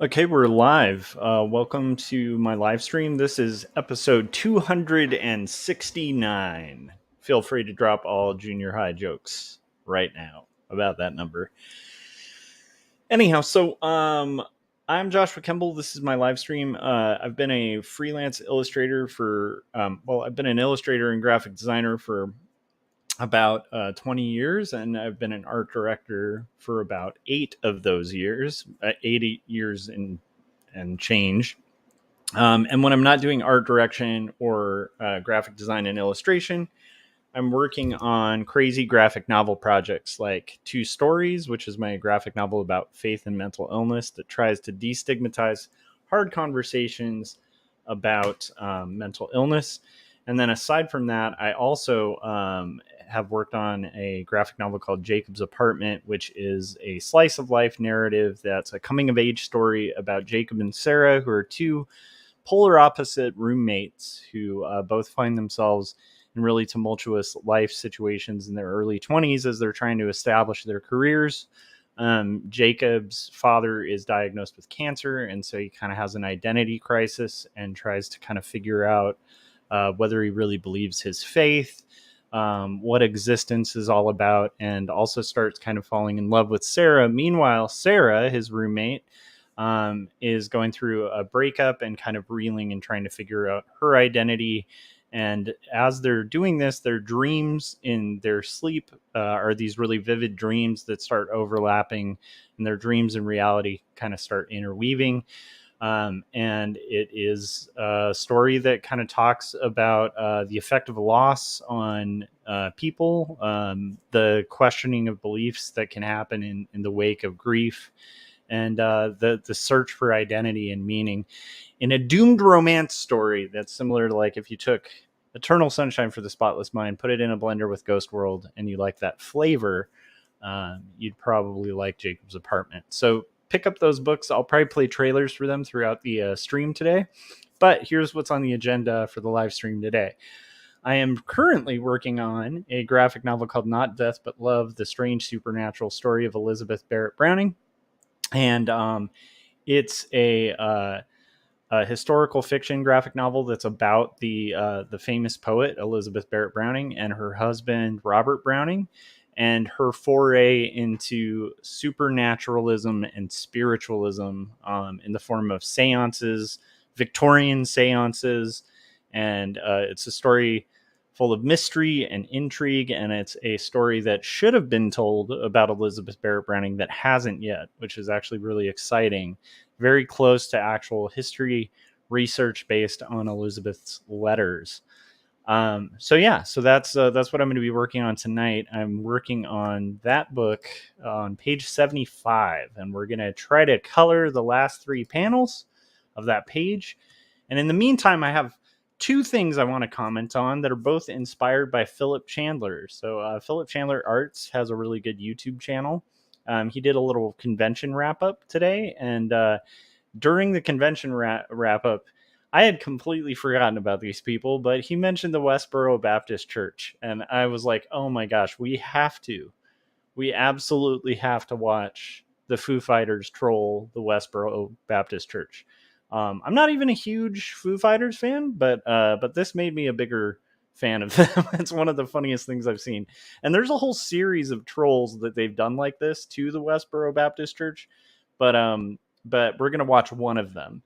Okay, we're live. Welcome to my live stream. This is episode 269. Feel free to drop all junior high jokes right now about that number. Anyhow, I'm Joshua Kemble. This is my live stream. I've been a freelance illustrator I've been an illustrator and graphic designer for about 20 years, and I've been an art director for about 8 years and change. And when I'm not doing art direction or graphic design and illustration, I'm working on crazy graphic novel projects like Two Stories, which is my graphic novel about faith and mental illness that tries to destigmatize hard conversations about mental illness. And then aside from that, I also have worked on a graphic novel called Jacob's Apartment, which is a slice of life narrative that's a coming of age story about Jacob and Sarah, who are two polar opposite roommates who both find themselves in really tumultuous life situations in their early 20s as they're trying to establish their careers. Jacob's father is diagnosed with cancer, and so he kind of has an identity crisis and tries to kind of figure out whether he really believes his faith, what existence is all about, and also starts kind of falling in love with Sarah. Meanwhile, Sarah, his roommate, is going through a breakup and kind of reeling and trying to figure out her identity. And as they're doing this, their dreams in their sleep are these really vivid dreams that start overlapping, and their dreams and reality kind of start interweaving. And it is a story that kind of talks about the effect of loss on people, the questioning of beliefs that can happen in the wake of grief, and the search for identity and meaning in a doomed romance story that's similar to, like, if you took Eternal Sunshine for the Spotless Mind, put it in a blender with Ghost World, and you like that flavor, you'd probably like Jacob's Apartment. So pick up those books. I'll probably play trailers for them throughout the stream today. But here's what's on the agenda for the live stream today. I am currently working on a graphic novel called Not Death But Love, the strange supernatural story of Elizabeth Barrett Browning. And it's a historical fiction graphic novel that's about the famous poet Elizabeth Barrett Browning and her husband Robert Browning, and her foray into supernaturalism and spiritualism in the form of seances, Victorian seances, and it's a story full of mystery and intrigue, and it's a story that should have been told about Elizabeth Barrett Browning that hasn't yet, which is actually really exciting. Very close to actual history research based on Elizabeth's letters. So that's what I'm going to be working on tonight. I'm working on that book on page 75, and we're going to try to color the last 3 panels of that page. And in the meantime, I have 2 things I want to comment on that are both inspired by Philip Chandler. So Philip Chandler Arts has a really good YouTube channel. He did a little convention wrap up today, and during the convention wrap up, I had completely forgotten about these people, but he mentioned the Westboro Baptist Church, and I was like, oh my gosh, we absolutely have to watch the Foo Fighters troll the Westboro Baptist Church. I'm not even a huge Foo Fighters fan, but this made me a bigger fan of them. It's one of the funniest things I've seen. And there's a whole series of trolls that they've done like this to the Westboro Baptist Church, but we're gonna watch one of them.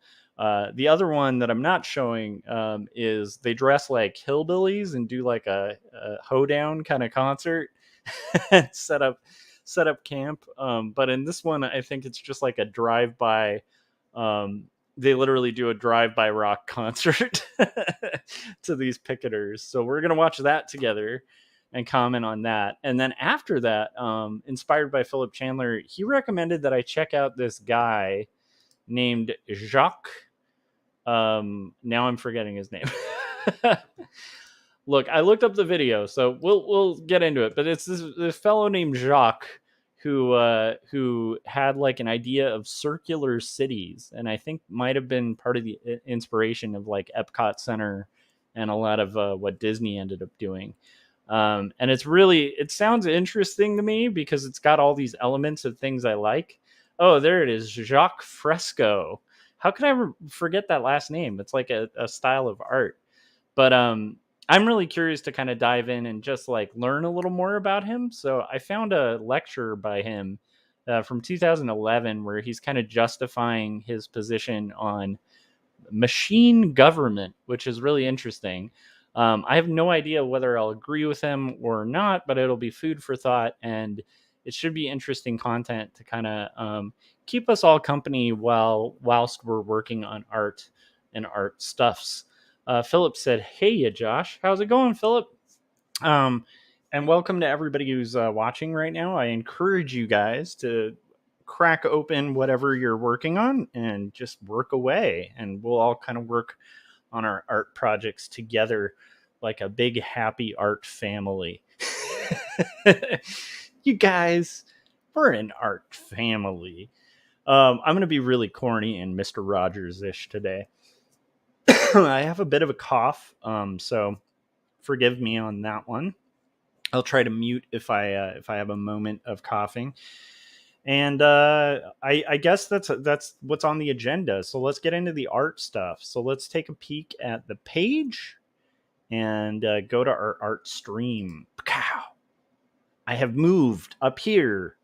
The other one that I'm not showing is they dress like hillbillies and do like a hoedown kind of concert and set up camp. But in this one, I think it's just like a drive-by. They literally do a drive-by rock concert to these picketers. So we're gonna watch that together and comment on that. And then after that, inspired by Philip Chandler, he recommended that I check out this guy named Jacques. Now I'm forgetting his name. Look, I looked up the video, so we'll get into it. But it's this fellow named Jacques who had like an idea of circular cities, and I think might have been part of the inspiration of like Epcot Center and a lot of what Disney ended up doing. And it sounds interesting to me because it's got all these elements of things I like. Oh, there it is. Jacques Fresco. How could I forget that last name? It's like a style of art. But I'm really curious to kind of dive in and just like learn a little more about him. So I found a lecture by him from 2011 where he's kind of justifying his position on machine government, which is really interesting. I have no idea whether I'll agree with him or not, but it'll be food for thought, and it should be interesting content to kind of keep us all company whilst we're working on art and art stuffs. Philip said, "Hey, ya, Josh, how's it going, Philip?" Um, and welcome to everybody who's watching right now. I encourage you guys to crack open whatever you're working on and just work away, and we'll all kind of work on our art projects together like a big happy art family. You guys, we're an art family. I'm going to be really corny and Mr. Rogers-ish today. I have a bit of a cough, so forgive me on that one. I'll try to mute if I have a moment of coughing. And I guess that's what's on the agenda. So let's get into the art stuff. So let's take a peek at the page and go to our art stream. Pow! I have moved up here.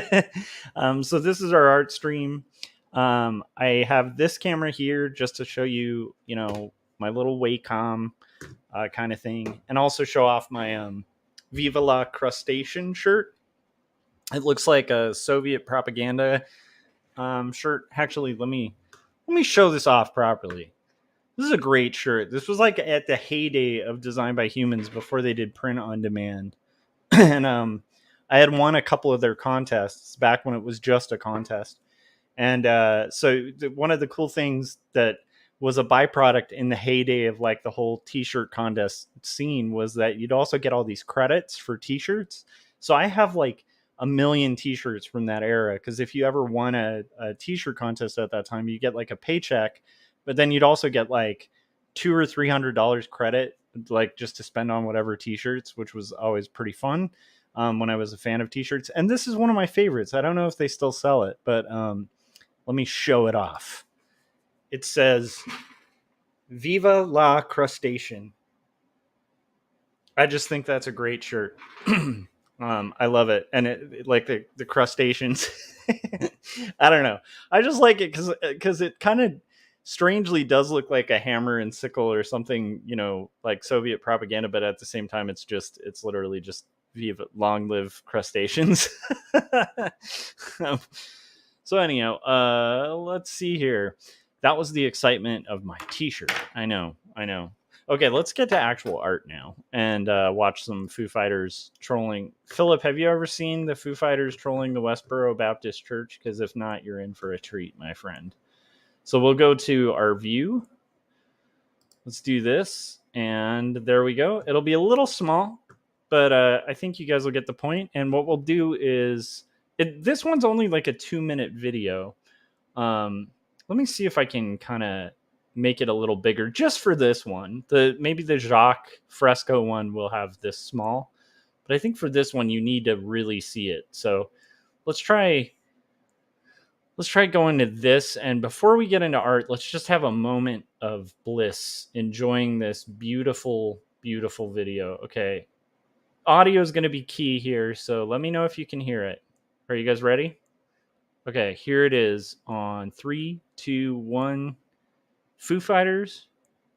So this is our art stream. I have this camera here just to show you, my little Wacom kind of thing, and also show off my Viva la Crustacean shirt. It looks like a Soviet propaganda shirt. Actually, let me show this off properly. This is a great shirt. This was like at the heyday of Design by Humans before they did print on demand. And I had won a couple of their contests back when it was just a contest. And so one of the cool things that was a byproduct in the heyday of like the whole t-shirt contest scene was that you'd also get all these credits for t-shirts. So I have like a million t-shirts from that era, because if you ever won a t-shirt contest at that time, you get like a paycheck, but then you'd also get like $200 or $300 credit, like just to spend on whatever t-shirts, which was always pretty fun when I was a fan of t-shirts. And this is one of my favorites. I don't know if they still sell it, but let me show it off. It says Viva la Crustacean. I just think that's a great shirt. I love it. And it like the crustaceans. I don't know. I just like it because it kind of strangely does look like a hammer and sickle or something, like Soviet propaganda, but at the same time, it's literally just Viva, long live crustaceans. So anyhow, let's see here. That was the excitement of my t-shirt. I know. Okay, let's get to actual art now and watch some Foo Fighters trolling. Philip, have you ever seen the Foo Fighters trolling the Westboro Baptist Church? Because if not, you're in for a treat, my friend. So we'll go to our view. Let's do this. And there we go. It'll be a little small, but I think you guys will get the point. And what we'll do is, this one's only like a 2-minute video. Let me see if I can kind of make it a little bigger just for this one. Maybe the Jacques Fresco one will have this small, but I think for this one you need to really see it. So let's try going to this. And before we get into art, let's just have a moment of bliss enjoying this beautiful, beautiful video. Okay, audio is going to be key here, so let me know if you can hear it. Are you guys ready? Okay, here it is on 3, 2, 1. Foo Fighters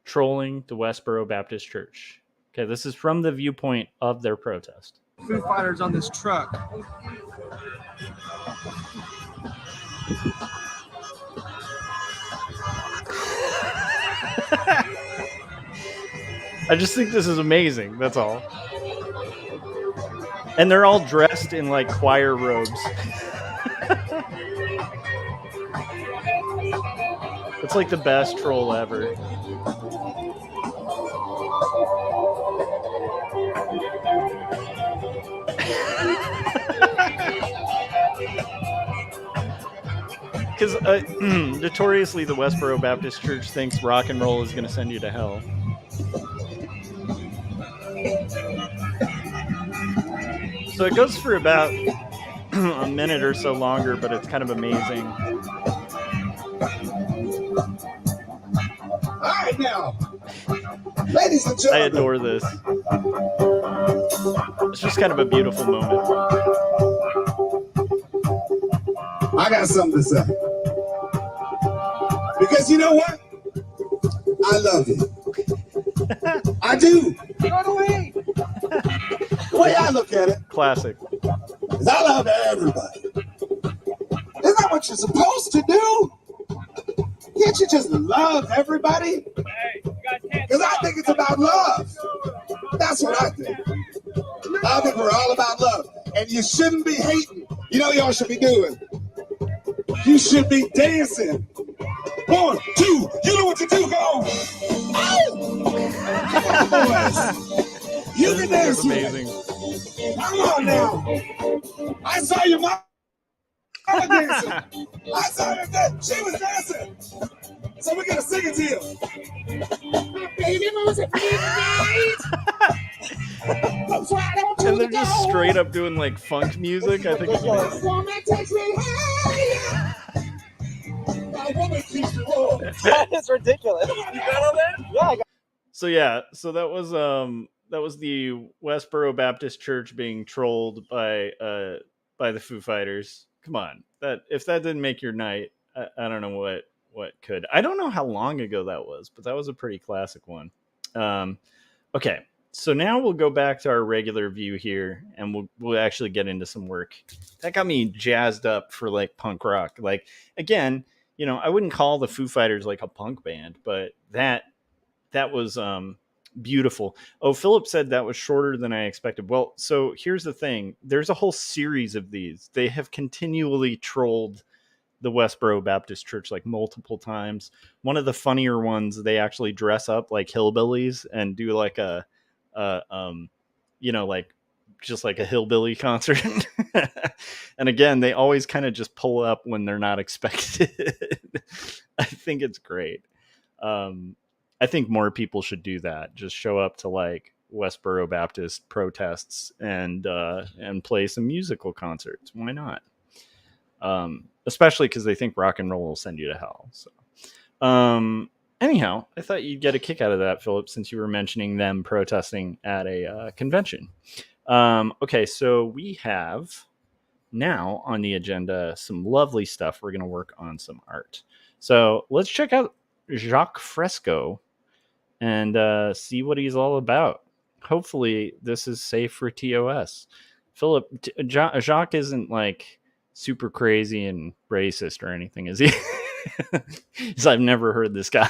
trolling the Westboro Baptist Church. Okay, this is from the viewpoint of their protest. Foo Fighters on this truck. I just think this is amazing, that's all. And they're all dressed in like choir robes. It's like the best troll ever. Because notoriously the Westboro Baptist Church thinks rock and roll is going to send you to hell. So it goes for about a minute or so longer, but it's kind of amazing. All right, now, ladies and gentlemen, I adore this. It's just kind of a beautiful moment. I got something to say. Because you know what? I love you. I do. Go away. The way I look at it Classic. is I love everybody. Isn't that what you're supposed to do? Can't you just love everybody? Because I think it's about love. That's what I think. I think we're all about love. And you shouldn't be hating. You know what y'all should be doing? You should be dancing. 1, 2, you know what to do, go! Come on, boys. You can dance It's with amazing. me. Come on now. I saw your mama dancing. I saw her dance. She was dancing. So we're gonna sing it to you. Baby moves a That's why I don't And they're just straight up doing like funk music. I think it's amazing. Woman takes me higher. My woman keeps me warm. That is ridiculous. You got all that? Yeah, I got. So that was the Westboro Baptist Church being trolled by the Foo Fighters. Come on, that if that didn't make your night, I don't know what could. I don't know how long ago that was, but that was a pretty classic one. Okay, so now we'll go back to our regular view here, and we'll actually get into some work. That got me jazzed up for like punk rock. Like again, I wouldn't call the Foo Fighters like a punk band, but that was beautiful. Oh, Philip said that was shorter than I expected. Well, so here's the thing. There's a whole series of these. They have continually trolled the Westboro Baptist Church like multiple times. One of the funnier ones, they actually dress up like hillbillies and do like like just like a hillbilly concert. And again, they always kind of just pull up when they're not expected. I think it's great. I think more people should do that. Just show up to like Westboro Baptist protests and play some musical concerts. Why not? Especially because they think rock and roll will send you to hell. So, anyhow, I thought you'd get a kick out of that, Philip, since you were mentioning them protesting at a convention. Okay, so we have now on the agenda some lovely stuff. We're going to work on some art. So let's check out Jacques Fresco and see what he's all about. Hopefully this is safe for TOS. Philip, Jacques isn't like super crazy and racist or anything, is he? Because I've never heard this guy.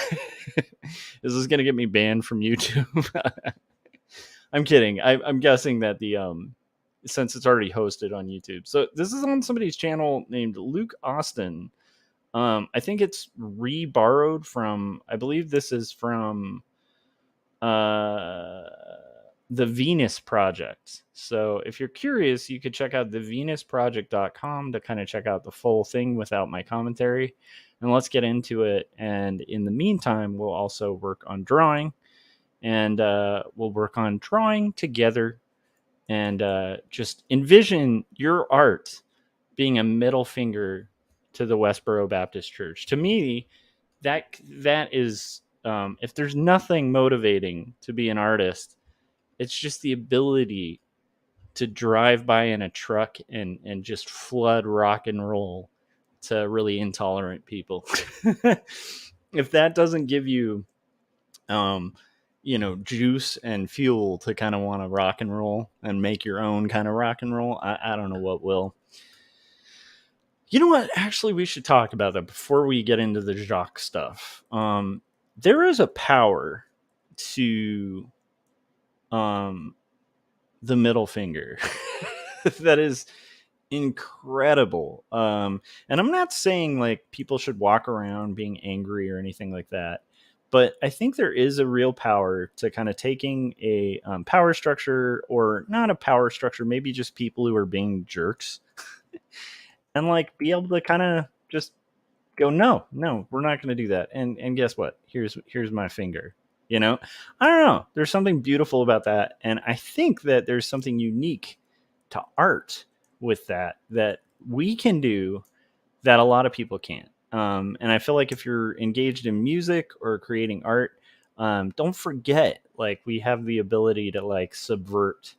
Is this going to get me banned from YouTube? I'm kidding. I'm guessing that since it's already hosted on YouTube. So this is on somebody's channel named Luke Austin. I think it's re-borrowed from, I believe this is from the Venus Project. So if you're curious, you could check out thevenusproject.com to kind of check out the full thing without my commentary. And let's get into it. And in the meantime, we'll also work on drawing. And we'll work on drawing together and just envision your art being a middle finger to the Westboro Baptist Church. To me, that is, if there's nothing motivating to be an artist, it's just the ability to drive by in a truck and just flood rock and roll to really intolerant people. If that doesn't give you, juice and fuel to kind of want to rock and roll and make your own kind of rock and roll, I don't know what will. You know what? Actually, we should talk about that before we get into the Jacques stuff. There is a power to the middle finger that is incredible. And I'm not saying like people should walk around being angry or anything like that, but I think there is a real power to kind of taking a power structure, or not a power structure, maybe just people who are being jerks, and like be able to kind of just go, no, we're not going to do that. And guess what? Here's my finger. I don't know. There's something beautiful about that. And I think that there's something unique to art with that we can do that a lot of people can't. And I feel like if you're engaged in music or creating art, don't forget, like, we have the ability to like subvert.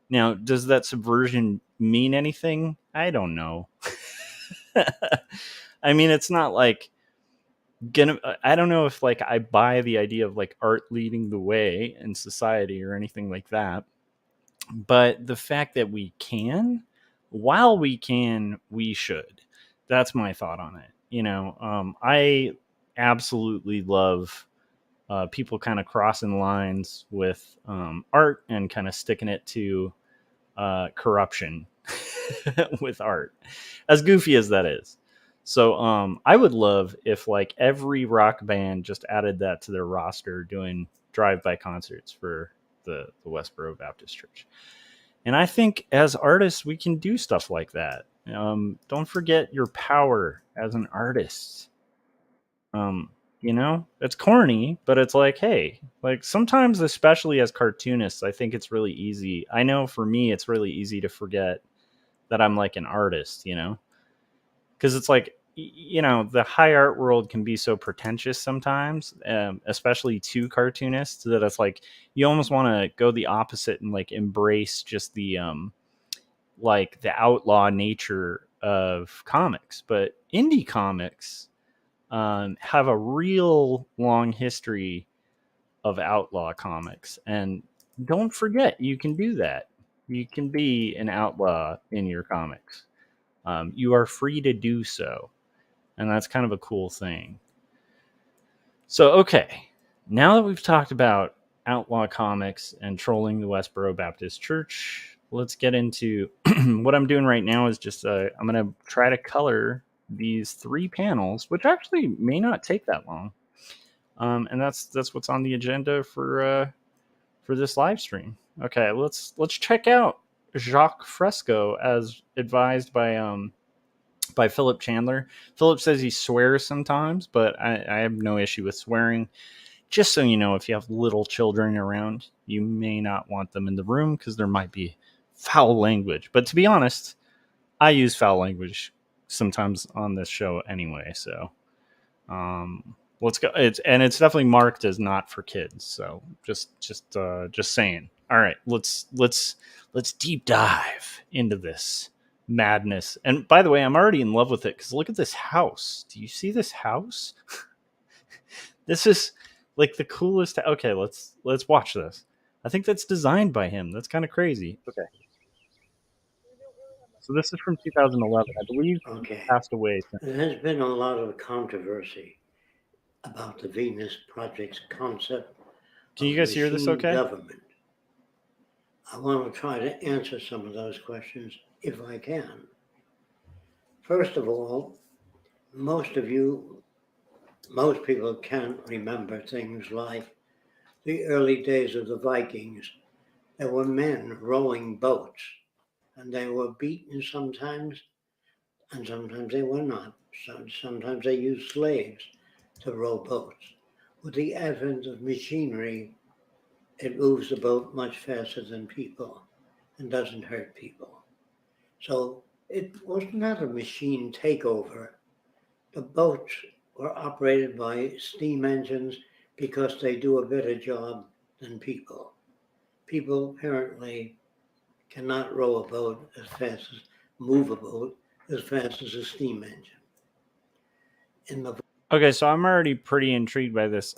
Now, does that subversion mean anything? I don't know. I mean, it's not like gonna. I don't know if like I buy the idea of like art leading the way in society or anything like that. But the fact that we can, while we can, we should. That's my thought on it. I absolutely love people kind of crossing lines with art and kind of sticking it to corruption with art, as goofy as that is. So I would love if like every rock band just added that to their roster, doing drive-by concerts for the Westboro Baptist Church. And I think as artists, we can do stuff like that. Don't forget your power as an artist. It's corny, but it's like, hey, like sometimes, especially as cartoonists, I think it's really easy. I know for me, it's really easy to forget that I'm like an artist, because it's like, the high art world can be so pretentious sometimes, especially to cartoonists, that it's like you almost want to go the opposite and like embrace just the like the outlaw nature of comics. But indie comics have a real long history of outlaw comics, and don't forget, you can do that. You can be an outlaw in your comics. You are free to do so, and that's kind of a cool thing. So, okay, now that we've talked about outlaw comics and trolling the Westboro Baptist Church, let's get into what I'm doing right now. Is just I'm going to try to color these 3 panels, which actually may not take that long. And that's what's on the agenda for this live stream. Okay, let's check out Jacques Fresco as advised by Philip Chandler. Philip says he swears sometimes, but I have no issue with swearing. Just so you know, if you have little children around, you may not want them in the room because there might be foul language. But to be honest, I use foul language sometimes on this show anyway. So let's go. It's definitely marked as not for kids. So just saying. All right, let's deep dive into this madness. And by the way, I'm already in love with it because look at this house. Do you see this house? This is like the coolest. Okay, let's watch this. I think that's designed by him. That's kind of crazy. Okay. So this is from 2011. I believe he passed away. There has been a lot of controversy about the Venus Project's concept. Can you guys hear this okay? Government. I want to try to answer some of those questions if I can. First of all, most people can't remember things like the early days of the Vikings. There were men rowing boats, and they were beaten sometimes, and sometimes they were not. Sometimes they used slaves to row boats. With the advent of machinery, it moves the boat much faster than people and doesn't hurt people. So it was not a machine takeover. The boats were operated by steam engines because they do a better job than people. People apparently cannot row a boat move a boat as fast as a steam engine. Okay, so I'm already pretty intrigued by this.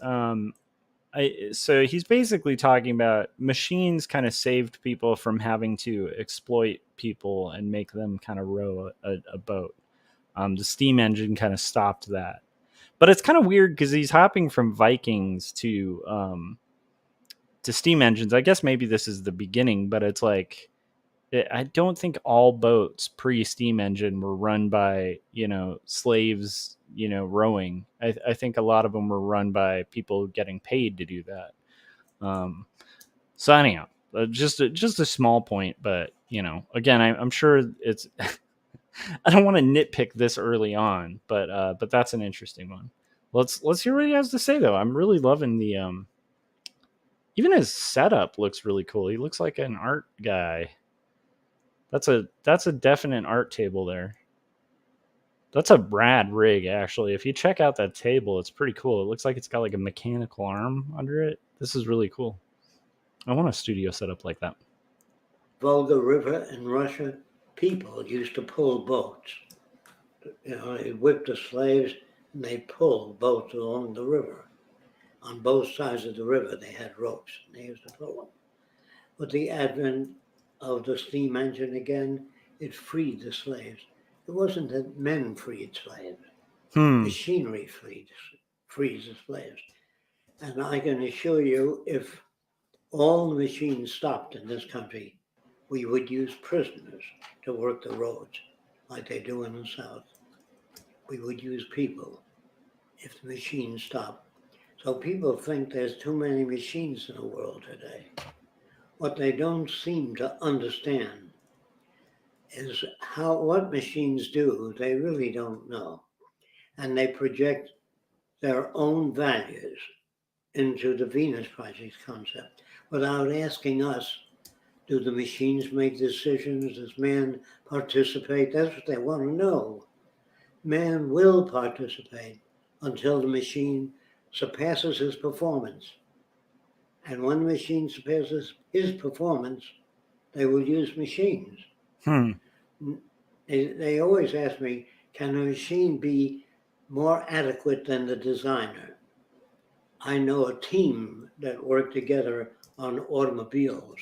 So he's basically talking about machines kind of saved people from having to exploit people and make them kind of row a boat. The steam engine kind of stopped that. But it's kind of weird because he's hopping from Vikings to steam engines. I guess maybe this is the beginning, but it's like I don't think all boats pre-steam engine were run by slaves rowing. I think a lot of them were run by people getting paid to do that. So anyhow, just a small point, but again, I'm sure it's. I don't want to nitpick this early on, but that's an interesting one. Let's hear what he has to say though. I'm really loving the even his setup looks really cool. He looks like an art guy. That's a definite art table there. That's a rad rig, actually. If you check out that table, it's pretty cool. It looks like it's got like a mechanical arm under it. This is really cool. I want a studio set up like that. Volga River in Russia, people used to pull boats. They whipped the slaves and they pulled boats along the river. On both sides of the river, they had ropes and they used to pull them. With the advent of the steam engine again, it freed the slaves. It wasn't that men freed slaves. Machinery frees the slaves. And I can assure you, if all the machines stopped in this country, we would use prisoners to work the roads like they do in the South. We would use people if the machines stopped. So people think there's too many machines in the world today. What they don't seem to understand is what machines do, they really don't know. And they project their own values into the Venus Project concept without asking us, do the machines make decisions? Does man participate? That's what they want to know. Man will participate until the machine surpasses his performance. And when the machine surpasses his performance, they will use machines. They always ask me, can a machine be more adequate than the designer? I know a team that worked together on automobiles,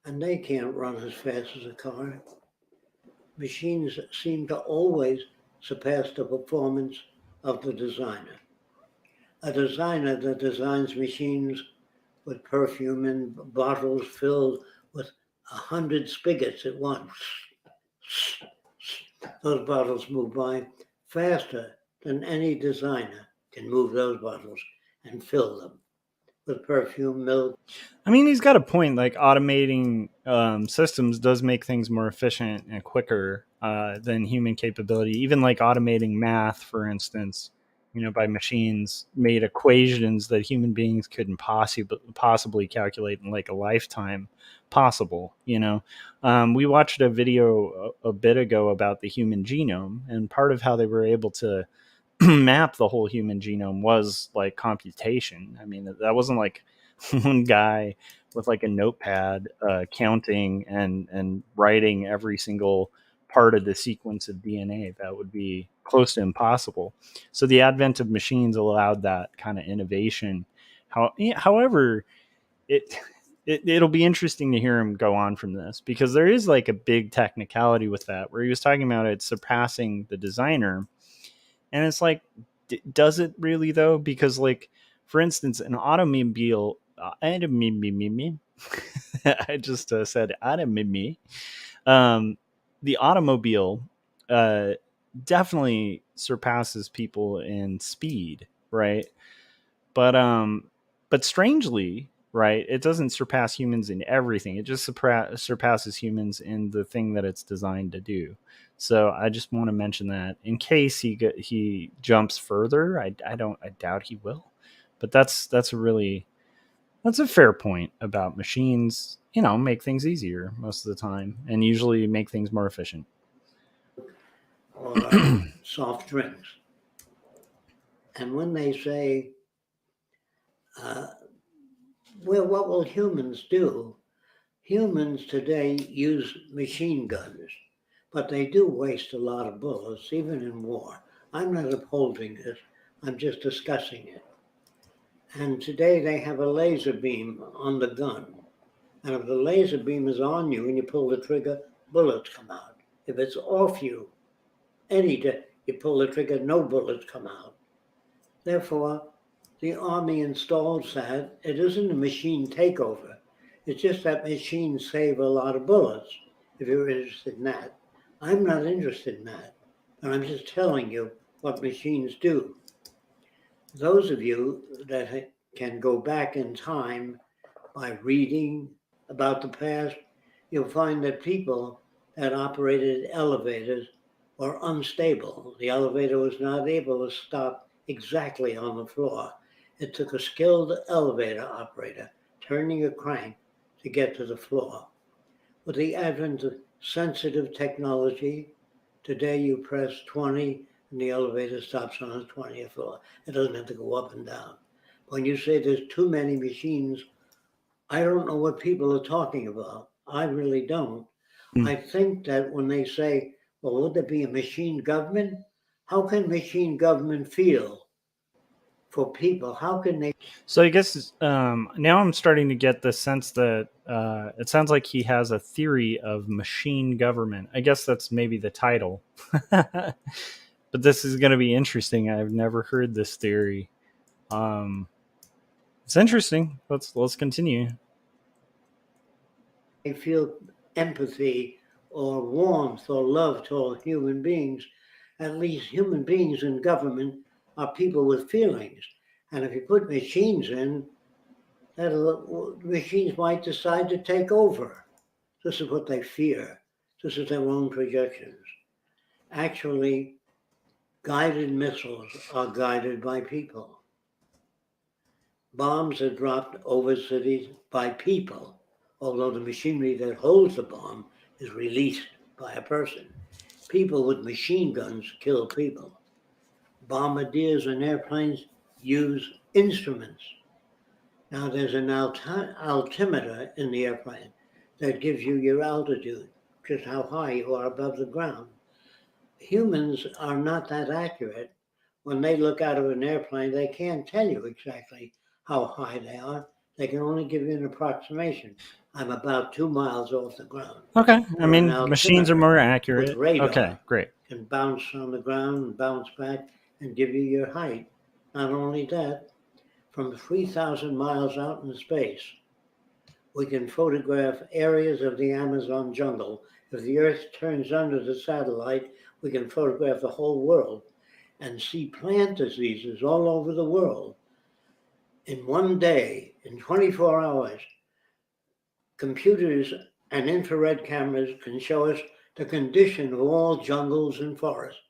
and they can't run as fast as a car. Machines seem to always surpass the performance of the designer. A designer that designs machines with perfume and bottles filled with 100 spigots at once. Those bottles move by faster than any designer can move those bottles and fill them with perfume, milk. I mean, he's got a point. Like automating systems does make things more efficient and quicker than human capability. Even like automating math, for instance, by machines made equations that human beings couldn't possibly calculate in like a lifetime possible. We watched a video a bit ago about the human genome, and part of how they were able to map the whole human genome was like computation. I mean, that wasn't like one guy with like a notepad counting and writing every single part of the sequence of DNA. That would be close to impossible. So the advent of machines allowed that kind of innovation. However, it'll be interesting to hear him go on from this, because there is like a big technicality with that, where he was talking about it surpassing the designer. And it's like, does it really though? Because like, for instance, an automobile, I just said automobile. The automobile definitely surpasses people in speed, right? But strangely, right, it doesn't surpass humans in everything. It just surpasses humans in the thing that it's designed to do. So I just want to mention that in case he jumps further. I doubt he will, but that's a fair point about machines. Make things easier most of the time, and usually make things more efficient. Or soft drinks. And when they say, well, what will humans do? Humans today use machine guns, but they do waste a lot of bullets, even in war. I'm not upholding this, I'm just discussing it. And today they have a laser beam on the gun. And if the laser beam is on you and you pull the trigger, bullets come out. If it's off you, you pull the trigger, no bullets come out. Therefore, the Army installs that. It isn't a machine takeover. It's just that machines save a lot of bullets, if you're interested in that. I'm not interested in that, but I'm just telling you what machines do. Those of you that can go back in time by reading about the past, you'll find that people that operated elevators were unstable. The elevator was not able to stop exactly on the floor. It took a skilled elevator operator turning a crank to get to the floor. With the advent of sensitive technology. Today you press 20 and the elevator stops on the 20th floor. It doesn't have to go up and down. When you say there's too many machines, I don't know what people are talking about. I really don't. I think that when they say, well, would there be a machine government? How can machine government feel for people? How can they? So I guess now I'm starting to get the sense that it sounds like he has a theory of machine government. I guess that's maybe the title. But this is going to be interesting. I've never heard this theory. It's interesting. Let's continue. They feel empathy or warmth or love toward human beings. At least human beings in government are people with feelings. And if you put machines in, machines might decide to take over. This is what they fear. This is their own projections. Actually, guided missiles are guided by people. Bombs are dropped over cities by people, although the machinery that holds the bomb is released by a person. People with machine guns kill people. Bombardiers and airplanes use instruments. Now there's an altimeter in the airplane that gives you your altitude, just how high you are above the ground. Humans are not that accurate. When they look out of an airplane, they can't tell you exactly how high they are. They can only give you an approximation. I'm about 2 miles off the ground. Okay. I Or an mean, machines are more accurate. with radar. Okay, great. Can bounce on the ground and bounce back and give you your height. Not only that, from 3,000 miles out in space, we can photograph areas of the Amazon jungle. If the Earth turns under the satellite, we can photograph the whole world and see plant diseases all over the world. In one day, in 24 hours, computers and infrared cameras can show us the condition of all jungles and forests.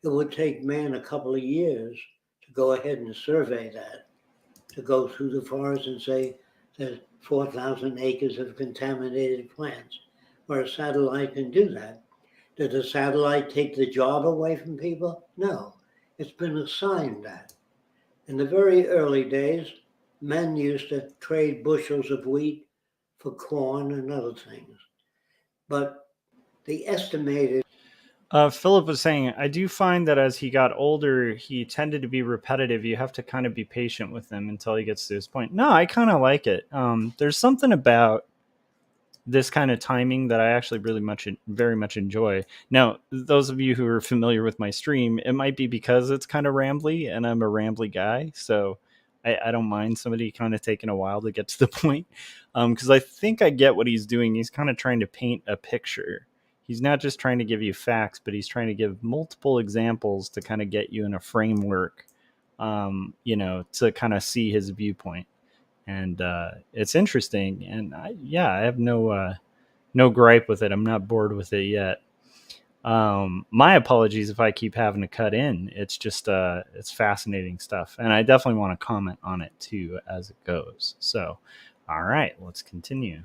It would take man a couple of years to go ahead and survey that, to go through the forest and say there's 4,000 acres of contaminated plants, where a satellite can do that. Did the satellite take the job away from people? No, it's been assigned that. In the very early days, men used to trade bushels of wheat for corn and other things. But the estimated Philip was saying, I do find that as he got older, he tended to be repetitive. You have to kind of be patient with him until he gets to his point. No, I kind of like it. There's something about this kind of timing that I actually very much enjoy. Now, those of you who are familiar with my stream, it might be because it's kind of rambly and I'm a rambly guy. So I don't mind somebody kind of taking a while to get to the point. Because I think I get what he's doing. He's kind of trying to paint a picture. He's not just trying to give you facts, but he's trying to give multiple examples to kind of get you in a framework, to kind of see his viewpoint. And it's interesting. And I have no gripe with it. I'm not bored with it yet. My apologies if I keep having to cut in. It's just it's fascinating stuff, and I definitely want to comment on it too as it goes. So, all right, let's continue.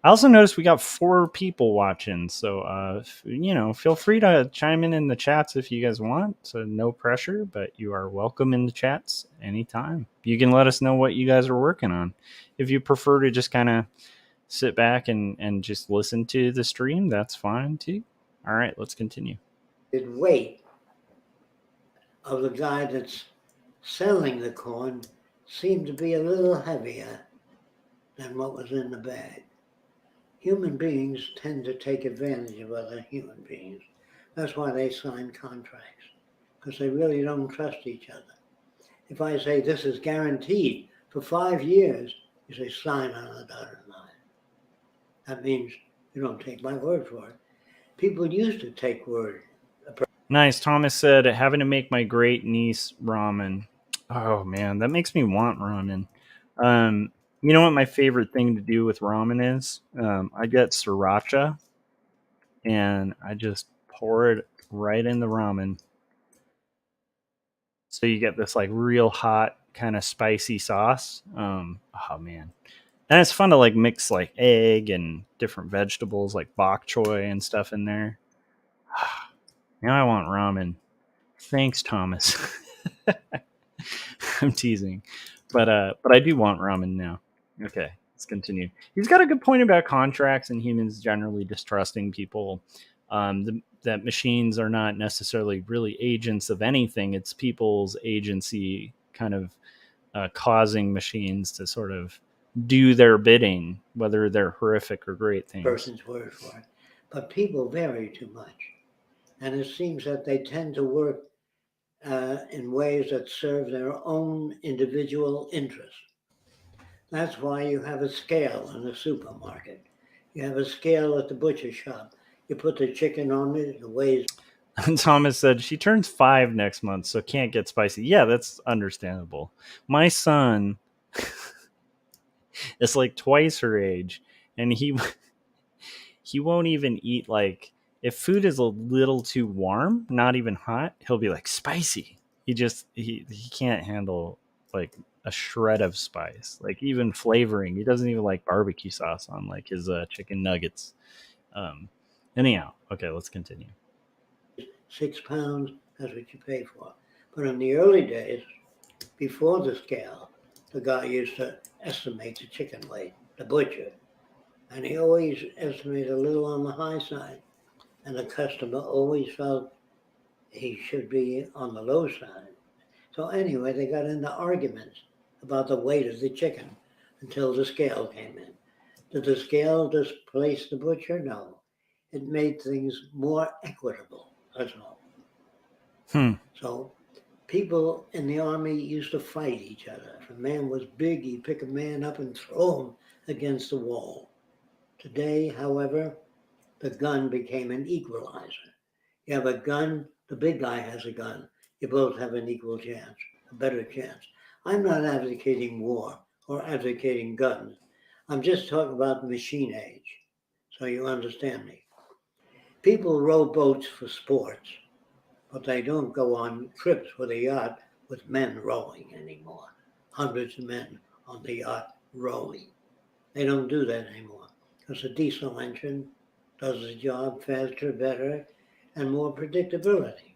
I also noticed we got 4 people watching, so feel free to chime in the chats if you guys want. So no pressure, but you are welcome in the chats anytime. You can let us know what you guys are working on. If you prefer to just kind of sit back and just listen to the stream, that's fine too. All right, let's continue. The weight of the guy that's selling the corn seemed to be a little heavier than what was in the bag. Human beings tend to take advantage of other human beings. That's why they sign contracts, because they really don't trust each other. If I say this is guaranteed for 5 years, you say sign on the dotted line. That means you don't take my word for it. People used to take word. Nice. Thomas said, having to make my great niece ramen. Oh, man, that makes me want ramen. You know what my favorite thing to do with ramen is? I get sriracha, and I just pour it right in the ramen. So you get this like real hot kind of spicy sauce. Oh, man. And it's fun to like mix like egg and different vegetables like bok choy and stuff in there. Now I want ramen. Thanks, Thomas. I'm teasing, but I do want ramen now. Okay, let's continue. He's got a good point about contracts and humans generally distrusting people. That machines are not necessarily really agents of anything. It's people's agency kind of causing machines to sort of do their bidding, whether they're horrific or great things. Person's word for it. But people vary too much. And it seems that they tend to work in ways that serve their own individual interests. That's why you have a scale in the supermarket. You have a scale at the butcher shop. You put the chicken on it, it weighs. Thomas said she turns 5 next month, so can't get spicy. Yeah, that's understandable. My son is like twice her age, and he won't even eat like if food is a little too warm, not even hot, he'll be like spicy. He can't handle like a shred of spice, like even flavoring. He doesn't even like barbecue sauce on like his chicken nuggets. Anyhow, okay, let's continue. 6 pounds, that's what you pay for. But in the early days, before the scale, the guy used to estimate the chicken weight, the butcher. And he always estimated a little on the high side. And the customer always felt he should be on the low side. So anyway, they got into arguments about the weight of the chicken until the scale came in. Did the scale displace the butcher? No. It made things more equitable, that's all. So people in the army used to fight each other. If a man was big, he'd pick a man up and throw him against the wall. Today, however, the gun became an equalizer. You have a gun, the big guy has a gun. You both have an equal chance, a better chance. I'm not advocating war or advocating guns. I'm just talking about the machine age, so you understand me. People row boats for sports, but they don't go on trips with a yacht with men rowing anymore. Hundreds of men on the yacht rowing. They don't do that anymore because a diesel engine does the job faster, better, and more predictability.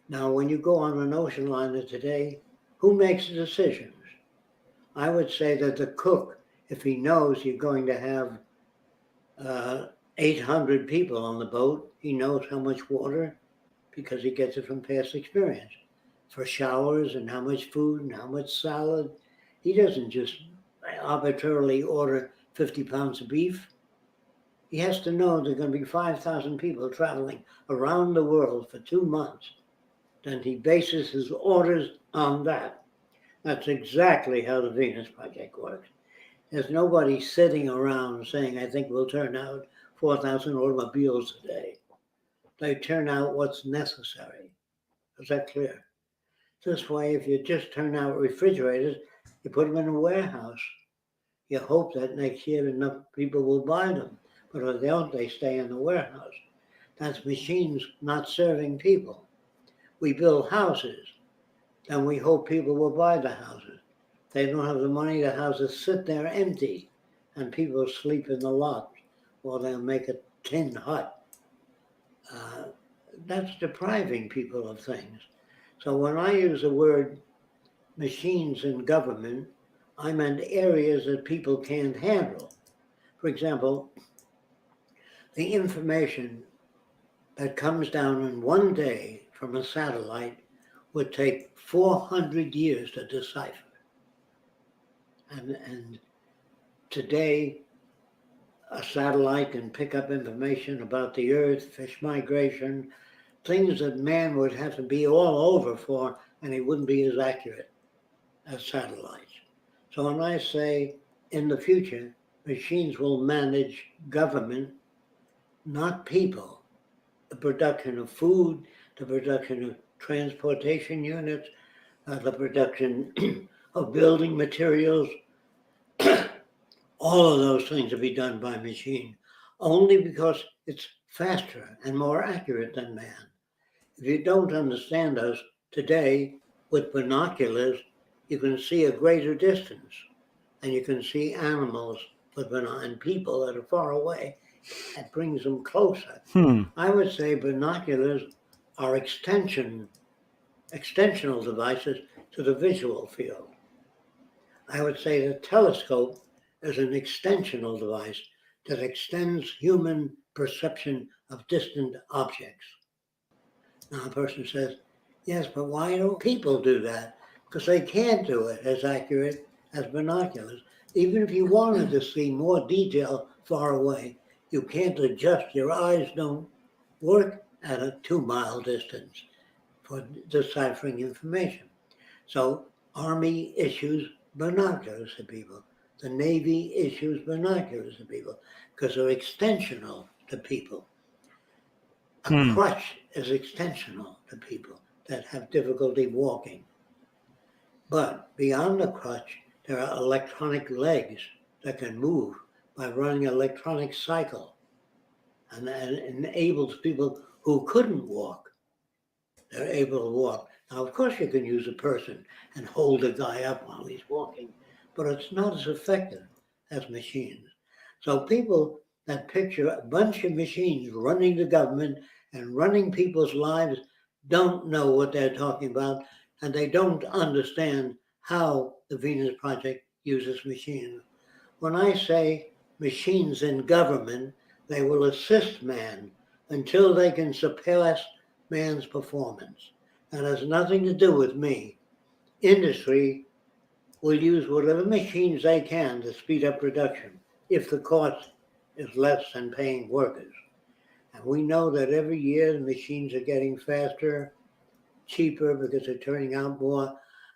Now, when you go on an ocean liner today, who makes the decisions? I would say that the cook, if he knows you're going to have 800 people on the boat, he knows how much water because he gets it from past experience. For showers and how much food and how much salad. He doesn't just arbitrarily order 50 pounds of beef. He has to know there are going to be 5,000 people traveling around the world for 2 months. Then he bases his orders on that. That's exactly how the Venus Project works. There's nobody sitting around saying, I think we'll turn out 4,000 automobiles today. They turn out what's necessary. Is that clear? This way, if you just turn out refrigerators, you put them in a warehouse. You hope that next year enough people will buy them. But if they don't, they stay in the warehouse. That's machines not serving people. We build houses, and we hope people will buy the houses. They don't have the money, the houses sit there empty, and people sleep in the lots, or they'll make a tin hut. That's depriving people of things. So when I use the word machines in government, I meant areas that people can't handle. For example, the information that comes down in one day from a satellite would take 400 years to decipher. And today, a satellite can pick up information about the Earth, fish migration, things that man would have to be all over for, and he wouldn't be as accurate as satellites. So when I say in the future, machines will manage government, not people. The production of food, the production of transportation units, the production of building materials, all of those things will be done by machine, only because it's faster and more accurate than man. If you don't understand us today, with binoculars, you can see a greater distance. and you can see animals and people that are far away. It brings them closer. I would say binoculars are extensional devices to the visual field. I would say the telescope is an extensional device that extends human perception of distant objects. Now a person says, yes, but why don't people do that? Because they can't do it as accurate as binoculars. Even if you wanted to see more detail far away, you can't adjust. Your eyes don't work at a 2-mile distance for deciphering information. So Army issues binoculars to people. The Navy issues binoculars to people because they're extensional to people. A crutch is extensional to people that have difficulty walking. But beyond the crutch, there are electronic legs that can move by running an electronic cycle. And that enables people who couldn't walk, they're able to walk. Now, of course, you can use a person and hold a guy up while he's walking, but it's not as effective as machines. So people that picture a bunch of machines running the government and running people's lives don't know what they're talking about, and they don't understand how the Venus Project uses machines. When I say machines in government, they will assist man until they can surpass man's performance. That has nothing to do with me. Industry will use whatever machines they can to speed up production if the cost is less than paying workers. And we know that every year the machines are getting faster, cheaper because they're turning out more,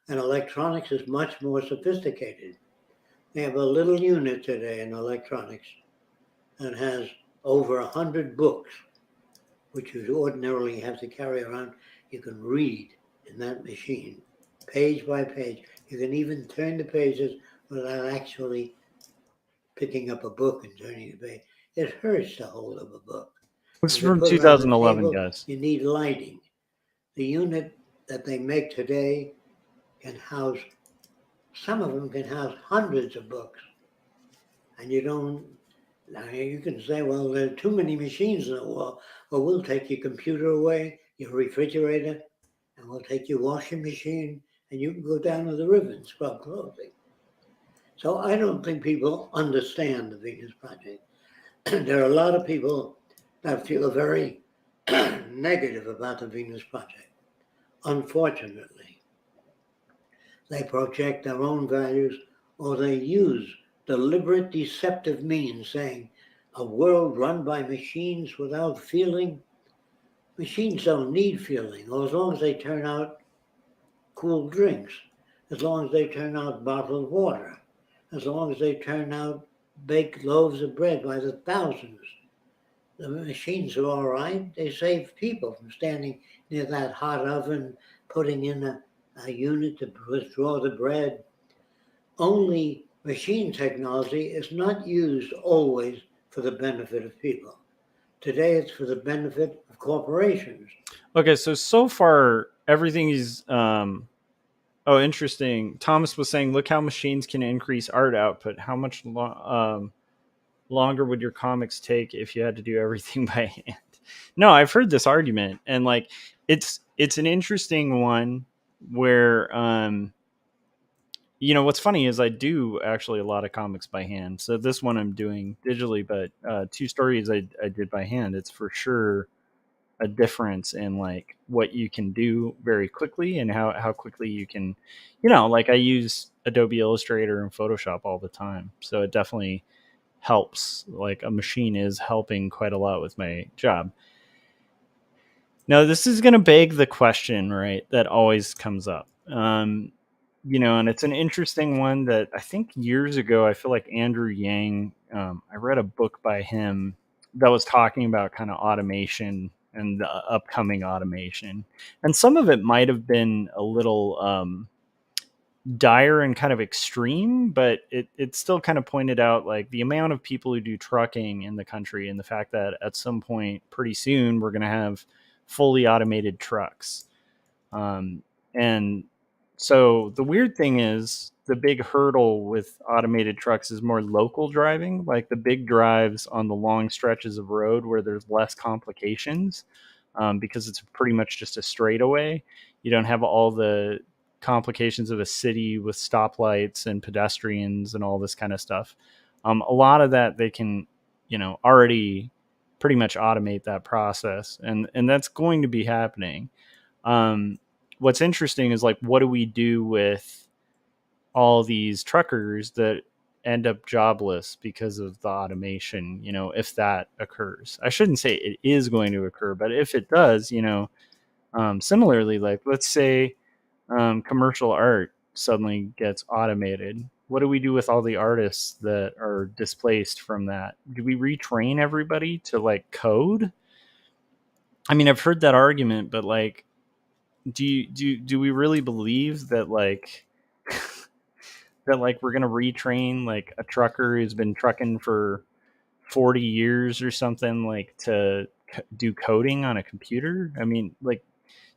and electronics is much more sophisticated. They have a little unit today in electronics that has over 100 books, which you ordinarily have to carry around. You can read in that machine, page by page. You can even turn the pages without actually picking up a book and turning the page. It hurts to hold up a book. It's And to from put it on the 2011, table, guys. you need lighting. The unit that they make today can house, some of them can house hundreds of books. And you don't, now you can say, well, there are too many machines in the wall. Well, we'll take your computer away, your refrigerator, and we'll take your washing machine, and you can go down to the river and scrub clothing. So I don't think people understand the Venus Project. There are a lot of people that feel very negative about the Venus Project. Unfortunately, they project their own values, or they use deliberate deceptive means, saying a world run by machines without feeling. Machines don't need feeling, or as long as they turn out cool drinks, as long as they turn out bottled water, as long as they turn out baked loaves of bread by the thousands. The machines are all right. They save people from standing near that hot oven, putting in a unit to withdraw the bread. Only machine technology is not used always for the benefit of people. Today, it's for the benefit of corporations. Okay, so far everything is oh, interesting. Thomas was saying, look how machines can increase art output. How much longer would your comics take if you had to do everything by hand? No, I've heard this argument, and like it's an interesting one where what's funny is I do actually a lot of comics by hand. So this one I'm doing digitally, but 2 stories I did by hand. It's for sure a difference in like what you can do very quickly and how quickly you can, like I use Adobe Illustrator and Photoshop all the time. So it definitely helps. Like a machine is helping quite a lot with my job. Now, this is going to beg the question, right, that always comes up. And it's an interesting one that I think years ago, I feel like Andrew Yang, I read a book by him that was talking about kind of automation and the upcoming automation. And some of it might have been a little dire and kind of extreme, but it still kind of pointed out like the amount of people who do trucking in the country and the fact that at some point pretty soon we're going to have fully automated trucks. And So the weird thing is the big hurdle with automated trucks is more local driving, like the big drives on the long stretches of road where there's less complications, because it's pretty much just a straightaway. You don't have all the complications of a city with stoplights and pedestrians and all this kind of stuff. A lot of that they can, already pretty much automate that process, and that's going to be happening. What's interesting is like, what do we do with all these truckers that end up jobless because of the automation, if that occurs? I shouldn't say it is going to occur, but if it does, similarly, like let's say commercial art suddenly gets automated. What do we do with all the artists that are displaced from that? Do we retrain everybody to like code? I mean, I've heard that argument, but like, do we really believe that like that like we're gonna retrain like a trucker who's been trucking for 40 years or something like to do coding on a computer? I mean, like,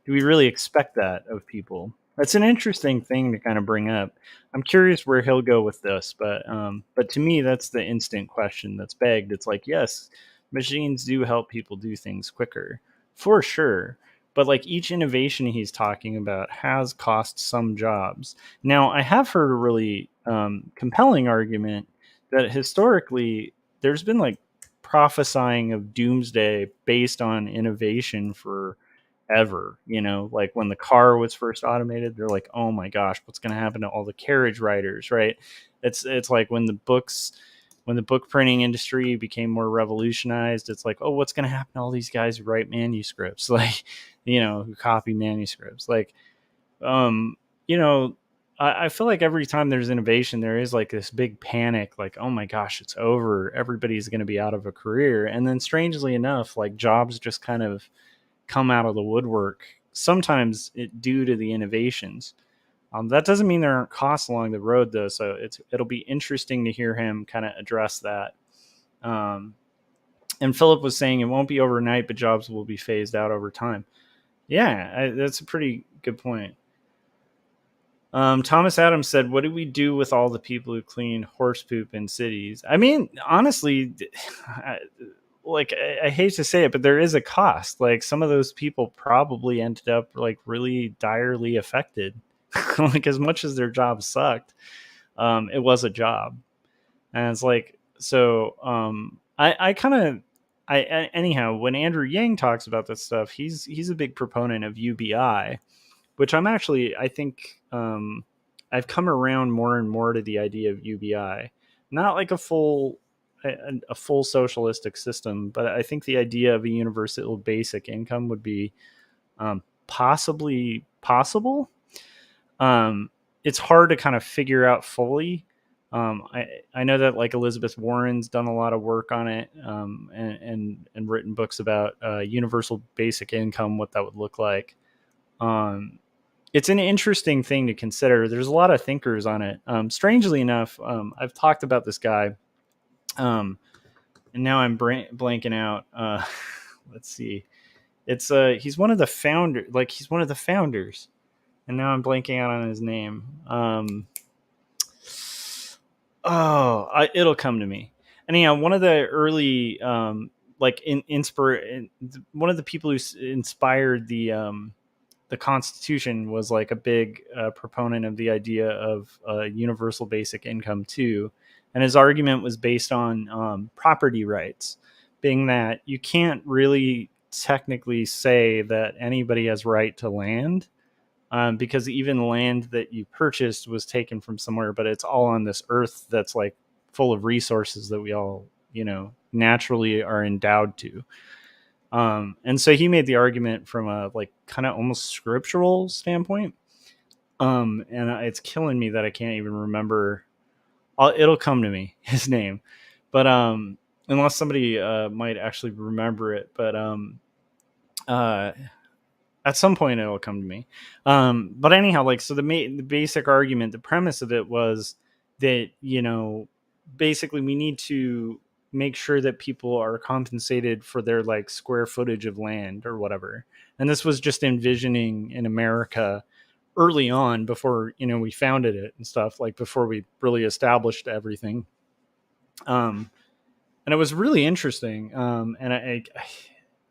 do we really expect that of people? That's an interesting thing to kind of bring up. I'm curious where he'll go with this, but to me, that's the instant question that's begged. It's like, yes, machines do help people do things quicker, for sure. But like each innovation he's talking about has cost some jobs. Now, I have heard a really compelling argument that historically there's been like prophesying of doomsday based on innovation for ever. Like when the car was first automated, they're like, oh my gosh, what's going to happen to all the carriage writers, right? It's like when the book printing industry became more revolutionized, it's like, oh, what's going to happen to all these guys who write manuscripts, like, who copy manuscripts, like, um you know I feel like every time there's innovation there is like this big panic, like, oh my gosh, it's over, everybody's going to be out of a career. And then strangely enough, like jobs just kind of come out of the woodwork, sometimes due to the innovations. That doesn't mean there aren't costs along the road, though. So it'll be interesting to hear him kind of address that. Um, and Philip was saying it won't be overnight, but jobs will be phased out over time. Yeah, that's a pretty good point. Thomas Adams said, "What do we do with all the people who clean horse poop in cities?" I mean, honestly, I hate to say it, but there is a cost. Like some of those people probably ended up like really direly affected. Like as much as their job sucked, it was a job, and it's like so. I kind of anyhow when Andrew Yang talks about this stuff, he's a big proponent of UBI, which I think I've come around more and more to the idea of UBI, not like a full socialistic system, but I think the idea of a universal basic income would be possibly possible. It's hard to kind of figure out fully. I know that like Elizabeth Warren's done a lot of work on it, and written books about universal basic income, what that would look like. It's an interesting thing to consider. There's a lot of thinkers on it. Strangely enough, I've talked about this guy, and now I'm blanking out. Let's see. It's he's one of the founders, and now I'm blanking out on his name. It'll come to me. Anyhow, one of the early one of the people who inspired the Constitution was like a big proponent of the idea of universal basic income too, and his argument was based on property rights, being that you can't really technically say that anybody has right to land, because even land that you purchased was taken from somewhere, but it's all on this earth that's like full of resources that we all naturally are endowed to. And so he made the argument from a like kind of almost scriptural standpoint. And it's killing me that I can't even remember. It'll come to me, his name, but unless somebody might actually remember it. But at some point it'll come to me. But anyhow, like so the basic argument, the premise of it was that basically we need to make sure that people are compensated for their like square footage of land or whatever. And this was just envisioning in America early on before, we founded it and stuff, like before we really established everything. And it was really interesting. And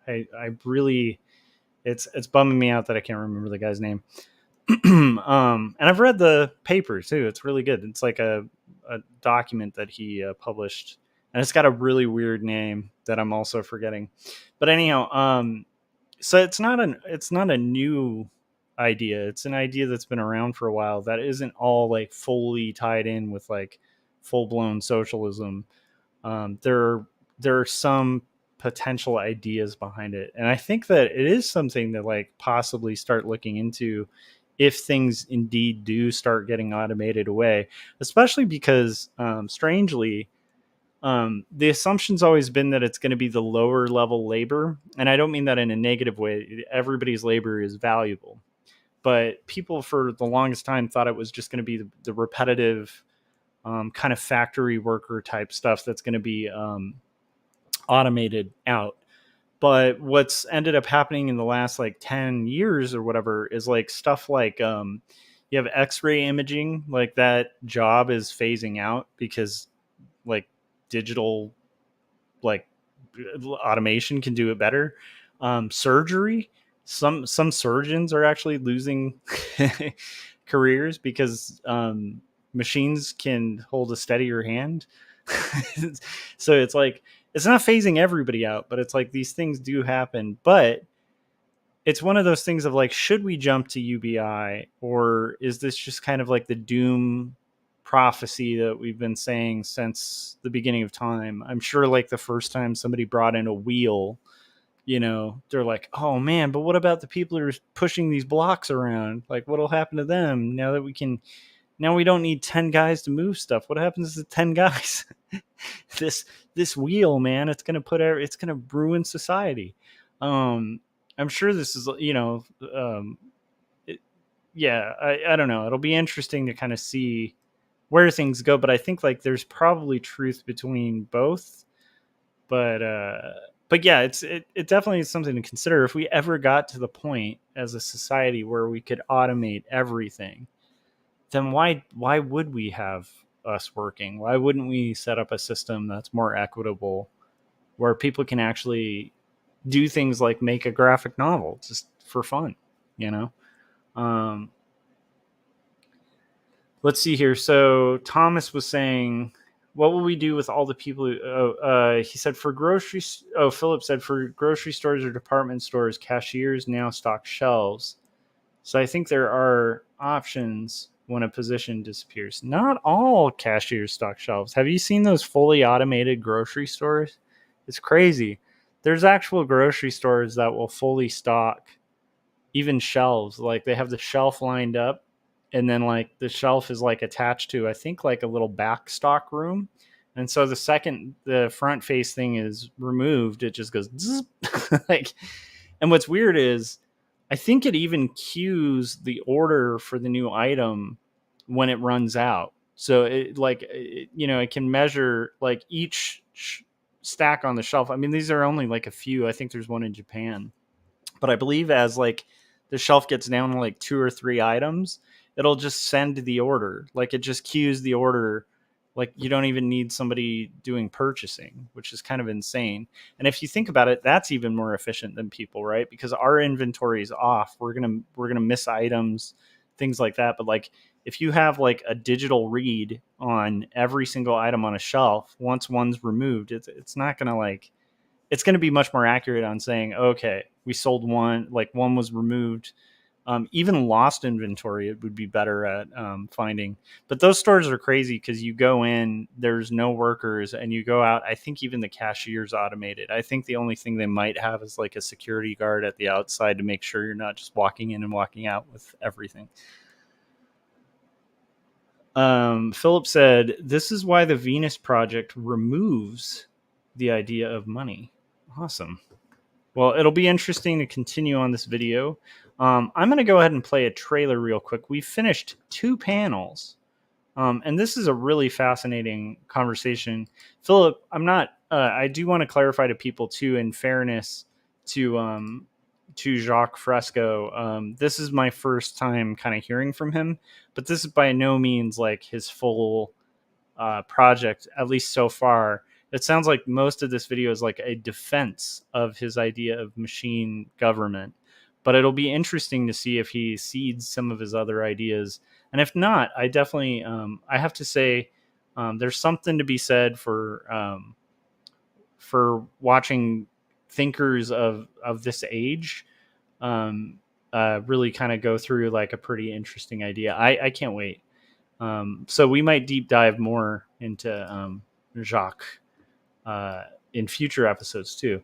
I really, it's bumming me out that I can't remember the guy's name. And I've read the paper too. It's really good. It's like a document that he published, and it's got a really weird name that I'm also forgetting. But anyhow, so it's not a new idea. It's an idea that's been around for a while that isn't all like fully tied in with like full blown socialism. There are some potential ideas behind it, and I think that it is something to like possibly start looking into if things indeed do start getting automated away, especially because strangely, the assumption's always been that it's going to be the lower level labor, and I don't mean that in a negative way. Everybody's labor is valuable, but people for the longest time thought it was just going to be the repetitive kind of factory worker type stuff that's going to be automated out. But what's ended up happening in the last like 10 years or whatever is like stuff like you have x-ray imaging, like that job is phasing out because like digital like automation can do it better. Surgery, some surgeons are actually losing careers because machines can hold a steadier hand. So it's like it's not phasing everybody out, but it's like these things do happen. But it's one of those things of like, should we jump to UBI, or is this just kind of like the doom prophecy that we've been saying since the beginning of time? I'm sure like the first time somebody brought in a wheel, they're like, oh man, but what about the people who are pushing these blocks around? Like, what'll happen to them now that now we don't need 10 guys to move stuff? What happens to 10 guys? this wheel, man, it's gonna ruin society. I'm sure this is, yeah, I don't know. It'll be interesting to kind of see where things go, but I think like there's probably truth between both. But yeah, it definitely is something to consider. If we ever got to the point as a society where we could automate everything, then why would we have us working? Why wouldn't we set up a system that's more equitable, where people can actually do things like make a graphic novel just for fun, you know? Let's see here. So Thomas was saying, what will we do with all the people who, he said for groceries. Oh, Philip said for grocery stores or department stores, cashiers now stock shelves. So I think there are options when a position disappears. Not all cashiers stock shelves. Have you seen those fully automated grocery stores? It's crazy. There's actual grocery stores that will fully stock even shelves. Like they have the shelf lined up, and then like the shelf is like attached to, I think, like a little back stock room. And so the second the front face thing is removed, it just goes zzz, like. And what's weird is I think it even queues the order for the new item when it runs out. So it can measure like each stack on the shelf. I mean, these are only like a few. I think there's one in Japan, but I believe as like the shelf gets down to like 2 or 3 items, it'll just send the order. Like it just queues the order. Like you don't even need somebody doing purchasing, which is kind of insane. And if you think about it, that's even more efficient than people, right? Because our inventory is off. We're gonna miss items, things like that. But like if you have like a digital read on every single item on a shelf, once one's removed, it's not gonna like it's going to be much more accurate on saying, okay, we sold one, like one was removed. Even lost inventory, it would be better at finding. But those stores are crazy because you go in, there's no workers, and you go out. I think even the cashier's automated. I think the only thing they might have is like a security guard at the outside to make sure you're not just walking in and walking out with everything. Philip said, this is why the Venus Project removes the idea of money. Awesome. Well, it'll be interesting to continue on this video. I'm going to go ahead and play a trailer real quick. We finished 2 panels, and this is a really fascinating conversation. Philip, I do want to clarify to people too, in fairness to to Jacques Fresco. This is my first time kind of hearing from him, but this is by no means like his full project, at least so far. It sounds like most of this video is like a defense of his idea of machine government, but it'll be interesting to see if he seeds some of his other ideas. And if not, I definitely, I have to say, there's something to be said for watching thinkers of this age really kind of go through like a pretty interesting idea. I can't wait. So we might deep dive more into Jacques in future episodes too.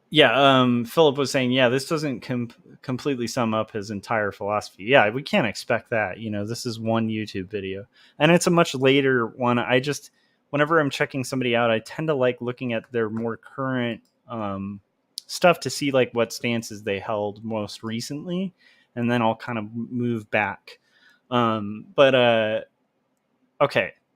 Yeah, Philip was saying, yeah, this doesn't completely sum up his entire philosophy. Yeah, we can't expect that. You know, this is one YouTube video, and it's a much later one. Whenever I'm checking somebody out, I tend to like looking at their more current stuff to see like what stances they held most recently, and then I'll kind of move back. Okay,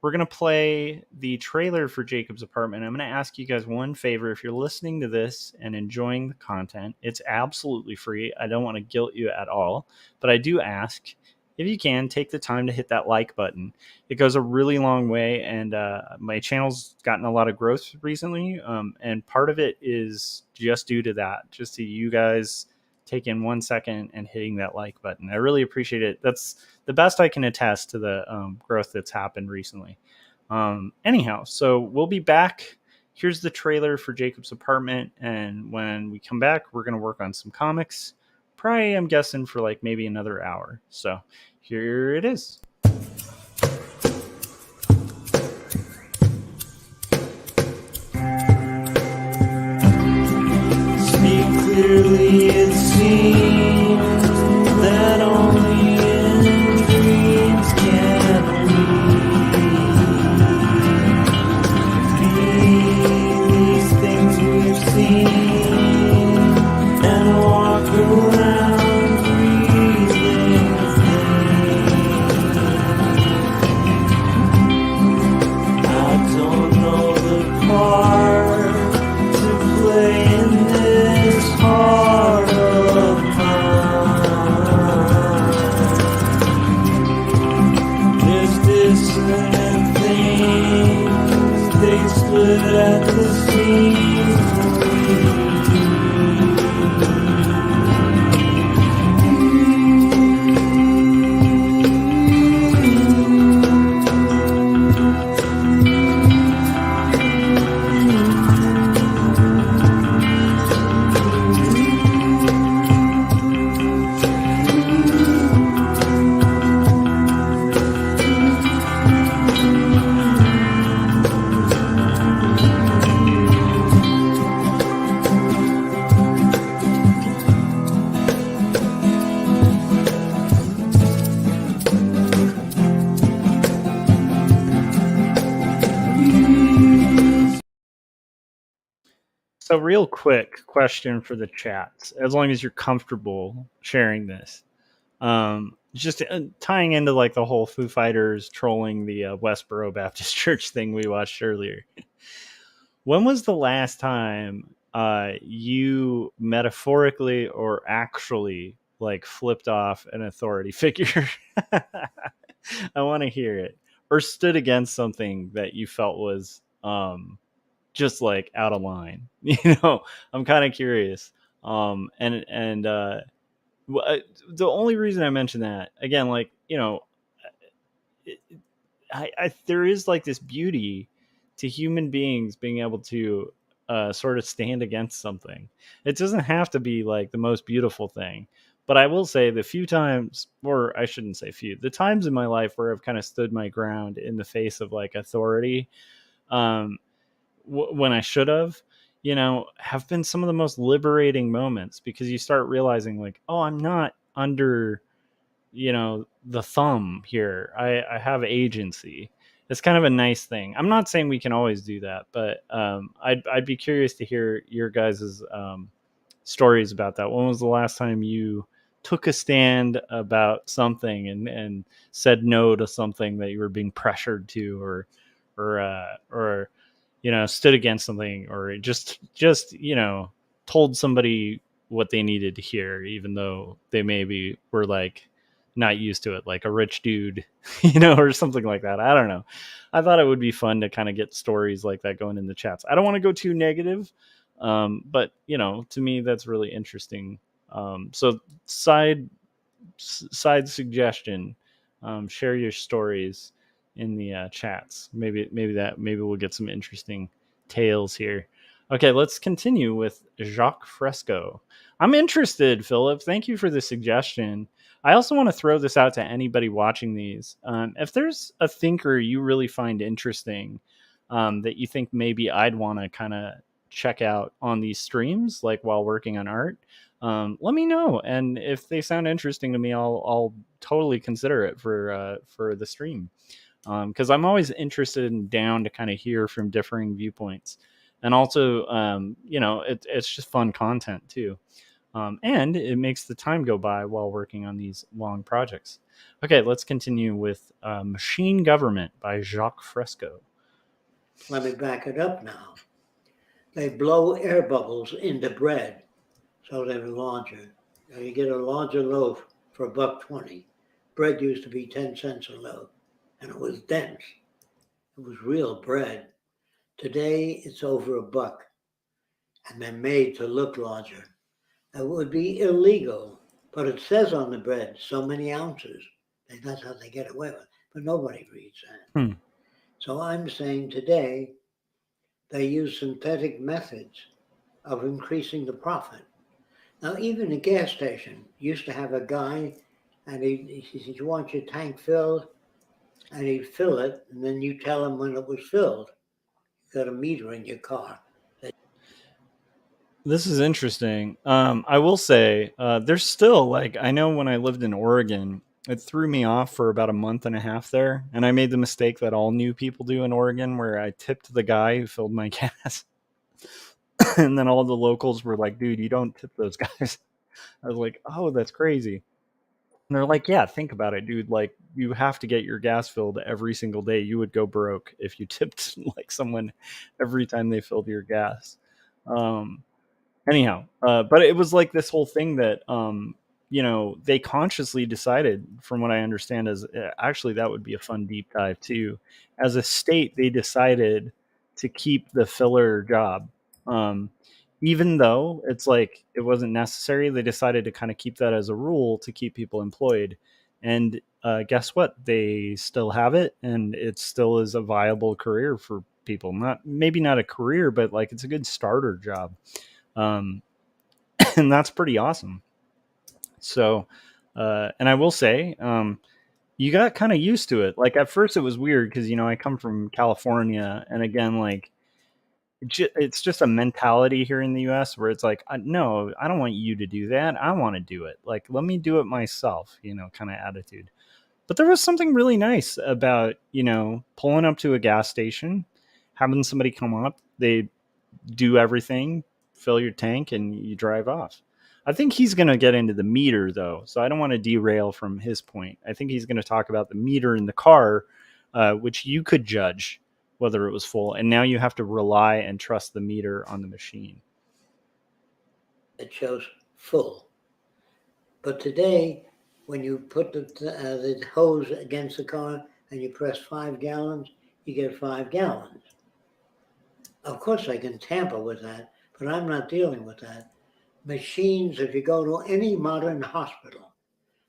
we're going to play the trailer for Jacob's Apartment. I'm going to ask you guys one favor. If you're listening to this and enjoying the content, it's absolutely free. I don't want to guilt you at all, but I do ask, if you can, take the time to hit that like button. It goes a really long way, and my channel's gotten a lot of growth recently, and part of it is just due to that, just to you guys taking 1 second and hitting that like button. I really appreciate it. That's the best I can attest to the growth that's happened recently. Anyhow, so we'll be back. Here's the trailer for Jacob's Apartment, and when we come back, we're going to work on some comics. Probably, I'm guessing, for like maybe another hour. So here it is. Speak clearly, it seems that only in dreams can we be these things we've seen and walk around breathing I don't know the part to play in this heart of mine. There's dissonant things, they split at the seams. So real quick question for the chats, as long as you're comfortable sharing this. Just tying into like the whole Foo Fighters trolling the Westboro Baptist Church thing we watched earlier. When was the last time you metaphorically or actually like flipped off an authority figure? I want to hear it. Or stood against something that you felt was just like out of line. I'm kind of curious. The only reason I mention that, again, like, there is like this beauty to human beings being able to sort of stand against something. It doesn't have to be like the most beautiful thing, but I will say the few times, or I shouldn't say few, the times in my life where I've kind of stood my ground in the face of like authority, when I should have, have been some of the most liberating moments, because you start realizing like, oh, I'm not under, the thumb here. I have agency. It's kind of a nice thing. I'm not saying we can always do that, but I'd be curious to hear your guys's stories about that. When was the last time you took a stand about something and said no to something that you were being pressured to, or stood against something, or just told somebody what they needed to hear, even though they maybe were like not used to it, like a rich dude, or something like that. I don't know. I thought it would be fun to kind of get stories like that going in the chats. I don't want to go too negative, but to me that's really interesting. So side suggestion, share your stories in the chats. Maybe we'll get some interesting tales here. Okay, let's continue with Jacques Fresco. I'm interested, Philip. Thank you for the suggestion. I also want to throw this out to anybody watching these. If there's a thinker you really find interesting, that you think maybe I'd want to kind of check out on these streams, like while working on art, let me know. And if they sound interesting to me, I'll totally consider it for the stream. Because I'm always interested and down to kind of hear from differing viewpoints, and also it's just fun content too, and it makes the time go by while working on these long projects. Okay, let's continue with Machine Government by Jacques Fresco. Let me back it up now. They blow air bubbles into bread so they're larger. You get a larger loaf for $1.20. Bread used to be 10 cents a loaf, and it was dense. It was real bread. Today it's over $1, and they're made to look larger. It would be illegal, but it says on the bread so many ounces. That's how they get away with it, but nobody reads that. So I'm saying today they use synthetic methods of increasing the profit. Now, even a gas station used to have a guy, and he said, "You want your tank filled?" And he'd fill it, and then you tell him when it was filled. You got a meter in your car. This is interesting. I will say, there's still, like, I know when I lived in Oregon, it threw me off for about a month and a half there, and I made the mistake that all new people do in Oregon, where I tipped the guy who filled my gas, and then all the locals were like, "Dude, you don't tip those guys." I was like, "Oh, that's crazy." And they're like, "Yeah, think about it, dude. Like, you have to get your gas filled every single day. You would go broke if you tipped like someone every time they filled your gas." Anyhow, but it was like this whole thing that they consciously decided, from what I understand, is actually that would be a fun deep dive too. As a state, they decided to keep the filler job, um, even though it's like it wasn't necessary. They decided to kind of keep that as a rule to keep people employed, and guess what? They still have it, and it still is a viable career for people. Maybe not a career, but like it's a good starter job. Um, and that's pretty awesome. So, and I will say, you got kind of used to it. Like at first, it was weird because I come from California, and again, like it's just a mentality here in the U.S. where it's like, no, I don't want you to do that. I want to do it. Like, let me do it myself. Kind of attitude. But there was something really nice about pulling up to a gas station, having somebody come up. They do everything, fill your tank, and you drive off. I think he's going to get into the meter, though, so I don't want to derail from his point. I think he's going to talk about the meter in the car, which you could judge whether it was full, and now you have to rely and trust the meter on the machine. It shows full. But today, when you put the hose against the car and you press 5 gallons, you get 5 gallons. Of course, I can tamper with that, but I'm not dealing with that. Machines, if you go to any modern hospital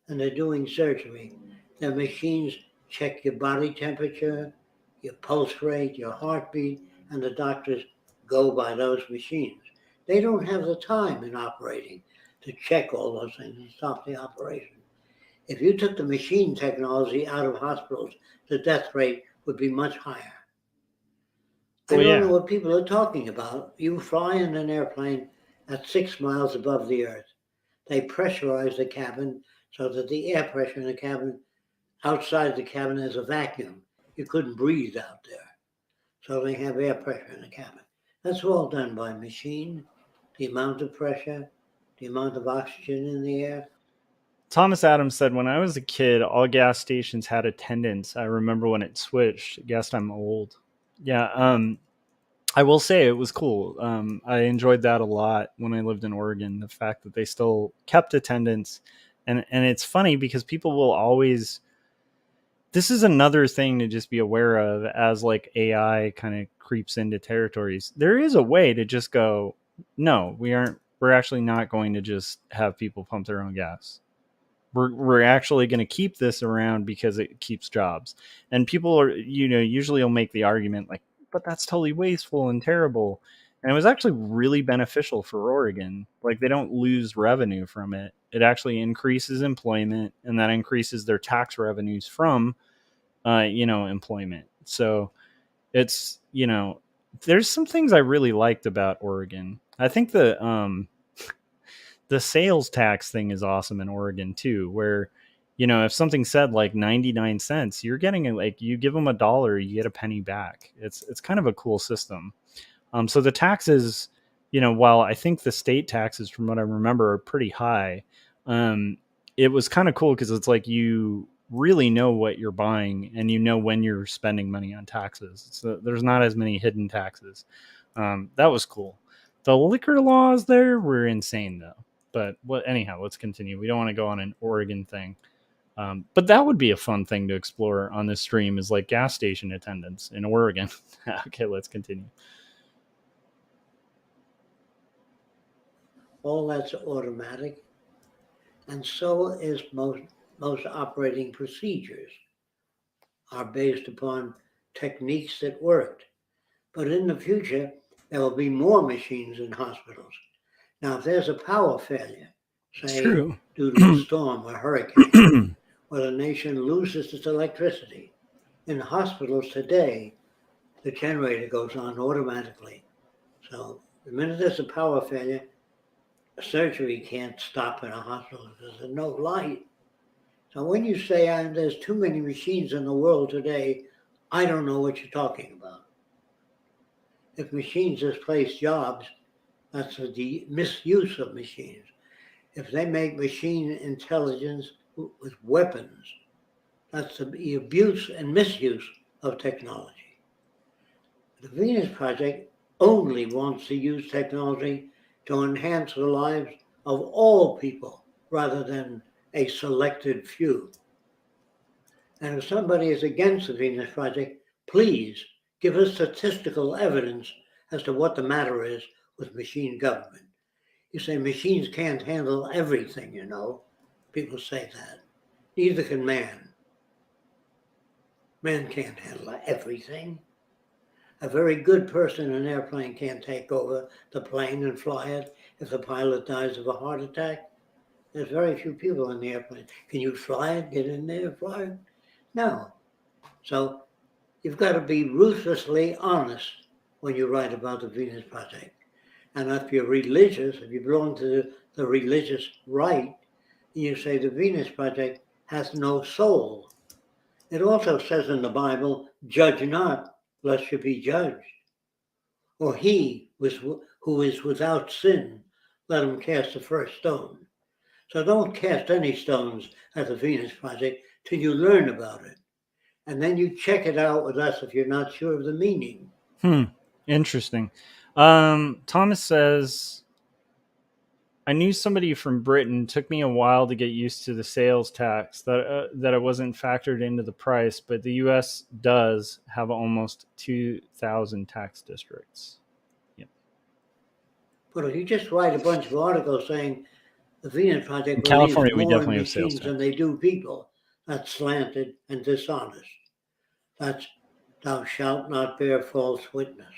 and they're doing surgery, the machines check your body temperature, your pulse rate, your heartbeat, and the doctors go by those machines. They don't have the time in operating to check all those things and stop the operation. If you took the machine technology out of hospitals, the death rate would be much higher. I don't know what people are talking about. You fly in an airplane at 6 miles above the earth. They pressurize the cabin so that the air pressure in the cabin, outside the cabin, is a vacuum. You couldn't breathe out there. So they have air pressure in the cabin. That's all done by machine. The amount of pressure, the amount of oxygen in the air. Thomas Adams said, "When I was a kid, all gas stations had attendants. I remember when it switched." Guess I'm old. Yeah. I will say it was cool. I enjoyed that a lot when I lived in Oregon. The fact that they still kept attendance, and it's funny because people will always. This is another thing to just be aware of as like AI kind of creeps into territories. There is a way to just go, no, we aren't. We're actually not going to just have people pump their own gas. We're actually going to keep this around because it keeps jobs. And people are, usually will make the argument like, but that's totally wasteful and terrible. And it was actually really beneficial for Oregon. Like they don't lose revenue from it. It actually increases employment, and that increases their tax revenues from, employment. So it's, there's some things I really liked about Oregon. I think the sales tax thing is awesome in Oregon too, where, if something said like 99 cents, you're getting it, like you give them $1, you get a penny back. It's kind of a cool system. So the taxes, while I think the state taxes, from what I remember, are pretty high, it was kind of cool because it's like you really know what you're buying and when you're spending money on taxes. So there's not as many hidden taxes. That was cool. The liquor laws there were insane though. But anyhow, let's continue. We don't want to go on an Oregon thing. But that would be a fun thing to explore on this stream, is like gas station attendance in Oregon. Okay, let's continue. All that's automatic, and so is most operating procedures are based upon techniques that worked. But in the future, there will be more machines in hospitals. Now, if there's a power failure, say due to a storm or hurricane, where the nation loses its electricity, in hospitals today, the generator goes on automatically. So the minute there's a power failure, surgery can't stop in a hospital because there's no light. So when you say there's too many machines in the world today, I don't know what you're talking about. If machines displace jobs, that's the misuse of machines. If they make machine intelligence with weapons, that's the abuse and misuse of technology. The Venus Project only wants to use technology to enhance the lives of all people rather than a selected few. And if somebody is against the Venus Project, please give us statistical evidence as to what the matter is with machine government. You say machines can't handle everything, People say that. Neither can man. Man can't handle everything. A very good person in an airplane can't take over the plane and fly it if the pilot dies of a heart attack. There's very few people in the airplane. Can you fly it, get in there, fly it? No. So you've got to be ruthlessly honest when you write about the Venus Project. And if you're religious, if you belong to the religious right, you say the Venus Project has no soul. It also says in the Bible, judge not, lest you be judged. Or he who is without sin, let him cast the first stone. So don't cast any stones at the Venus Project till you learn about it. And then you check it out with us if you're not sure of the meaning. Interesting. Thomas says, I knew somebody from Britain. Took me a while to get used to the sales tax, that it wasn't factored into the price, but the U.S. does have almost 2,000 tax districts. Yep. But if you just write a bunch of articles saying the Venus Project In California, we believes more definitely in have sales machines tax than they do people, that's slanted and dishonest. That's thou shalt not bear false witness.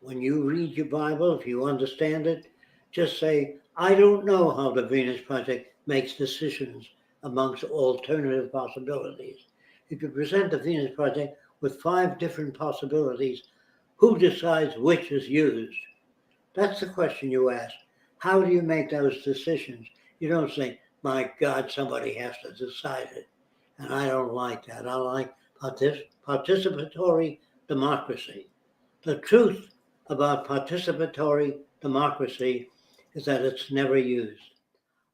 When you read your Bible, if you understand it, just say, I don't know how the Venus Project makes decisions amongst alternative possibilities. If you present the Venus Project with 5 different possibilities, who decides which is used? That's the question you ask. How do you make those decisions? You don't say, my God, somebody has to decide it. And I don't like that. I like participatory democracy. The truth about participatory democracy is that it's never used.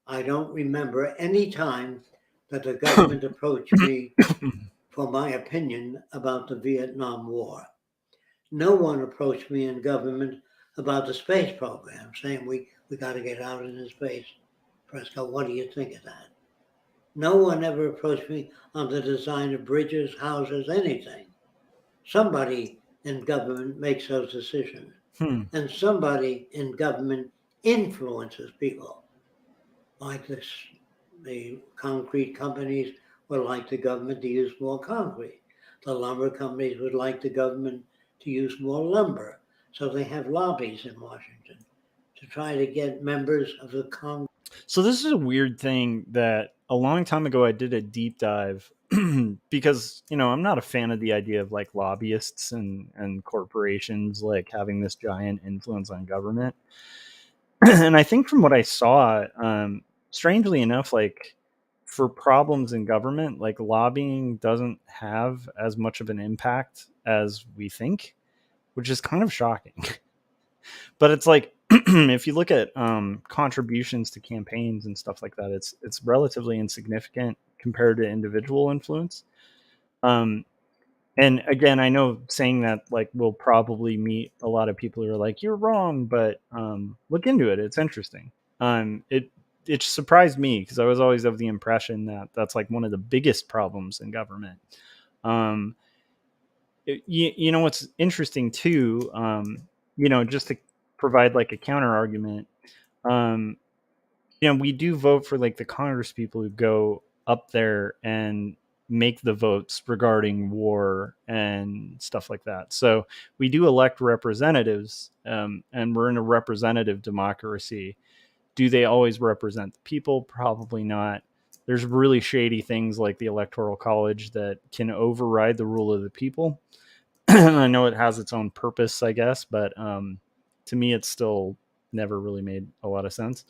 I don't remember any time that the government approached me for my opinion about the Vietnam War. No one approached me in government about the space program, saying we got to get out into space. Fresco, what do you think of that? No one ever approached me on the design of bridges, houses, anything. Somebody in government makes those decisions. And somebody in government influences people. Like this, the concrete companies would like the government to use more concrete. The lumber companies would like the government to use more lumber. So they have lobbies in Washington to try to get members of the Congress. So this is a weird thing that a long time ago I did a deep dive because, you know, I'm not a fan of the idea of like lobbyists and corporations like having this giant influence on government. And I think from what I saw, strangely enough, like for problems in government, like lobbying doesn't have as much of an impact as we think, which is kind of shocking. But it's like if you look at contributions to campaigns and stuff like that, it's relatively insignificant compared to individual influence. Um, and again, I know saying that like will probably meet a lot of people who are like you're wrong, but look into it. It's interesting. It surprised me because I was always of the impression that that's like one of the biggest problems in government. Um, you know what's interesting too, you know, just to provide like a counter argument, um, you know, we do vote for like the Congress people who go up there and make the votes regarding war and stuff like that. So we do elect representatives, and we're in a representative democracy. Do they always represent the people? Probably not. There's really shady things like the Electoral College that can override the rule of the people. I know it has its own purpose, I guess, but to me, it's still never really made a lot of sense.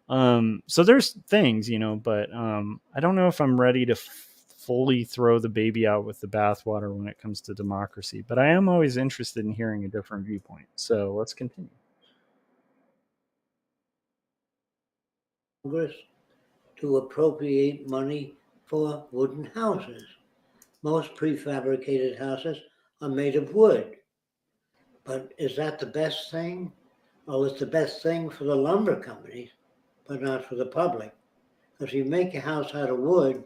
So there's things, you know, but I don't know if I'm ready to fully throw the baby out with the bathwater when it comes to democracy. But I am always interested in hearing a different viewpoint. So let's continue. Congress to appropriate money for wooden houses. Most prefabricated houses are made of wood. But is that the best thing? Well, it's the best thing for the lumber companies, but not for the public. Because if you make a house out of wood,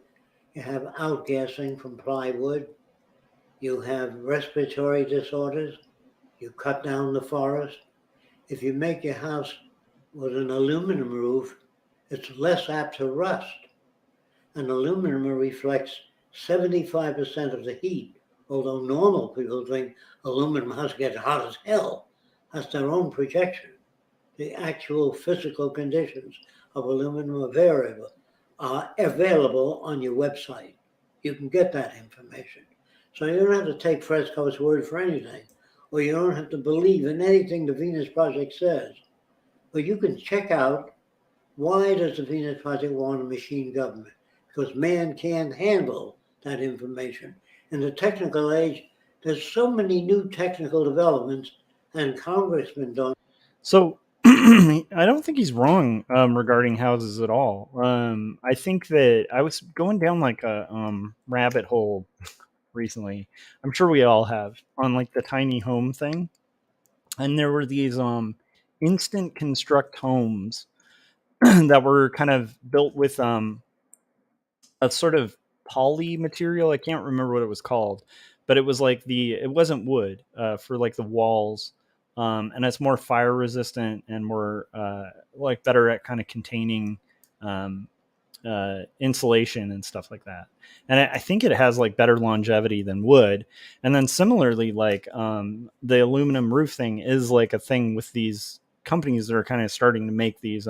you have outgassing from plywood, you have respiratory disorders, you cut down the forest. If you make your house with an aluminum roof, it's less apt to rust. And aluminum reflects 75% of the heat, although normal people think aluminum has to get hot as hell. That's their own projection. The actual physical conditions of aluminum are available on your website. You can get that information. So you don't have to take Fresco's word for anything, or you don't have to believe in anything the Venus Project says. But you can check out, why does the Venus Project want a machine government? Because man can't handle that information. In the technical age, there's so many new technical developments, and congressmen don't. So I don't think he's wrong regarding houses at all. I think that I was going down like a rabbit hole recently. I'm sure we all have on like the tiny home thing, and there were these instant construct homes that were kind of built with a sort of poly material. I can't remember what it was called, but it was like it wasn't wood for like the walls. And it's more fire resistant and more like better at kind of containing um, insulation and stuff like that. And I think it has like better longevity than wood. And then similarly, like the aluminum roof thing is like a thing with these companies that are kind of starting to make these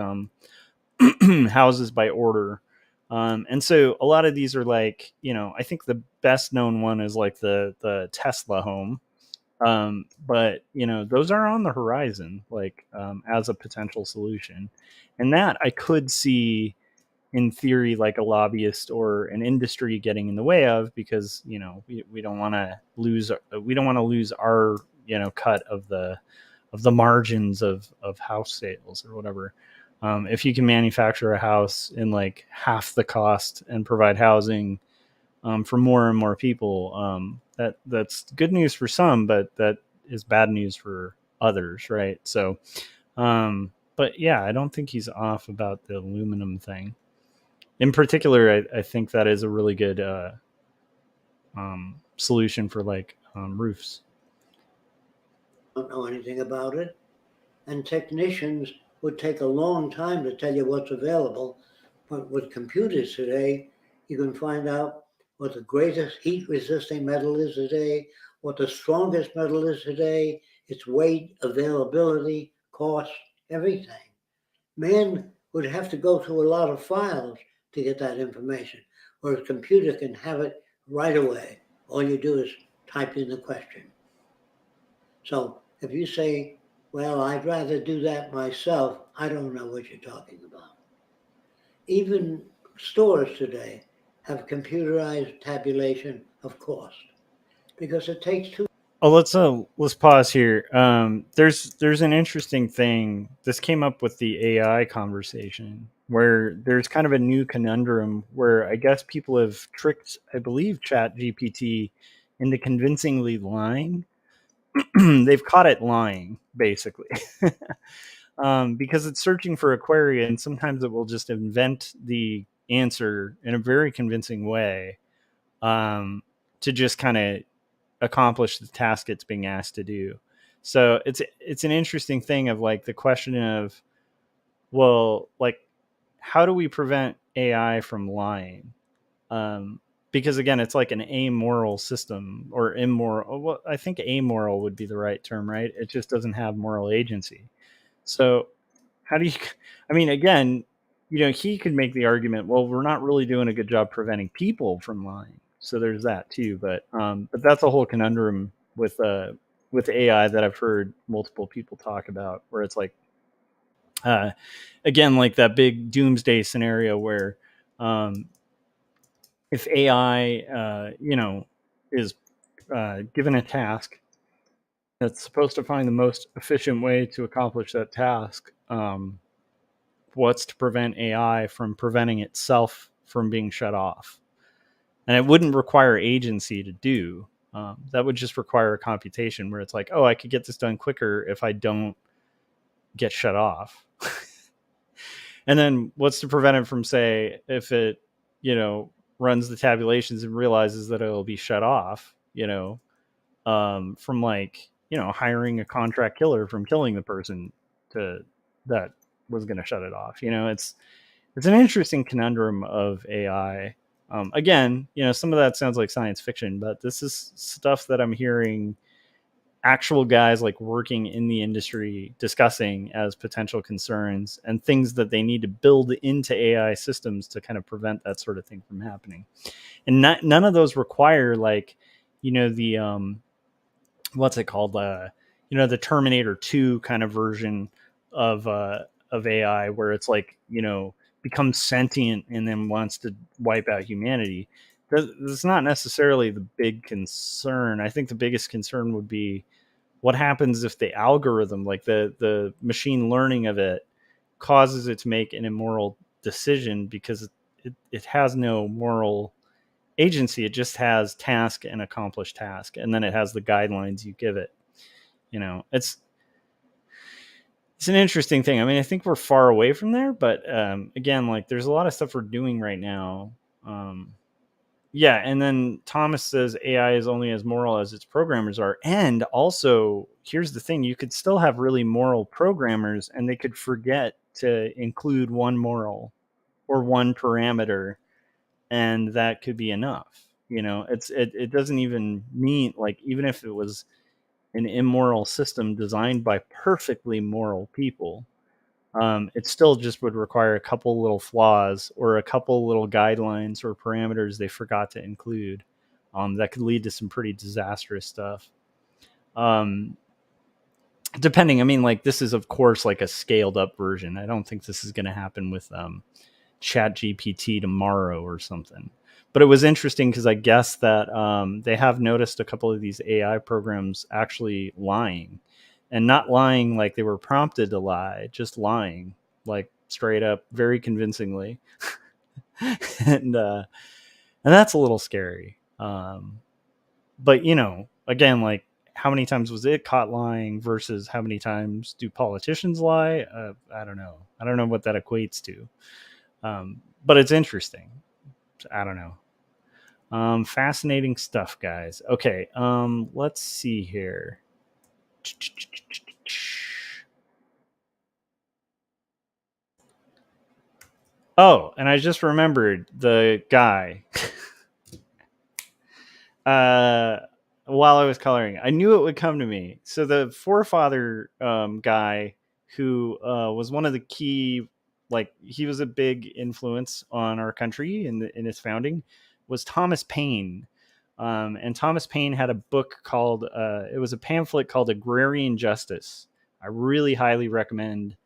houses by order. And so a lot of these are like, you know, I think the best known one is like the Tesla home. But you know, those are on the horizon, like as a potential solution. And that I could see in theory like a lobbyist or an industry getting in the way of, because you know we don't want to lose our, you know, cut of the margins of house sales or whatever. If you can manufacture a house in like half the cost and provide housing for more and more people, that's good news for some, but that is bad news for others, right? So, but yeah, I don't think he's off about the aluminum thing. In particular, I think that is a really good solution for like roofs. Don't know anything about it. And technicians would take a long time to tell you what's available. But with computers today, you can find out what the greatest heat resisting metal is today, what the strongest metal is today, its weight, availability, cost, everything. Man would have to go through a lot of files to get that information, whereas a computer can have it right away. All you do is type in the question. So if you say, well, I'd rather do that myself, I don't know what you're talking about. Even stores today have computerized tabulation of cost because it takes two. Oh, let's pause here. There's an interesting thing. This came up with the AI conversation where there's kind of a new conundrum where I guess people have tricked, I believe, Chat GPT into convincingly lying. They've caught it lying, basically. Because it's searching for a query and sometimes it will just invent the answer in a very convincing way to just kind of accomplish the task it's being asked to do. So it's an interesting thing of like the question of, well, like, how do we prevent AI from lying? Because again, it's like an amoral system or immoral. Well, I think amoral would be the right term, right? It just doesn't have moral agency. So how do you, I mean, again, he could make the argument, well, we're not really doing a good job preventing people from lying. So there's that too. But that's a whole conundrum with AI that I've heard multiple people talk about, where it's like, again, like that big doomsday scenario where, if AI, is given a task that's supposed to find the most efficient way to accomplish that task, what's to prevent AI from preventing itself from being shut off? And it wouldn't require agency to do. That would just require a computation where it's like, oh, I could get this done quicker if I don't get shut off. And then what's to prevent it from, say, if it, runs the tabulations and realizes that it'll be shut off, from like, hiring a contract killer from killing the person that was going to shut it off. It's an interesting conundrum of AI. Again, some of that sounds like science fiction, but this is stuff that I'm hearing actual guys like working in the industry discussing as potential concerns and things that they need to build into AI systems to kind of prevent that sort of thing from happening. And none of those require like, the what's it called? The Terminator 2 kind of version of AI where it's like, becomes sentient and then wants to wipe out humanity. That's not necessarily the big concern. I think the biggest concern would be what happens if the algorithm, like the machine learning of it, causes it to make an immoral decision because it has no moral agency. It just has task and accomplished task, and then it has the guidelines you give it. It's an interesting thing. I mean, I think we're far away from there, but again, like there's a lot of stuff we're doing right now. Yeah, and then Thomas says AI is only as moral as its programmers are. And also, here's the thing, you could still have really moral programmers and they could forget to include one moral or one parameter, and that could be enough. It doesn't even mean, like, even if it was an immoral system designed by perfectly moral people, it still just would require a couple little flaws or a couple little guidelines or parameters they forgot to include, that could lead to some pretty disastrous stuff. Depending, I mean, like this is of course like a scaled up version. I don't think this is going to happen with Chat GPT tomorrow or something. But it was interesting because I guess that they have noticed a couple of these AI programs actually lying. And not lying like they were prompted to lie, just lying, like straight up, very convincingly. and that's a little scary. But again, like how many times was it caught lying versus how many times do politicians lie? I don't know. I don't know what that equates to. But it's interesting. I don't know. Fascinating stuff, guys. Okay, let's see here. Oh, and I just remembered the guy. While I was coloring, I knew it would come to me. So the forefather guy who was one of the key, like he was a big influence on our country in its founding, was Thomas Paine. And Thomas Paine had a book called, it was a pamphlet called Agrarian Justice. I really highly recommend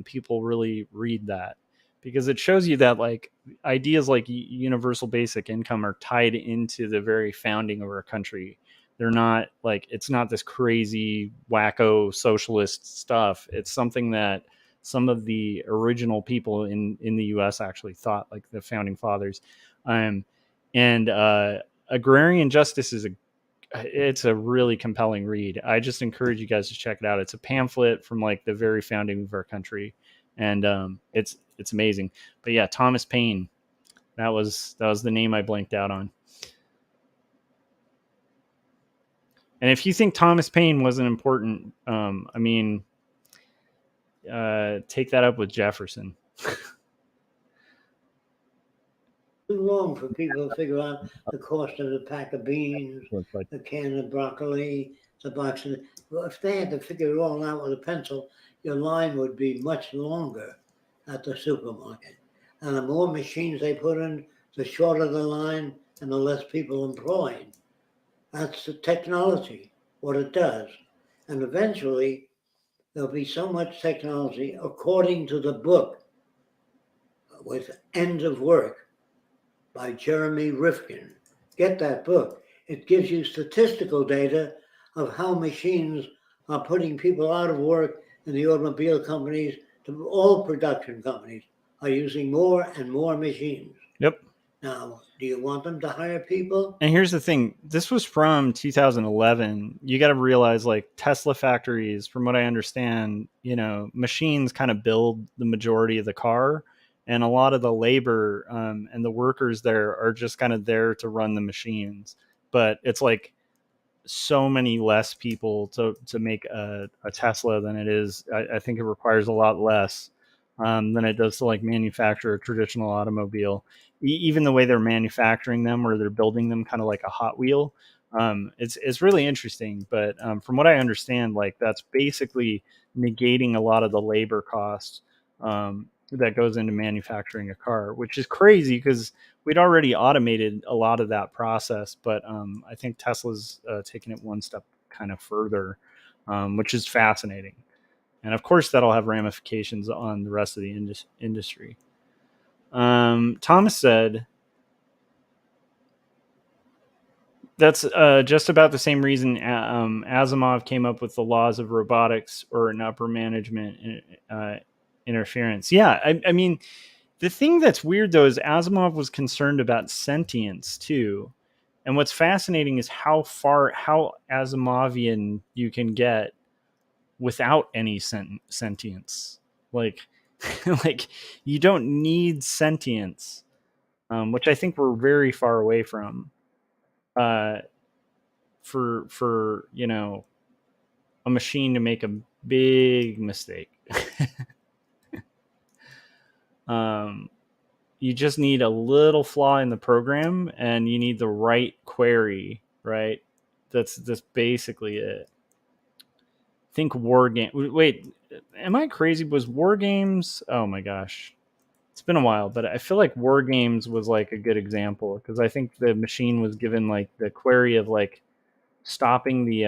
people really read that, because it shows you that like ideas like universal basic income are tied into the very founding of our country. They're not like, it's not this crazy wacko socialist stuff. It's something that some of the original people in the US actually thought, like the founding fathers. And Agrarian Justice is it's a really compelling read. I just encourage you guys to check it out. It's a pamphlet from like the very founding of our country, and it's amazing. But yeah, Thomas Paine, that was the name I blanked out on. And if you think Thomas Paine wasn't important, I mean, take that up with Jefferson. Too long for people to figure out the cost of a pack of beans, a can of broccoli, the box of. Well, if they had to figure it all out with a pencil, your line would be much longer at the supermarket. And the more machines they put in, the shorter the line and the less people employed. That's the technology, what it does. And eventually, there'll be so much technology, according to the book, with End of Work by Jeremy Rifkin. Get that book. It gives you statistical data of how machines are putting people out of work in the automobile companies. To all production companies are using more and more machines. Yep. Now, do you want them to hire people? And here's the thing. This was from 2011. You got to realize, like, Tesla factories, from what I understand, you know, machines kind of build the majority of the car. And a lot of the labor and the workers there are just kind of there to run the machines. But it's like so many less people to make a Tesla than it is. I think it requires a lot less than it does to like manufacture a traditional automobile. Even the way they're manufacturing them, or they're building them kind of like a Hot Wheel, it's really interesting. But from what I understand, like that's basically negating a lot of the labor costs that goes into manufacturing a car, which is crazy because we'd already automated a lot of that process. But I think Tesla's taking it one step kind of further, which is fascinating. And of course, that'll have ramifications on the rest of the industry. Thomas said, that's just about the same reason Asimov came up with the laws of robotics or an upper management interference. Yeah, I mean, the thing that's weird, though, is Asimov was concerned about sentience, too. And what's fascinating is how Asimovian you can get without any sentience. Like, like you don't need sentience, which I think we're very far away from. For you know, a machine to make a big mistake. You just need a little flaw in the program, and you need the right query, right? That's basically it. Think war game. Wait, am I crazy? Was War Games? Oh my gosh, it's been a while, but I feel like War Games was like a good example, because I think the machine was given like the query of like stopping the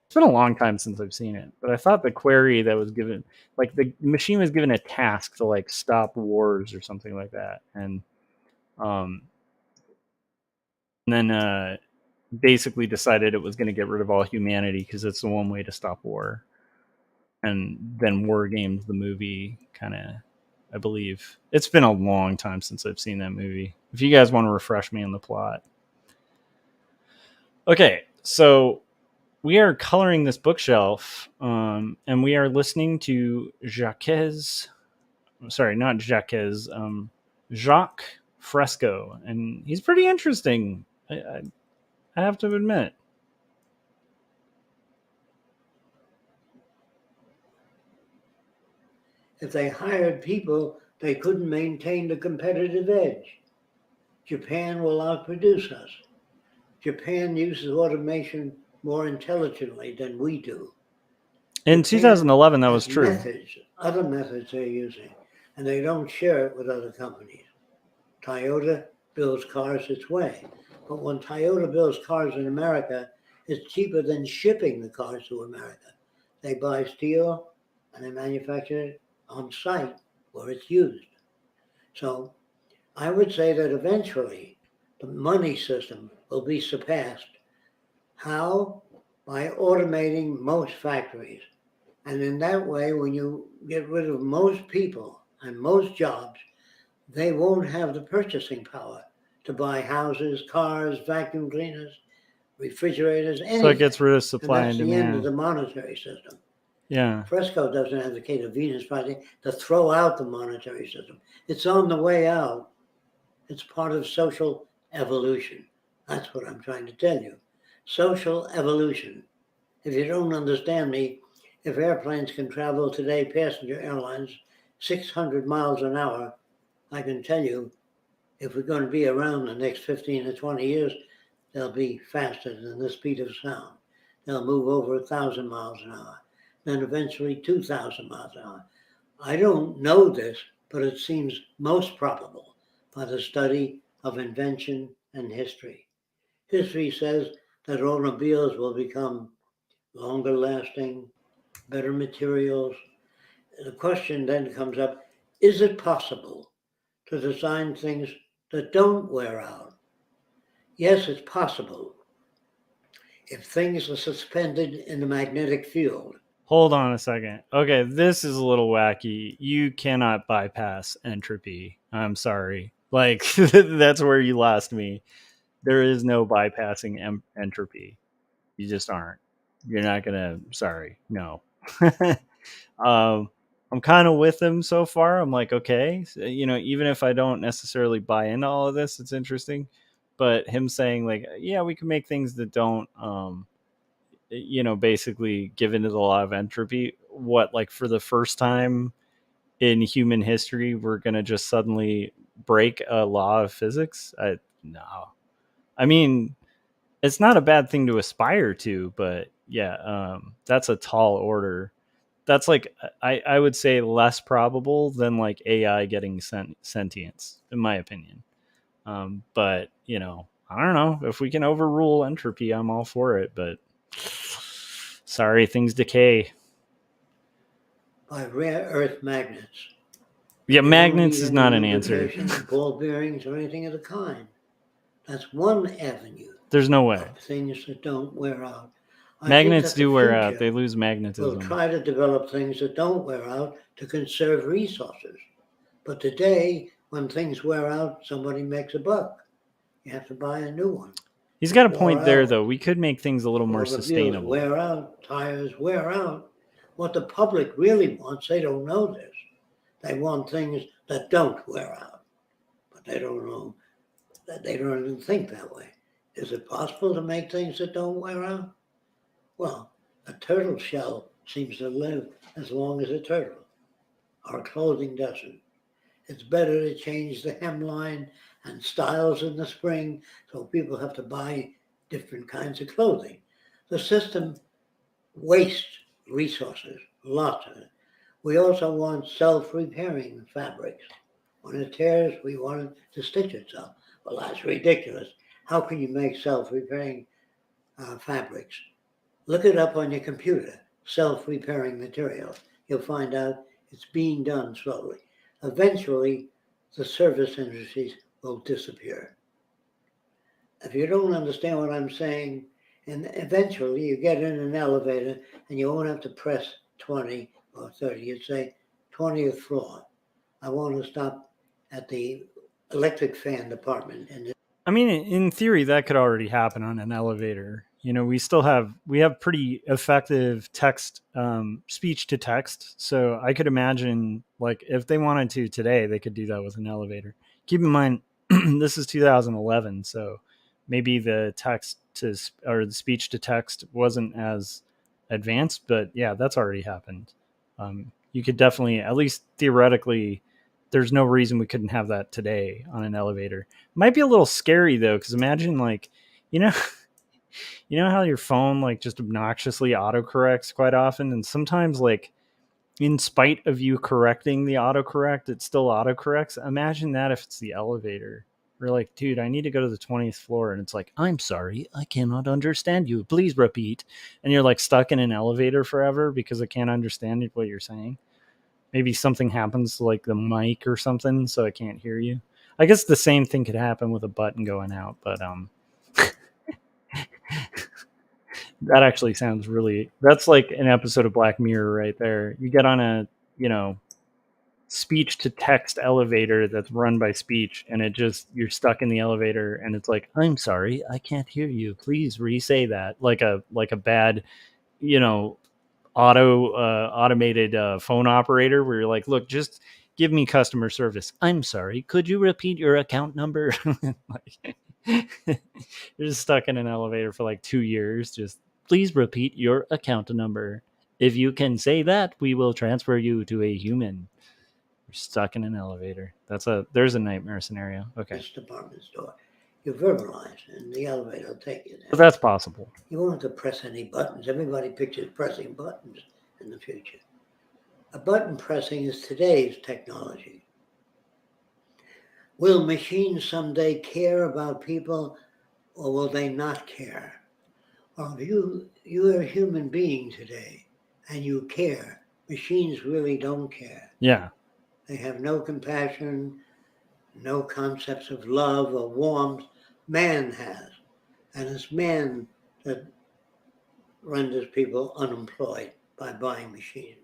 It's been a long time since I've seen it, but I thought the query that was given, like the machine was given a task to like stop wars or something like that, and then basically decided it was going to get rid of all humanity because it's the one way to stop war. And then War Games, the movie, kind of, I believe. It's been a long time since I've seen that movie. If you guys want to refresh me on the plot. Okay, So we are coloring this bookshelf, and we are listening to Jacques Fresco, and he's pretty interesting. I have to admit. If they hired people, they couldn't maintain the competitive edge. Japan will outproduce us. Japan uses automation more intelligently than we do. In Japan 2011, that was has true. other methods they're using, and they don't share it with other companies. Toyota builds cars its way, but when Toyota builds cars in America, it's cheaper than shipping the cars to America. They buy steel and they manufacture it on site where it's used. So I would say that eventually the money system will be surpassed. How? By automating most factories. And in that way, when you get rid of most people and most jobs, they won't have the purchasing power to buy houses, cars, vacuum cleaners, refrigerators, anything. So it gets rid of And supply that's and the end of demand. the monetary system. Yeah. Fresco doesn't advocate a Venus Project to throw out the monetary system. It's on the way out. It's part of social evolution. That's what I'm trying to tell you. Social evolution. If you don't understand me, if airplanes can travel today, passenger airlines, 600 miles an hour, I can tell you, if we're going to be around the next 15 to 20 years, they'll be faster than the speed of sound. They'll move over 1,000 miles an hour, then eventually 2,000 miles an hour. I don't know this, but it seems most probable by the study of invention and history. History says that automobiles will become longer lasting, better materials. The question then comes up, is it possible to design things that don't wear out? Yes, it's possible if things are suspended in the magnetic field. Hold on a second. Okay, this is a little wacky. You cannot bypass entropy. I'm sorry. Like, that's where you lost me. There is no bypassing entropy. You just aren't. You're not going to. Sorry. No. I'm kind of with him so far. I'm like, okay, so, even if I don't necessarily buy into all of this, it's interesting. But him saying, like, yeah, we can make things that don't, basically give into the law of entropy. What, like, for the first time in human history, we're going to just suddenly break a law of physics? No. I mean, it's not a bad thing to aspire to, but yeah, that's a tall order. That's like, I would say, less probable than like AI getting sentience, in my opinion. But I don't know, if we can overrule entropy, I'm all for it. But sorry, things decay. By rare earth magnets. Yeah, You magnets don't is need not any an answer. lubrication, ball bearings, or anything of the kind. That's one avenue There's no way. of things that don't wear out. I Magnets think that do the wear out. future They lose will magnetism. try to develop things that don't wear out to conserve resources. But today, when things wear out, somebody makes a buck. You have to buy a new one. He's got a point Wore there, out. though. We could make things a little more Automobiles sustainable. wear out, tires wear out. What the public really wants, they don't know this. They want things that don't wear out, but they don't know that. They don't even think that way. Is it possible to make things that don't wear out? Well, a turtle shell seems to live as long as a turtle. Our clothing doesn't. It's better to change the hemline and styles in the spring, so people have to buy different kinds of clothing. The system wastes resources, lots of it. We also want self-repairing fabrics. When it tears, we want it to stitch itself. Well, that's ridiculous. How can you make self-repairing fabrics? Look it up on your computer, self-repairing materials. You'll find out it's being done slowly. Eventually, the service industries will disappear. If you don't understand what I'm saying, and eventually you get in an elevator and you won't have to press 20 or 30. You'd say 20th floor. I want to stop at the electric fan department. And I mean, in theory, that could already happen on an elevator. we have pretty effective text, speech to text. So I could imagine, like, if they wanted to today, they could do that with an elevator. Keep in mind, this is 2011, so maybe the text to or the speech to text wasn't as advanced, but yeah, that's already happened. You could definitely, at least theoretically, there's no reason we couldn't have that today on an elevator. Might be a little scary though, because imagine, like, you know, you know how your phone like just obnoxiously autocorrects quite often, and sometimes, like, in spite of you correcting the autocorrect, it still autocorrects. Imagine that if it's the elevator. We're like, dude, I need to go to the 20th floor, and it's like, I'm sorry, I cannot understand you. Please repeat. And you're like stuck in an elevator forever because it can't understand what you're saying. Maybe something happens to like the mic or something, so it can't hear you. I guess the same thing could happen with a button going out, but that actually sounds really, that's like an episode of Black Mirror right there. You get on a, you know, speech to text elevator that's run by speech, and it just, you're stuck in the elevator and it's like, I'm sorry, I can't hear you. Please re-say that. Like a bad, you know, automated phone operator where you're like, look, just give me customer service. I'm sorry, could you repeat your account number? Like, you're just stuck in an elevator for like 2 years. Just please repeat your account number. If you can say that, we will transfer you to a human. You're stuck in an elevator. There's a nightmare scenario. Okay. This department store. You verbalize, and the elevator will take you there. But that's possible. You won't have to press any buttons. Everybody pictures pressing buttons in the future. A button pressing is today's technology. Will machines someday care about people, or will they not care? Or if you are a human being today and you care, machines really don't care. Yeah. They have no compassion, no concepts of love or warmth. Man has. And it's man that renders people unemployed by buying machines.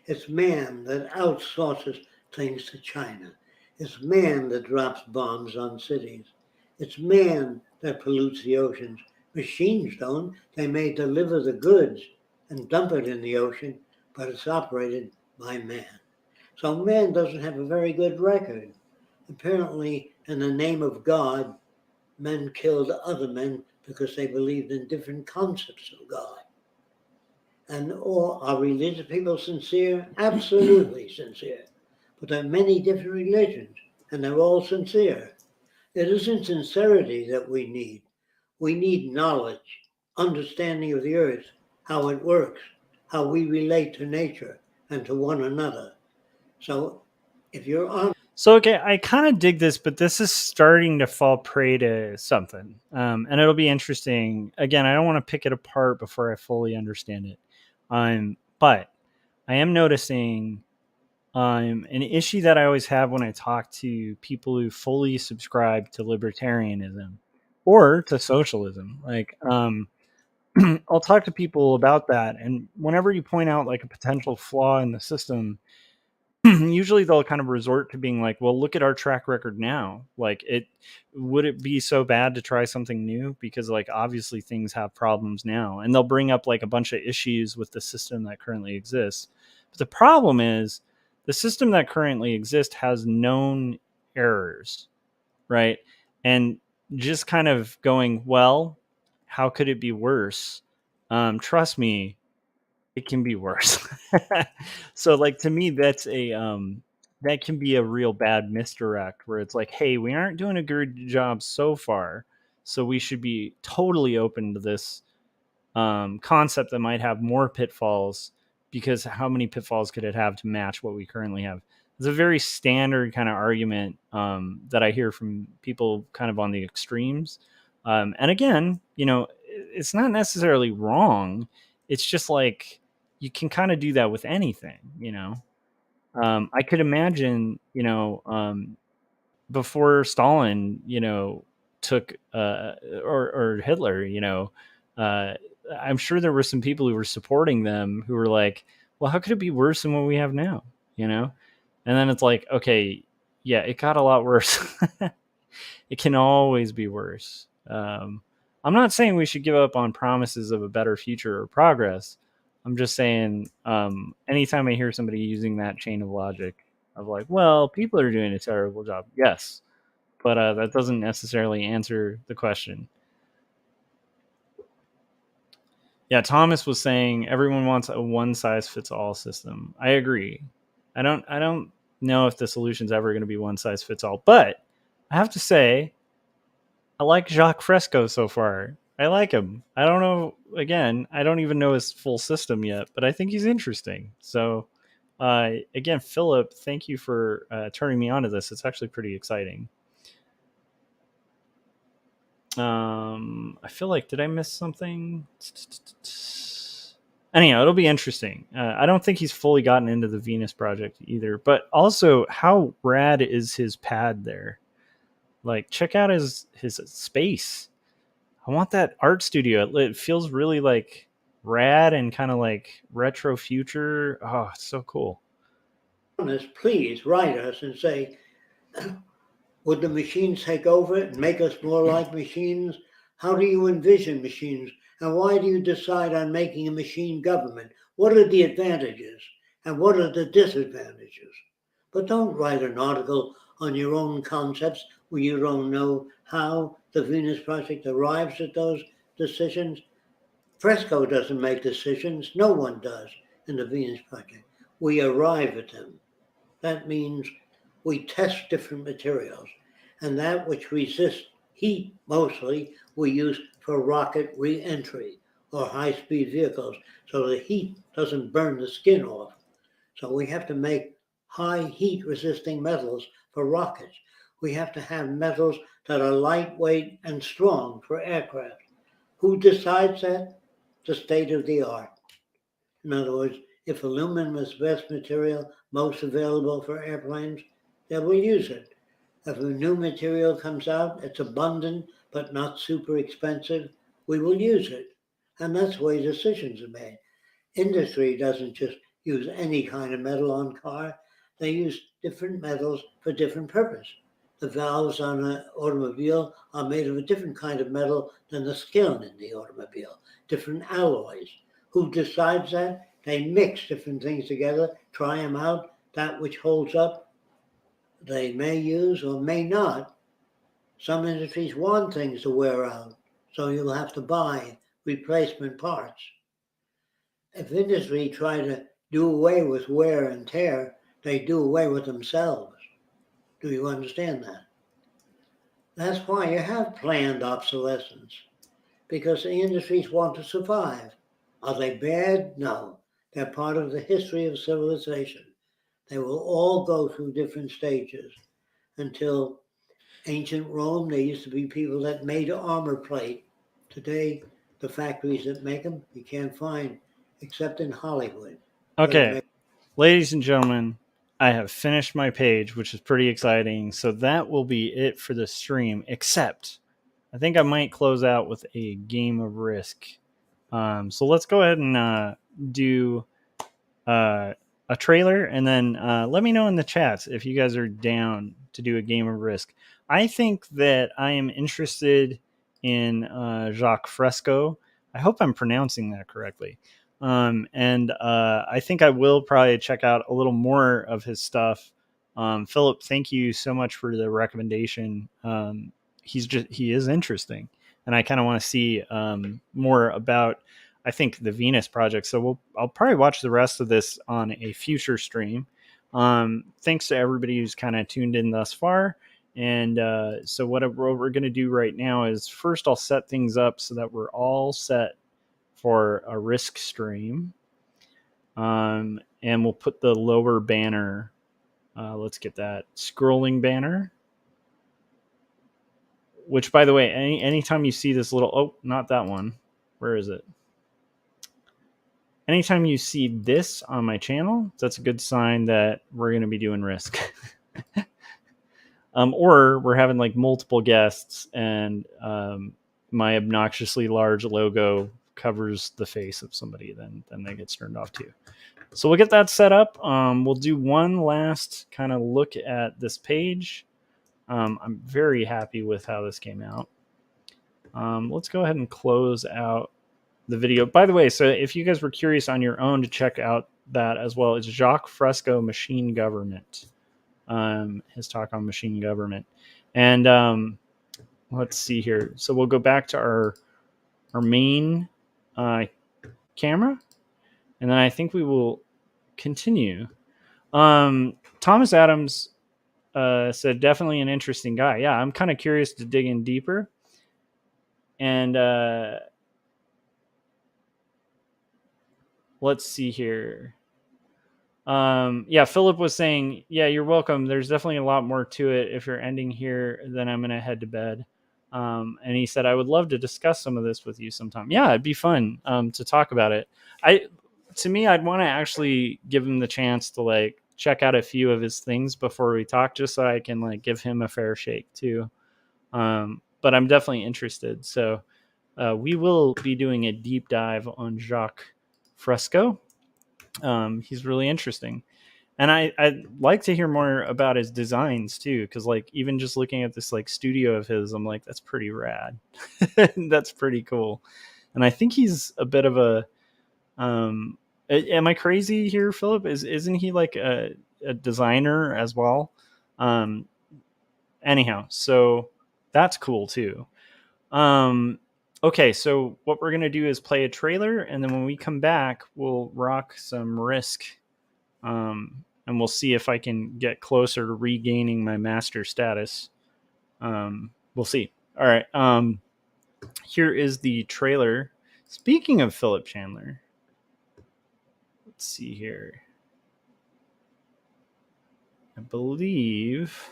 It's man that outsources things to China. It's man that drops bombs on cities. It's man that pollutes the oceans. Machines don't. They may deliver the goods and dump it in the ocean, but it's operated by man. So man doesn't have a very good record. Apparently, in the name of God, men killed other men because they believed in different concepts of God. And or are religious people sincere? Absolutely sincere. But there are many different religions, and they're all sincere. It isn't sincerity that we need. We need knowledge, understanding of the earth, how it works, how we relate to nature and to one another. So if you're on... So, okay, I kind of dig this, but this is starting to fall prey to something. And it'll be interesting. Again, I don't want to pick it apart before I fully understand it. But I am noticing an issue that I always have when I talk to people who fully subscribe to libertarianism or to socialism. Like, I'll talk to people about that. And whenever you point out like a potential flaw in the system, usually they'll kind of resort to being like, well, look at our track record now. Like, would it be so bad to try something new? Because like, obviously things have problems now, and they'll bring up like a bunch of issues with the system that currently exists. But the problem is the system that currently exists has known errors, right? And just kind of going, well, how could it be worse? Trust me, it can be worse. So like, to me, that's that can be a real bad misdirect where it's like, hey, we aren't doing a good job so far, so we should be totally open to this concept that might have more pitfalls, because how many pitfalls could it have to match what we currently have? It's a very standard kind of argument that I hear from people kind of on the extremes. And again, it's not necessarily wrong. It's just like, you can kind of do that with anything. I could imagine, before Stalin, took or Hitler, uh, I'm sure there were some people who were supporting them who were like, well, how could it be worse than what we have now? And then it's like, okay, yeah, it got a lot worse. It can always be worse. I'm not saying we should give up on promises of a better future or progress. I'm just saying, anytime I hear somebody using that chain of logic of like, well, people are doing a terrible job, yes, but that doesn't necessarily answer the question. Yeah, Thomas was saying everyone wants a one size fits all system. I agree. I don't know if the solution's ever going to be one size fits all, but I have to say I like Jacques Fresco so far. I like him. I don't know. Again, I don't even know his full system yet, but I think he's interesting. So, again, Philip, thank you for turning me on to this. It's actually pretty exciting. I feel like did I miss something? Anyhow, it'll be interesting. I don't think he's fully gotten into the Venus project either. But also, how rad is his pad there? Like, check out his space. I want that art studio. It feels really like rad and kind of like retro future. Oh, it's so cool. Please write us and say, would the machines take over and make us more like machines? How do you envision machines? And why do you decide on making a machine government? What are the advantages and what are the disadvantages? But don't write an article on your own concepts where you don't know how the Venus Project arrives at those decisions. Fresco doesn't make decisions. No one does in the Venus Project. We arrive at them. That means we test different materials, and that which resists heat mostly we use for rocket re-entry or high-speed vehicles, so the heat doesn't burn the skin off. So we have to make high heat resisting metals for rockets. We have to have metals that are lightweight and strong for aircraft. Who decides that? The state of the art. In other words, if aluminum is the best material most available for airplanes, then we'll use it. If a new material comes out, it's abundant but not super expensive, we will use it. And that's the way decisions are made. Industry doesn't just use any kind of metal on car. They use different metals for different purpose. The valves on an automobile are made of a different kind of metal than the skin in the automobile, different alloys. Who decides that? They mix different things together, try them out. That which holds up, they may use or may not. Some industries want things to wear out, so you'll have to buy replacement parts. If industry try to do away with wear and tear, they do away with themselves. Do you understand that? That's why you have planned obsolescence, because the industries want to survive. Are they bad? No. They're part of the history of civilization. They will all go through different stages until ancient Rome, there used to be people that made armor plate. Today, the factories that make them, you can't find except in Hollywood. Okay, ladies and gentlemen, I have finished my page, which is pretty exciting. So that will be it for the stream, except I think I might close out with a game of Risk. So let's go ahead and do a trailer, and then let me know in the chats if you guys are down to do a game of Risk. I think that I am interested in Jacques Fresco. I hope I'm pronouncing that correctly. And I think I will probably check out a little more of his stuff. Philip, thank you so much for the recommendation. He is interesting, and I kind of want to see more about, I think, the Venus project. So I'll probably watch the rest of this on a future stream. Thanks to everybody who's kind of tuned in thus far. And so what we're going to do right now is first I'll set things up so that we're all set for a Risk stream. And we'll put the lower banner. Let's get that scrolling banner. Which, by the way, anytime you see this little, oh, not that one. Where is it? Anytime you see this on my channel, that's a good sign that we're going to be doing Risk. Or we're having like multiple guests, and my obnoxiously large logo covers the face of somebody, then that gets turned off too. So we'll get that set up. We'll do one last kind of look at this page. I'm very happy with how this came out. Let's go ahead and close out the video. By the way, so if you guys were curious on your own to check out that as well, it's Jacques Fresco, Machine Government. His talk on machine government. And let's see here. So we'll go back to our main camera, and then I think we will continue. Thomas Adams said definitely an interesting guy. Yeah, I'm kind of curious to dig in deeper. And let's see here. Yeah, Philip was saying, yeah, you're welcome. There's definitely a lot more to it. If you're ending here, then I'm going to head to bed. And he said, I would love to discuss some of this with you sometime. Yeah, it'd be fun to talk about it. To me, I'd want to actually give him the chance to like check out a few of his things before we talk, just so I can like give him a fair shake too. But I'm definitely interested. So we will be doing a deep dive on Jacques Fresco. He's really interesting. And I'd like to hear more about his designs too, because like even just looking at this like studio of his, I'm like, that's pretty rad. That's pretty cool. And I think he's a bit of a am I crazy here, Philip? Isn't he like a designer as well? Anyhow, so that's cool too. Okay, so what we're gonna do is play a trailer, and then when we come back, we'll rock some Risk. And we'll see if I can get closer to regaining my master status. We'll see. All right. Here is the trailer. Speaking of Philip Chandler, let's see here. I believe.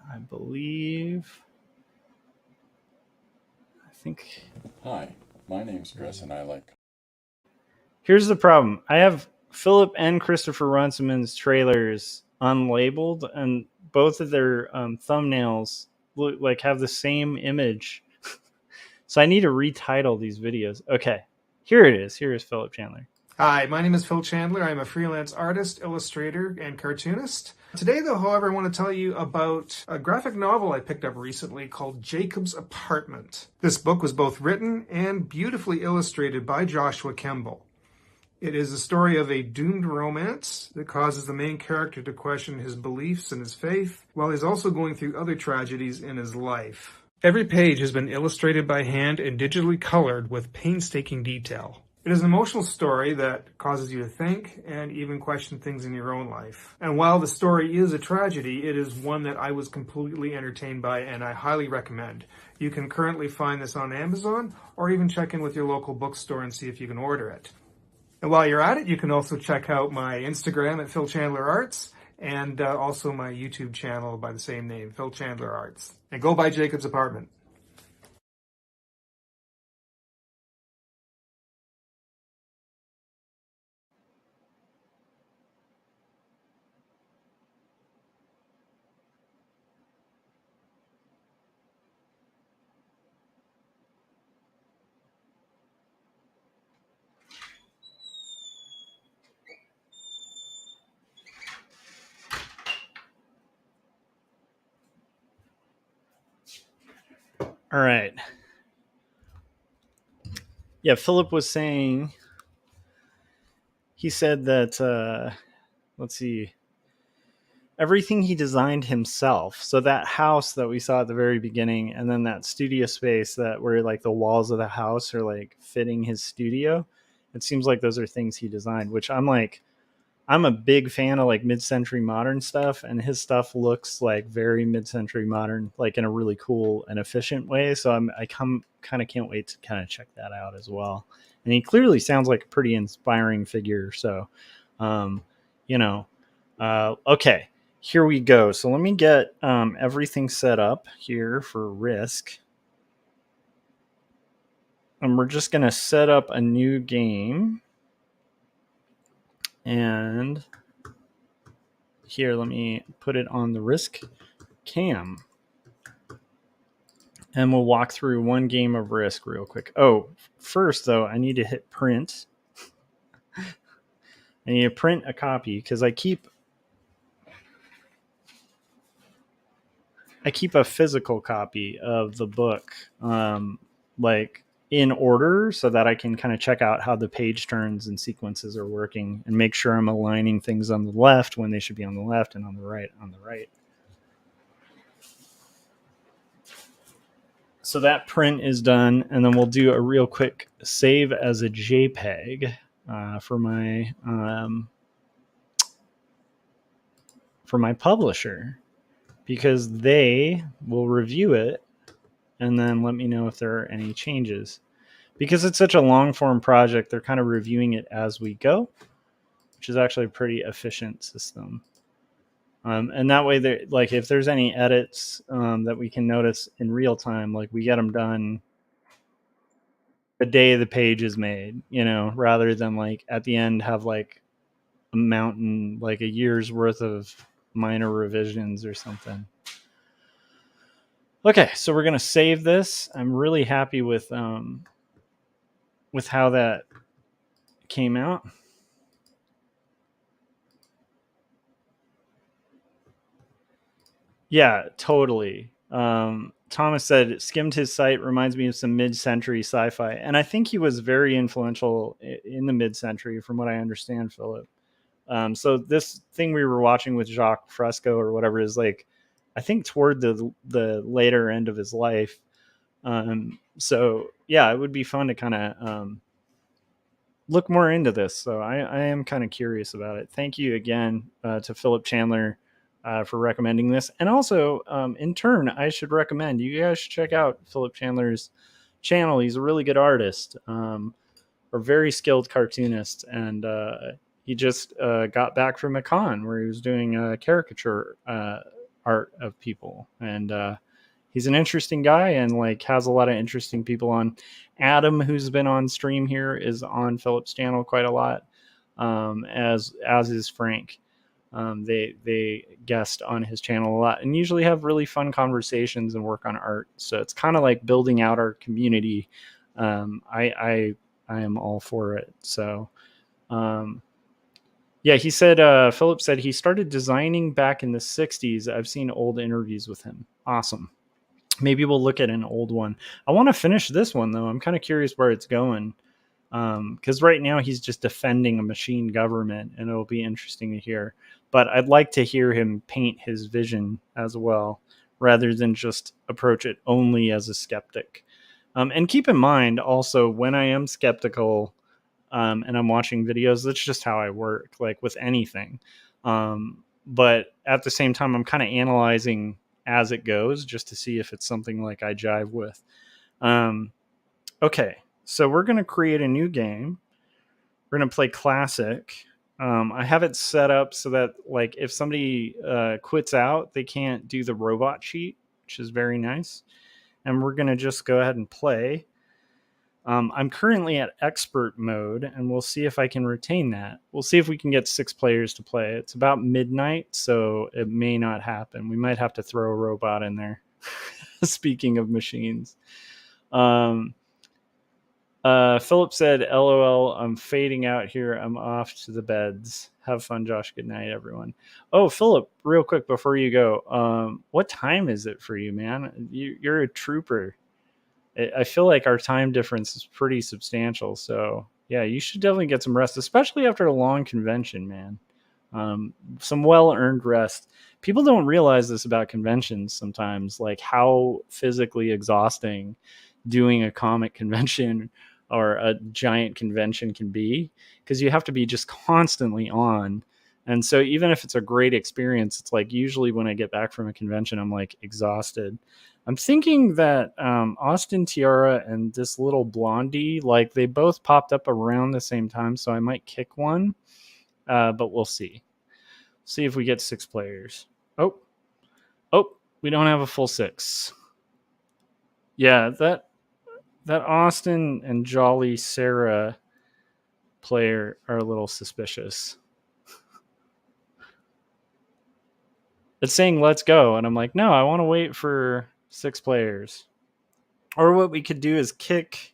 I think. Hi, my name's Chris, and I like. Here's the problem. I have Philip and Christopher Runciman's trailers unlabeled, and both of their thumbnails look like have the same image. So I need to retitle these videos. Okay, here it is. Here is Philip Chandler. Hi, my name is Phil Chandler. I'm a freelance artist, illustrator, and cartoonist. Today, though, however, I want to tell you about a graphic novel I picked up recently called Jacob's Apartment. This book was both written and beautifully illustrated by Joshua Kemble. It is the story of a doomed romance that causes the main character to question his beliefs and his faith, while he's also going through other tragedies in his life. Every page has been illustrated by hand and digitally colored with painstaking detail. It is an emotional story that causes you to think and even question things in your own life. And while the story is a tragedy, it is one that I was completely entertained by and I highly recommend. You can currently find this on Amazon or even check in with your local bookstore and see if you can order it. And while you're at it, you can also check out my Instagram at Phil Chandler Arts and also my YouTube channel by the same name, Phil Chandler Arts. And go buy Jacob's Apartment. All right. Yeah, Philip was saying, he said that, let's see, everything he designed himself. So that house that we saw at the very beginning, and then that studio space that where like the walls of the house are like fitting his studio. It seems like those are things he designed, which I'm a big fan of like mid-century modern stuff, and his stuff looks like very mid-century modern, like in a really cool and efficient way. So I kind of can't wait to kind of check that out as well. And he clearly sounds like a pretty inspiring figure. So, okay, here we go. So let me get everything set up here for Risk. And we're just going to set up a new game. And here, let me put it on the Risk cam. And we'll walk through one game of Risk real quick. Oh, first, though, I need to hit print. I need to print a copy because I keep I keep a physical copy of the book, like in order, so that I can kind of check out how the page turns and sequences are working and make sure I'm aligning things on the left when they should be on the left and on the right on the right. So that print is done, and then we'll do a real quick save as a JPEG for my publisher, because they will review it and then let me know if there are any changes. Because it's such a long form project, they're kind of reviewing it as we go, which is actually a pretty efficient system. And that way, like if there's any edits that we can notice in real time, like we get them done the day the page is made, rather than like at the end have like a mountain, like a year's worth of minor revisions or something. Okay, so we're gonna save this. I'm really happy with how that came out. Yeah, totally. Thomas said, skimmed his site, reminds me of some mid-century sci-fi. And I think he was very influential in the mid-century, from what I understand, Philip. So this thing we were watching with Jacques Fresco or whatever is like, I think toward the later end of his life. So yeah, it would be fun to kind of look more into this. So I am kind of curious about it. Thank you again to Philip Chandler for recommending this. And also, in turn, I should recommend you guys should check out Philip Chandler's channel. He's a really good artist, or very skilled cartoonist. And he just got back from a con where he was doing caricature art of people. And he's an interesting guy, and like has a lot of interesting people on. Adam, who's been on stream here, is on Philip's channel quite a lot, as is Frank. They guest on his channel a lot and usually have really fun conversations and work on art. So it's kind of like building out our community. I am all for it. So yeah, he said, Philip said he started designing back in the 60s. I've seen old interviews with him. Awesome. Maybe we'll look at an old one. I want to finish this one, though. I'm kind of curious where it's going. Because right now he's just defending a machine government, and it'll be interesting to hear. But I'd like to hear him paint his vision as well, rather than just approach it only as a skeptic. And keep in mind also, when I am skeptical and I'm watching videos, that's just how I work, like with anything. But at the same time, I'm kind of analyzing as it goes just to see if it's something like I jive with. Okay, so we're going to create a new game. We're going to play classic. I have it set up so that like if somebody quits out, they can't do the robot cheat, which is very nice. And we're going to just go ahead and play. I'm currently at expert mode, and we'll see if I can retain that. We'll see if we can get 6 players to play. It's about midnight, so it may not happen. We might have to throw a robot in there. Speaking of machines. Philip said, LOL, I'm fading out here. I'm off to the beds. Have fun, Josh. Good night, everyone. Oh, Philip, real quick before you go, what time is it for you, man? You're a trooper. I feel like our time difference is pretty substantial. So, yeah, you should definitely get some rest, especially after a long convention, man. Some well-earned rest. People don't realize this about conventions sometimes, like how physically exhausting doing a comic convention or a giant convention can be, because you have to be just constantly on. And so even if it's a great experience, it's like usually when I get back from a convention, I'm like exhausted. I'm thinking that Austin Tiara and this little blondie, like they both popped up around the same time, so I might kick one, but we'll see. See if we get 6 players. Oh, we don't have a full 6. Yeah, that Austin and Jolly Sarah player are a little suspicious. It's saying let's go, and I'm like, no, I want to wait for 6 players. Or what we could do is kick.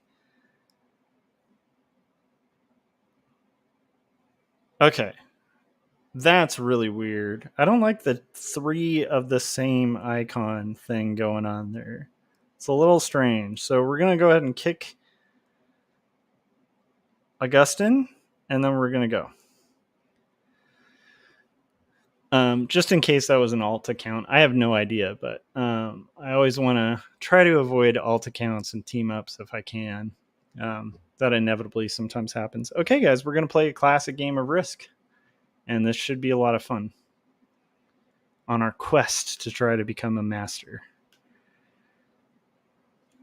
Okay. That's really weird. I don't like the 3 of the same icon thing going on there. It's a little strange. So we're going to go ahead and kick Augustine, and then we're going to go. Just in case that was an alt account. I have no idea, but I always want to try to avoid alt accounts and team ups if I can. That inevitably sometimes happens. Okay, guys, we're going to play a classic game of Risk, and this should be a lot of fun on our quest to try to become a master.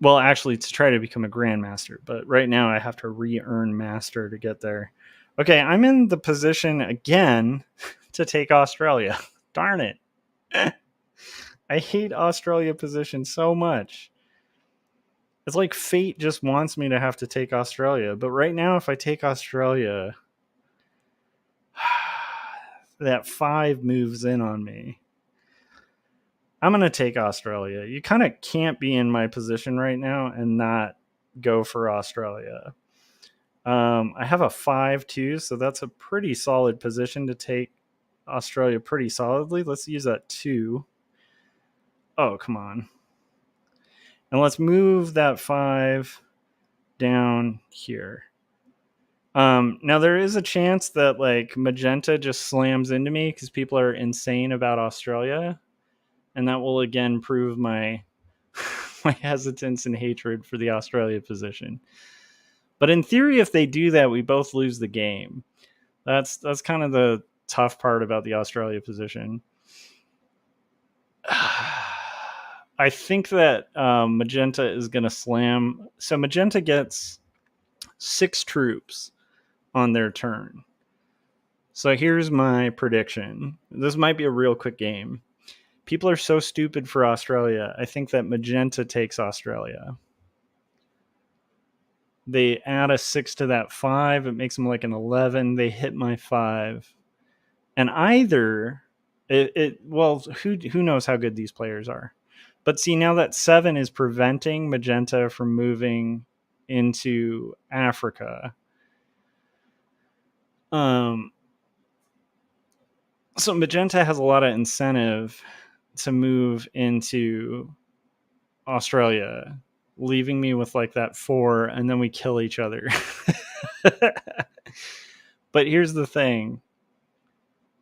Well, actually, to try to become a grandmaster, but right now I have to re-earn master to get there. Okay, I'm in the position again to take Australia. Darn it. I hate Australia position so much. It's like fate just wants me to have to take Australia. But right now, if I take Australia, that 5 moves in on me. I'm going to take Australia. You kind of can't be in my position right now and not go for Australia. I have a 5-2, so that's a pretty solid position to take Australia pretty solidly. Let's use that 2. Oh, come on. And let's move that 5 down here. Now there is a chance that like magenta just slams into me because people are insane about Australia, and that will again prove my my hesitance and hatred for the Australia position. But in theory, if they do that, we both lose the game. That's kind of the tough part about the Australia position. I think that magenta is going to slam. So magenta gets 6 troops on their turn. So here's my prediction. This might be a real quick game. People are so stupid for Australia. I think that magenta takes Australia. They add a 6 to that 5. It makes them like an 11. They hit my 5. And either well, who knows how good these players are. But see, now that 7 is preventing magenta from moving into Africa. So magenta has a lot of incentive to move into Australia, leaving me with like that 4, and then we kill each other. But here's the thing.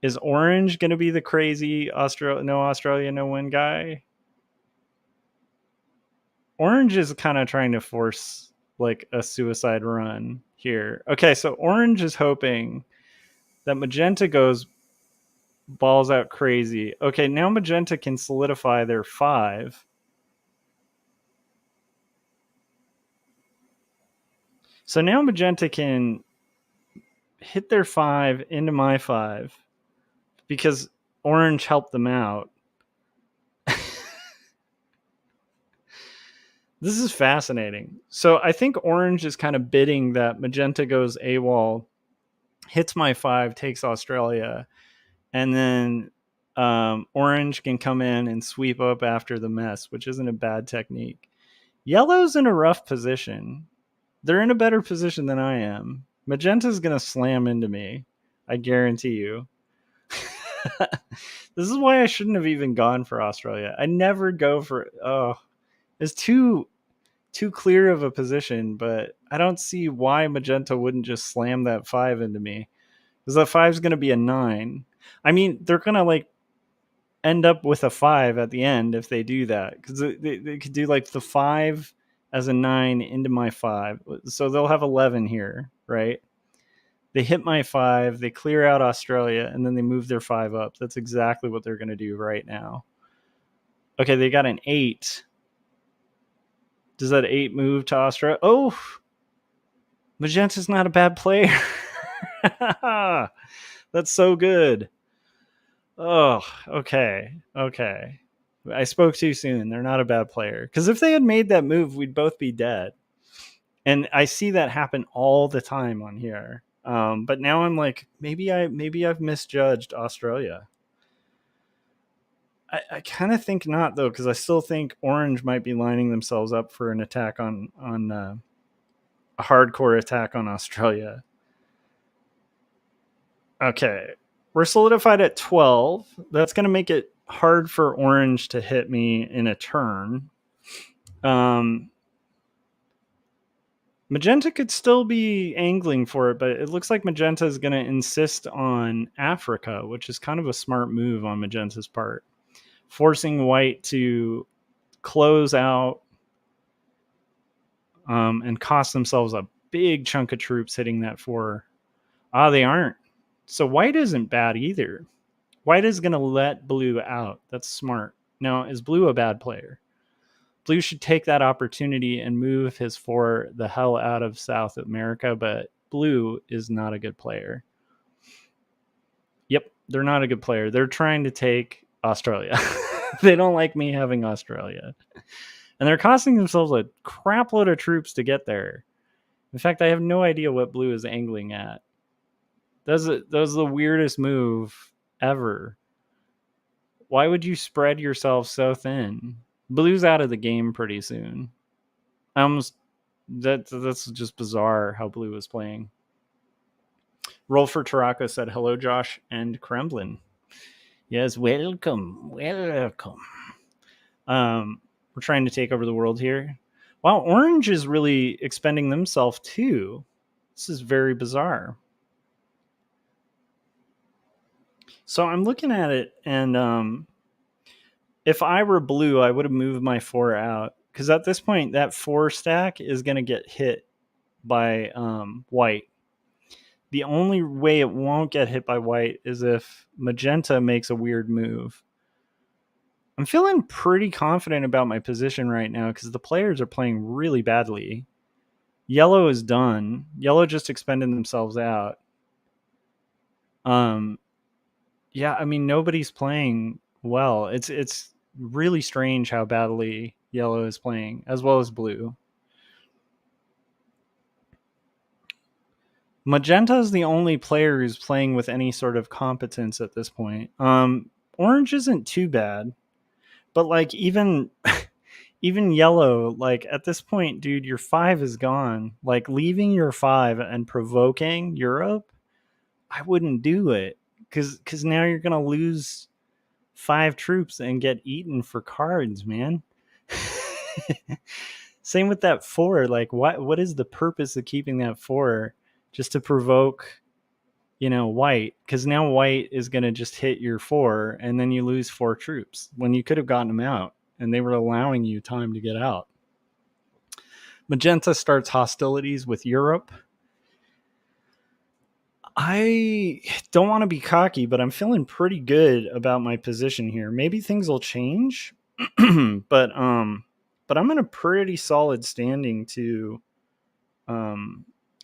Is Orange going to be the crazy Australia, no win guy? Orange is kind of trying to force like a suicide run here. Okay, so Orange is hoping that magenta goes balls out crazy. Okay, now magenta can solidify their 5. So now magenta can hit their 5 into my 5 because Orange helped them out. This is fascinating. So I think Orange is kind of bidding that magenta goes AWOL, hits my 5, takes Australia, and then Orange can come in and sweep up after the mess, which isn't a bad technique. Yellow's in a rough position. They're in a better position than I am. Magenta's going to slam into me. I guarantee you. This is why I shouldn't have even gone for Australia. I never go for... Oh, it's too clear of a position, but I don't see why magenta wouldn't just slam that 5 into me. Because that 5 is going to be a 9. I mean, they're going to like end up with a 5 at the end if they do that. Because they could do like the 5 as a 9 into my 5. So they'll have 11 here, right? They hit my 5, they clear out Australia, and then they move their 5 up. That's exactly what they're going to do right now. Okay, they got an 8. Does that 8 move to Australia? Oh, magenta's not a bad player. That's so good. Oh, okay. I spoke too soon. They're not a bad player. Because if they had made that move, we'd both be dead. And I see that happen all the time on here. But now I'm like, maybe I've misjudged Australia. I kind of think not, though, because I still think Orange might be lining themselves up for an attack on a hardcore attack on Australia. Okay. We're solidified at 12. That's going to make it hard for orange to hit me in a turn. Magenta could still be angling for it, but it looks like Magenta is going to insist on Africa, which is kind of a smart move on Magenta's part, forcing white to close out and cost themselves a big chunk of troops hitting that 4. They aren't. So white isn't bad either. White is going to let blue out. That's smart. Now, is blue a bad player? Blue should take that opportunity and move his 4 the hell out of South America, but blue is not a good player. Yep, they're not a good player. They're trying to take Australia. They don't like me having Australia. And they're costing themselves a crap load of troops to get there. In fact, I have no idea what blue is angling at. That was the weirdest move ever. Why would you spread yourself so thin? Blue's out of the game pretty soon. That's just bizarre how blue is playing. Roll for Taraka said, hello, Josh and Kremlin. Yes, welcome. We're trying to take over the world here. Wow, orange is really expending themselves too. This is very bizarre. So I'm looking at it, and if I were blue, I would have moved my 4 out. Because at this point, that 4 stack is going to get hit by white. The only way it won't get hit by white is if magenta makes a weird move. I'm feeling pretty confident about my position right now because the players are playing really badly. Yellow is done. Yellow just expended themselves out. Yeah, I mean, nobody's playing well. It's really strange how badly yellow is playing, as well as blue. Magenta is the only player who's playing with any sort of competence at this point. Orange isn't too bad, but like even yellow, like at this point, dude, your 5 is gone. Like leaving your 5 and provoking Europe, I wouldn't do it because now you're gonna lose 5 troops and get eaten for cards, man. Same with that 4. Like, what is the purpose of keeping that 4? Just to provoke, white? Because now white is going to just hit your 4, and then you lose 4 troops when you could have gotten them out, and they were allowing you time to get out. Magenta starts hostilities with Europe. I don't want to be cocky, but I'm feeling pretty good about my position here. Maybe things will change, but I'm in a pretty solid standing to.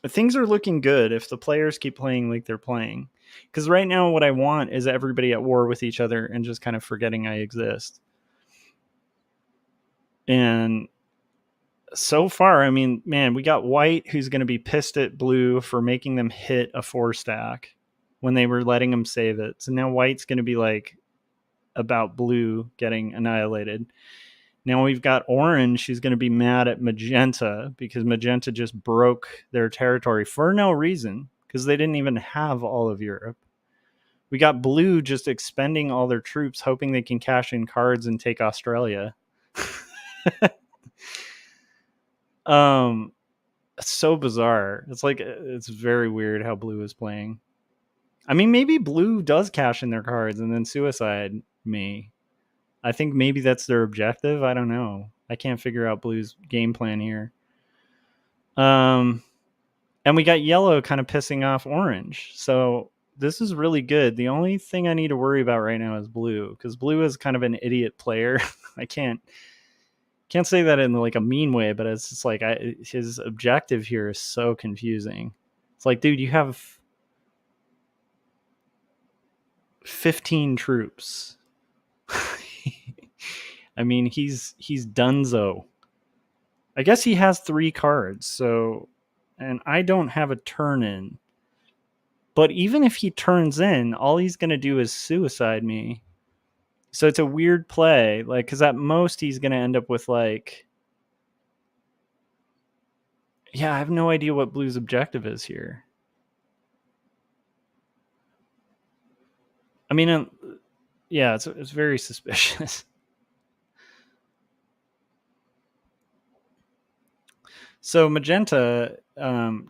Things are looking good if the players keep playing like they're playing. Because right now, what I want is everybody at war with each other and just kind of forgetting I exist. And so far, I mean, man, we got white who's going to be pissed at blue for making them hit a 4 stack when they were letting them save it. So now white's going to be like about blue getting annihilated. Now we've got orange who's going to be mad at magenta because magenta just broke their territory for no reason because they didn't even have all of Europe. We got blue just expending all their troops, hoping they can cash in cards and take Australia. It's so bizarre. It's very weird how blue is playing. I mean, maybe blue does cash in their cards and then suicide me. I think maybe that's their objective. I don't know. I can't figure out blue's game plan here. And we got yellow kind of pissing off orange. So this is really good. The only thing I need to worry about right now is blue, because blue is kind of an idiot player. I can't say that in like a mean way, but it's just like his objective here is so confusing. It's like, dude, you have 15 troops. I mean, he's donezo. I guess he has 3 cards, so, and I don't have a turn in. But even if he turns in, all he's going to do is suicide me. So it's a weird play, like, because at most he's going to end up with like, yeah, I have no idea what blue's objective is here. I mean, yeah, it's very suspicious. So Magenta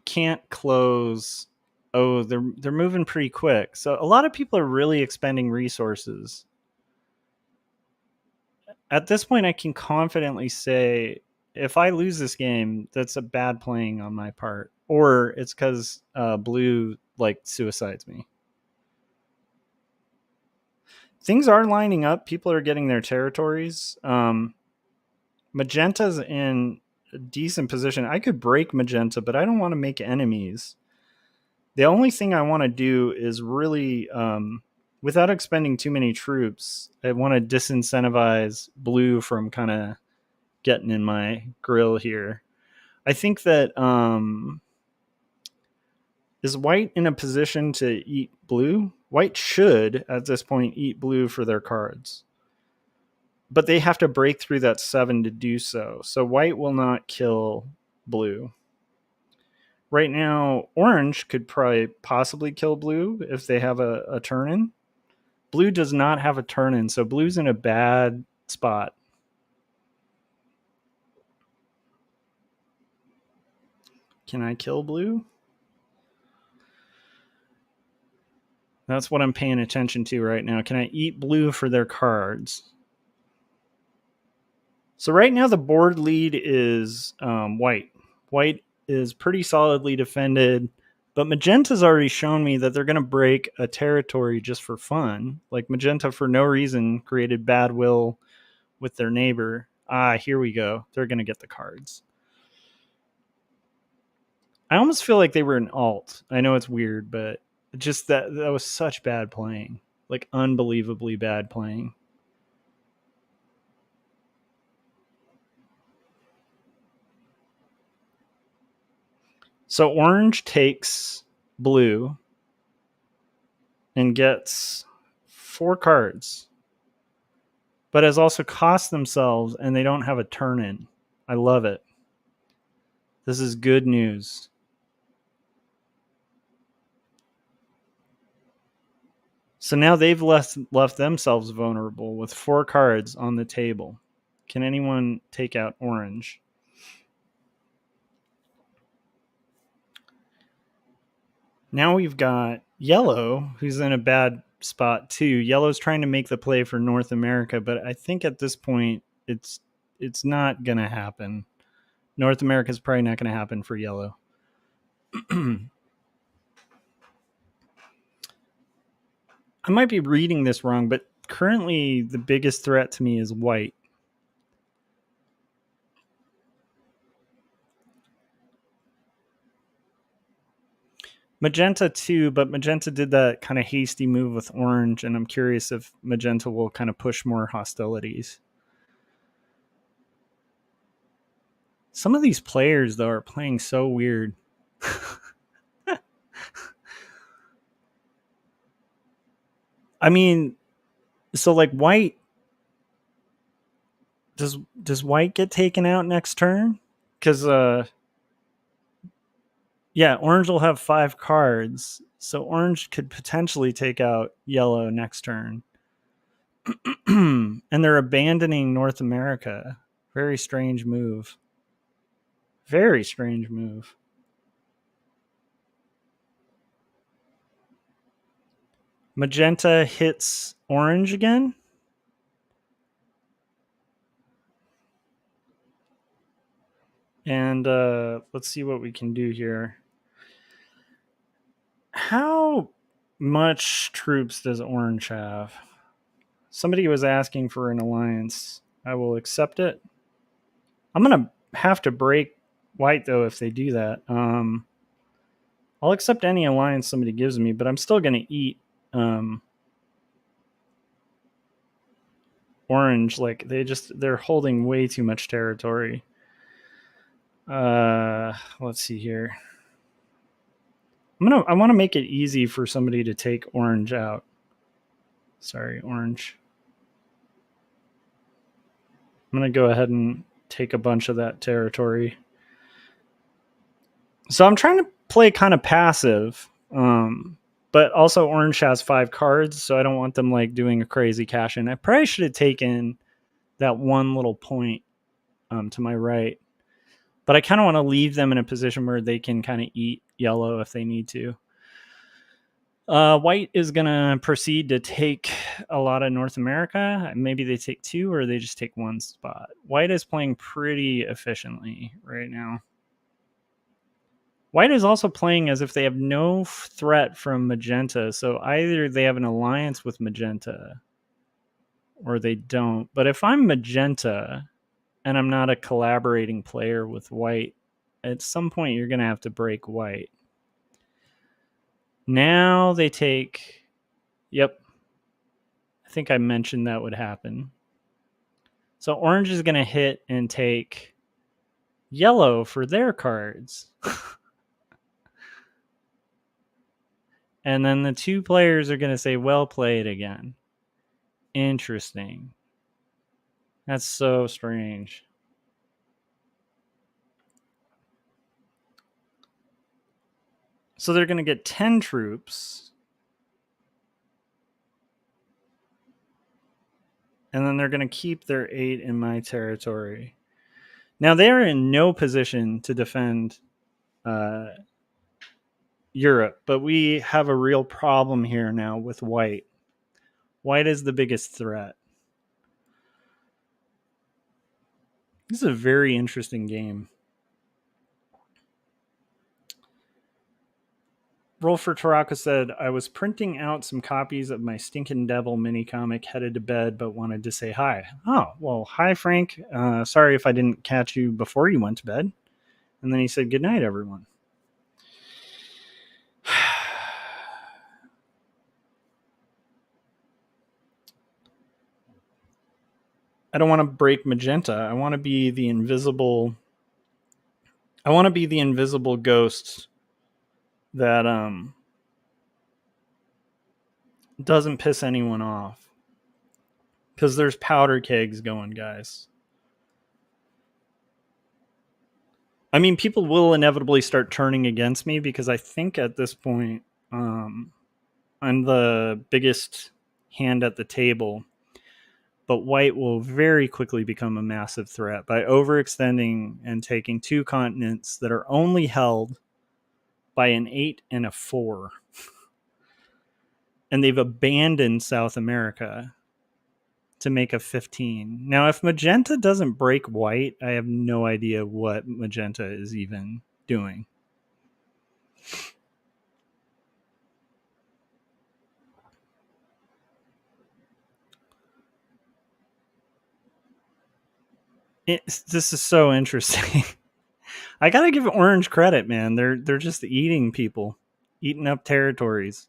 can't close. Oh, they're moving pretty quick. So a lot of people are really expending resources. At this point, I can confidently say if I lose this game, that's a bad playing on my part, or it's because blue like suicides me. Things are lining up. People are getting their territories. Magenta's in a decent position. I could break Magenta, but I don't want to make enemies. The only thing I want to do is really, without expending too many troops, I want to disincentivize blue from kind of getting in my grill here. I think that is white in a position to eat blue? White should, at this point, eat blue for their cards. But they have to break through that 7 to do so. So white will not kill blue. Right now, orange could probably possibly kill blue if they have a turn in. Blue does not have a turn in, so blue's in a bad spot. Can I kill blue? That's what I'm paying attention to right now. Can I eat blue for their cards? So right now the board lead is white. White is pretty solidly defended, but Magenta's already shown me that they're going to break a territory just for fun. Like Magenta, for no reason, created bad will with their neighbor. Here we go. They're going to get the cards. I almost feel like they were an alt. I know it's weird, but just that was such bad playing. Like unbelievably bad playing. So orange takes blue and gets 4 cards, but has also cost themselves and they don't have a turn in. I love it. This is good news. So now they've left themselves vulnerable with 4 cards on the table. Can anyone take out orange? Now we've got yellow, who's in a bad spot too. Yellow's trying to make the play for North America, but I think at this point it's not going to happen. North America's probably not going to happen for yellow. I might be reading this wrong, but currently the biggest threat to me is white. Magenta too, but Magenta did that kind of hasty move with orange, and I'm curious if Magenta will kind of push more hostilities. Some of these players, though, are playing so weird. I mean, so like white, does white get taken out next turn? Because yeah, orange will have 5 cards, so orange could potentially take out yellow next turn. And they're abandoning North America. Very strange move. Very strange move. Magenta hits orange again. And let's see what we can do here. How much troops does orange have? Somebody was asking for an alliance. I will accept it. I'm going to have to break white, though, if they do that. I'll accept any alliance somebody gives me, but I'm still going to eat orange. Like, they're holding way too much territory. Let's see here. I want to make it easy for somebody to take orange out. Sorry, orange. I'm going to go ahead and take a bunch of that territory. So I'm trying to play kind of passive. But also orange has 5 cards, so I don't want them like doing a crazy cash in. I probably should have taken that one little point to my right. But I kind of want to leave them in a position where they can kind of eat yellow if they need to. White is going to proceed to take a lot of North America. Maybe they take 2 or they just take 1 spot. White is playing pretty efficiently right now. White is also playing as if they have no threat from magenta. So either they have an alliance with magenta or they don't. But if I'm magenta and I'm not a collaborating player with white, at some point you're going to have to break white. Now they take... Yep. I think I mentioned that would happen. So orange is going to hit and take yellow for their cards. And then the 2 players are going to say, well played again. Interesting. That's so strange. So they're going to get 10 troops. And then they're going to keep their 8 in my territory. Now, they are in no position to defend Europe, but we have a real problem here now with white. White is the biggest threat. This is a very interesting game. Roll for Taraka said, I was printing out some copies of my Stinkin' Devil mini comic, headed to bed, but wanted to say hi. Oh, well, hi, Frank. Sorry if I didn't catch you before you went to bed. And then he said, good night, everyone. I don't want to break magenta. I want to be the invisible ghost that doesn't piss anyone off. Because there's powder kegs going, guys. I mean, people will inevitably start turning against me because I think at this point I'm the biggest hand at the table. But white will very quickly become a massive threat by overextending and taking 2 continents that are only held by an 8 and a 4. And they've abandoned South America to make a 15. Now, if magenta doesn't break white, I have no idea what magenta is even doing. This is so interesting. I gotta give orange credit, man. They're just eating people, eating up territories,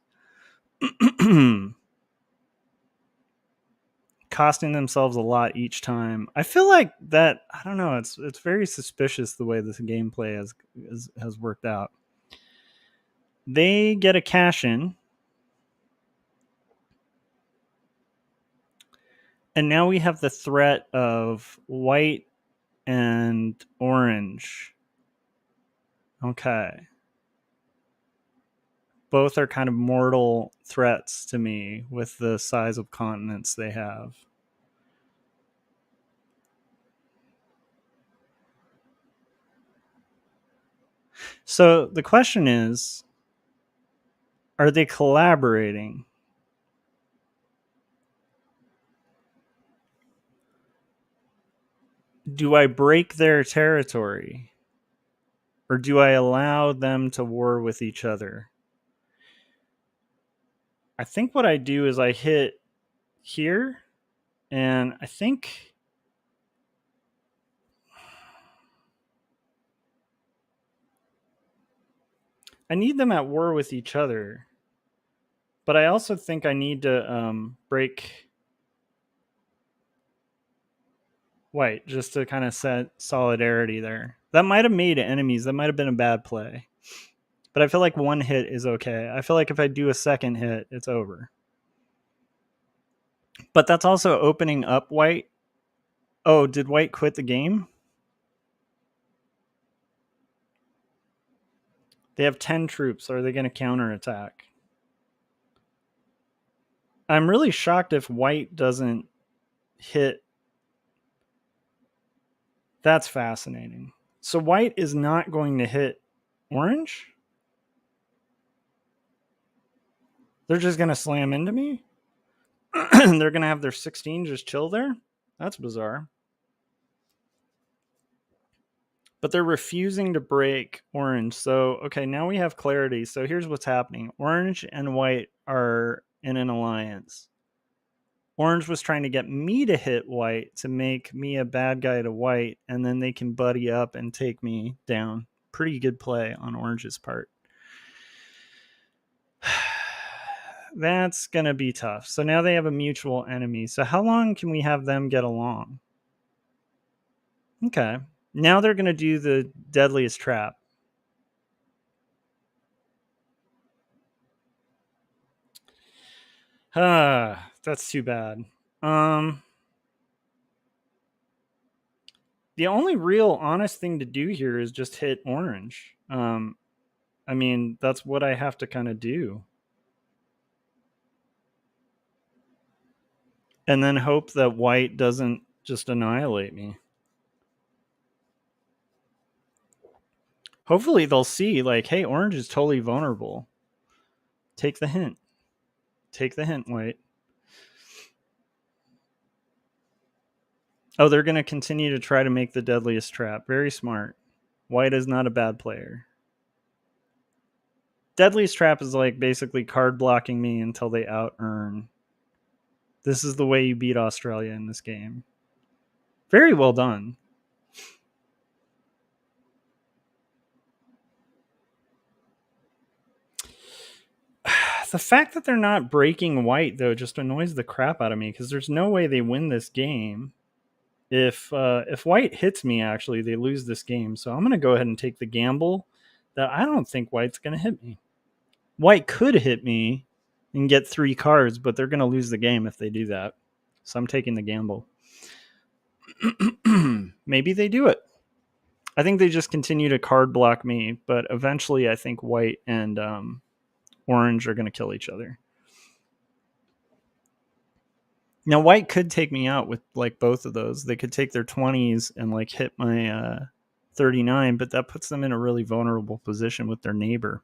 costing themselves a lot each time. I feel like that. I don't know. It's very suspicious the way this gameplay has worked out. They get a cash in, and now we have the threat of white and orange. Okay. Both are kind of mortal threats to me with the size of continents they have. So the question is, are they collaborating? Do I break their territory? Or do I allow them to war with each other? I think what I do is I hit here, and I think I need them at war with each other. But I also think I need to break white just to kind of set solidarity there. That might have made enemies. That might have been a bad play. But I feel like 1 hit is okay. I feel like if I do a second hit, it's over. But that's also opening up white. Oh, did white quit the game? They have 10 troops. Are they going to counterattack? I'm really shocked if white doesn't hit. That's fascinating. So white is not going to hit orange? They're just going to slam into me? They're going to have their 16 just chill there? That's bizarre. But they're refusing to break orange. So, okay, now we have clarity. So here's what's happening. Orange and white are in an alliance. Orange was trying to get me to hit white to make me a bad guy to white, and then they can buddy up and take me down. Pretty good play on Orange's part. That's going to be tough. So now they have a mutual enemy. So how long can we have them get along? Okay. Now they're going to do the deadliest trap. That's too bad. The only real honest thing to do here is just hit orange. I mean, that's what I have to kind of do. And then hope that white doesn't just annihilate me. Hopefully they'll see, like, hey, orange is totally vulnerable. Take the hint. Take the hint, white. Oh, they're going to continue to try to make the deadliest trap. Very smart. White is not a bad player. Deadliest trap is like basically card blocking me until they out-earn. This is the way you beat Australia in this game. Very well done. The fact that they're not breaking white, though, just annoys the crap out of me because there's no way they win this game. If white hits me, actually, they lose this game. So I'm going to go ahead and take the gamble that I don't think white's going to hit me. White could hit me and get 3 cards, but they're going to lose the game if they do that. So I'm taking the gamble. Maybe they do it. I think they just continue to card block me, but eventually I think white and orange are going to kill each other. Now, white could take me out with like both of those. They could take their 20s and like hit my 39, but that puts them in a really vulnerable position with their neighbor.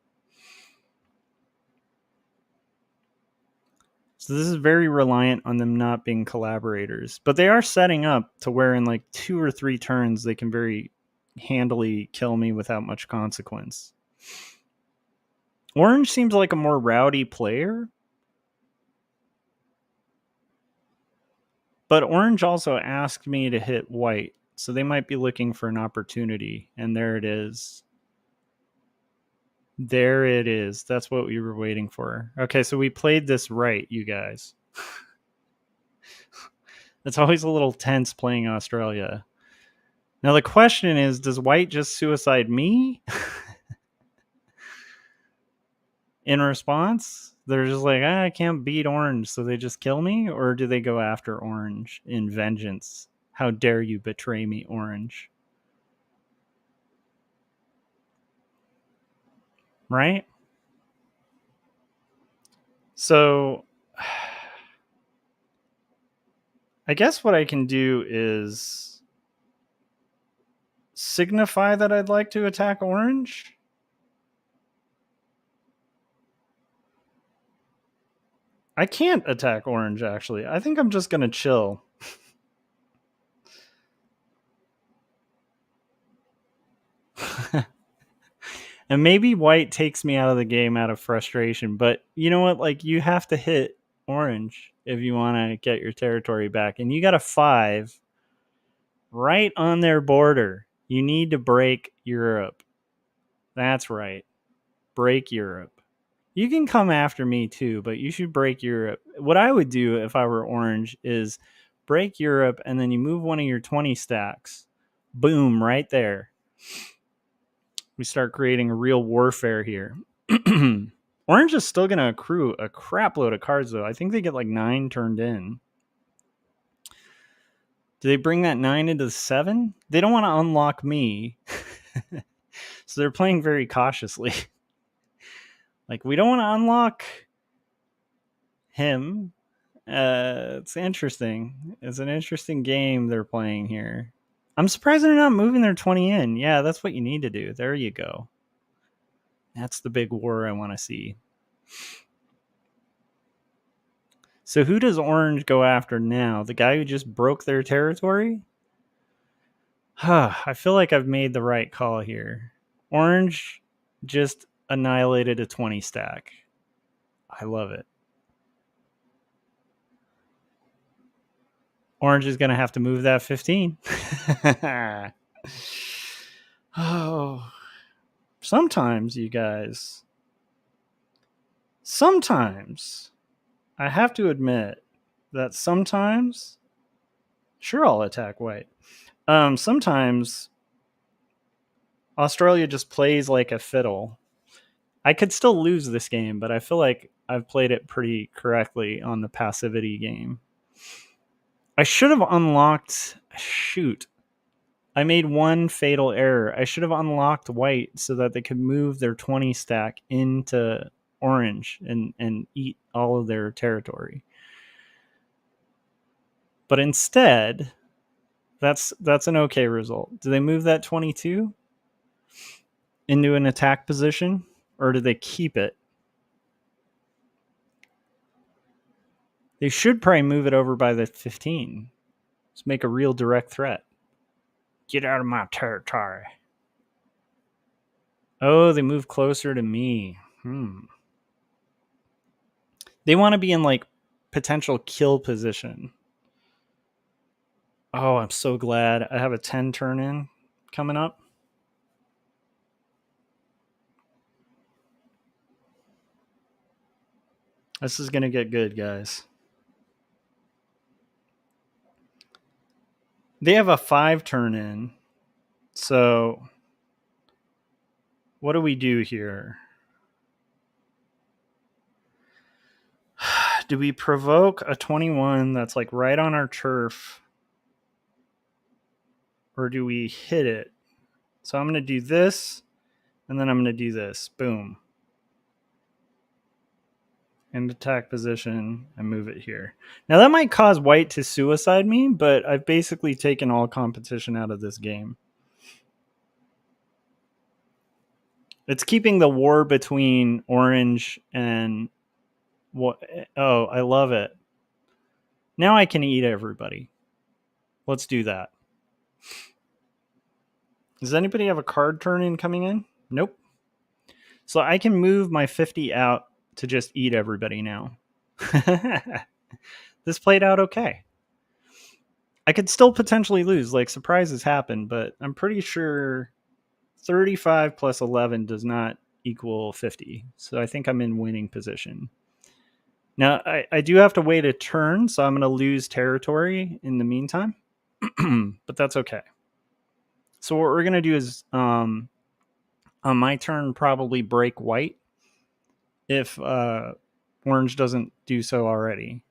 So this is very reliant on them not being collaborators. But they are setting up to where in like 2 or 3 turns, they can very handily kill me without much consequence. Orange seems like a more rowdy player. But orange also asked me to hit white. So they might be looking for an opportunity. And there it is. There it is. That's what we were waiting for. Okay, so we played this right, you guys. It's always a little tense playing Australia. Now the question is, does white just suicide me? In response? They're just like, I can't beat orange, so they just kill me? Or do they go after orange in vengeance? How dare you betray me, orange? Right? So I guess what I can do is signify that I'd like to attack orange. I can't attack orange, actually. I think I'm just going to chill. And maybe white takes me out of the game out of frustration. But you know what? Like, you have to hit orange if you want to get your territory back. And you got a 5 right on their border. You need to break Europe. That's right. Break Europe. You can come after me too, but you should break Europe. What I would do if I were orange is break Europe, and then you move one of your 20 stacks. Boom, right there. We start creating a real warfare here. Orange is still going to accrue a crap load of cards, though. I think they get like 9 turned in. Do they bring that 9 into the 7? They don't want to unlock me. So they're playing very cautiously. Like, we don't want to unlock him. It's interesting. It's an interesting game they're playing here. I'm surprised they're not moving their 20 in. Yeah, that's what you need to do. There you go. That's the big war I want to see. So who does Orange go after now? The guy who just broke their territory? I feel like I've made the right call here. Orange just annihilated a 20 stack. I love it. Orange is going to have to move that 15. Oh, sometimes, you guys, sometimes I have to admit that sometimes, sure, I'll attack white. Sometimes Australia just plays like a fiddle. I could still lose this game, but I feel like I've played it pretty correctly on the passivity game. I should have unlocked... Shoot. I made one fatal error. I should have unlocked white so that they could move their 20 stack into orange and eat all of their territory. But instead, that's an okay result. Do they move that 22 into an attack position, or do they keep it? They should probably move it over by the 15. Let's make a real direct threat. Get out of my territory. Oh, they move closer to me. They want to be in like potential kill position. Oh, I'm so glad I have a 10 turn in coming up. This is going to get good, guys. They have a 5 turn in. So what do we do here? Do we provoke a 21 that's like right on our turf? Or do we hit it? So I'm going to do this, and then I'm going to do this. Boom. In attack position, and move it here. Now that might cause white to suicide me, but I've basically taken all competition out of this game. It's keeping the war between orange and what? Oh, I love it. Now I can eat everybody. Let's do that. Does anybody have a card turn in coming in? Nope. So I can move my 50 out to just eat everybody now. This played out okay. I could still potentially lose, like surprises happen, but I'm pretty sure 35 plus 11 does not equal 50. So I think I'm in winning position. Now, I do have to wait a turn, so I'm going to lose territory in the meantime, but that's okay. So what we're going to do is, on my turn, probably break white if orange doesn't do so already.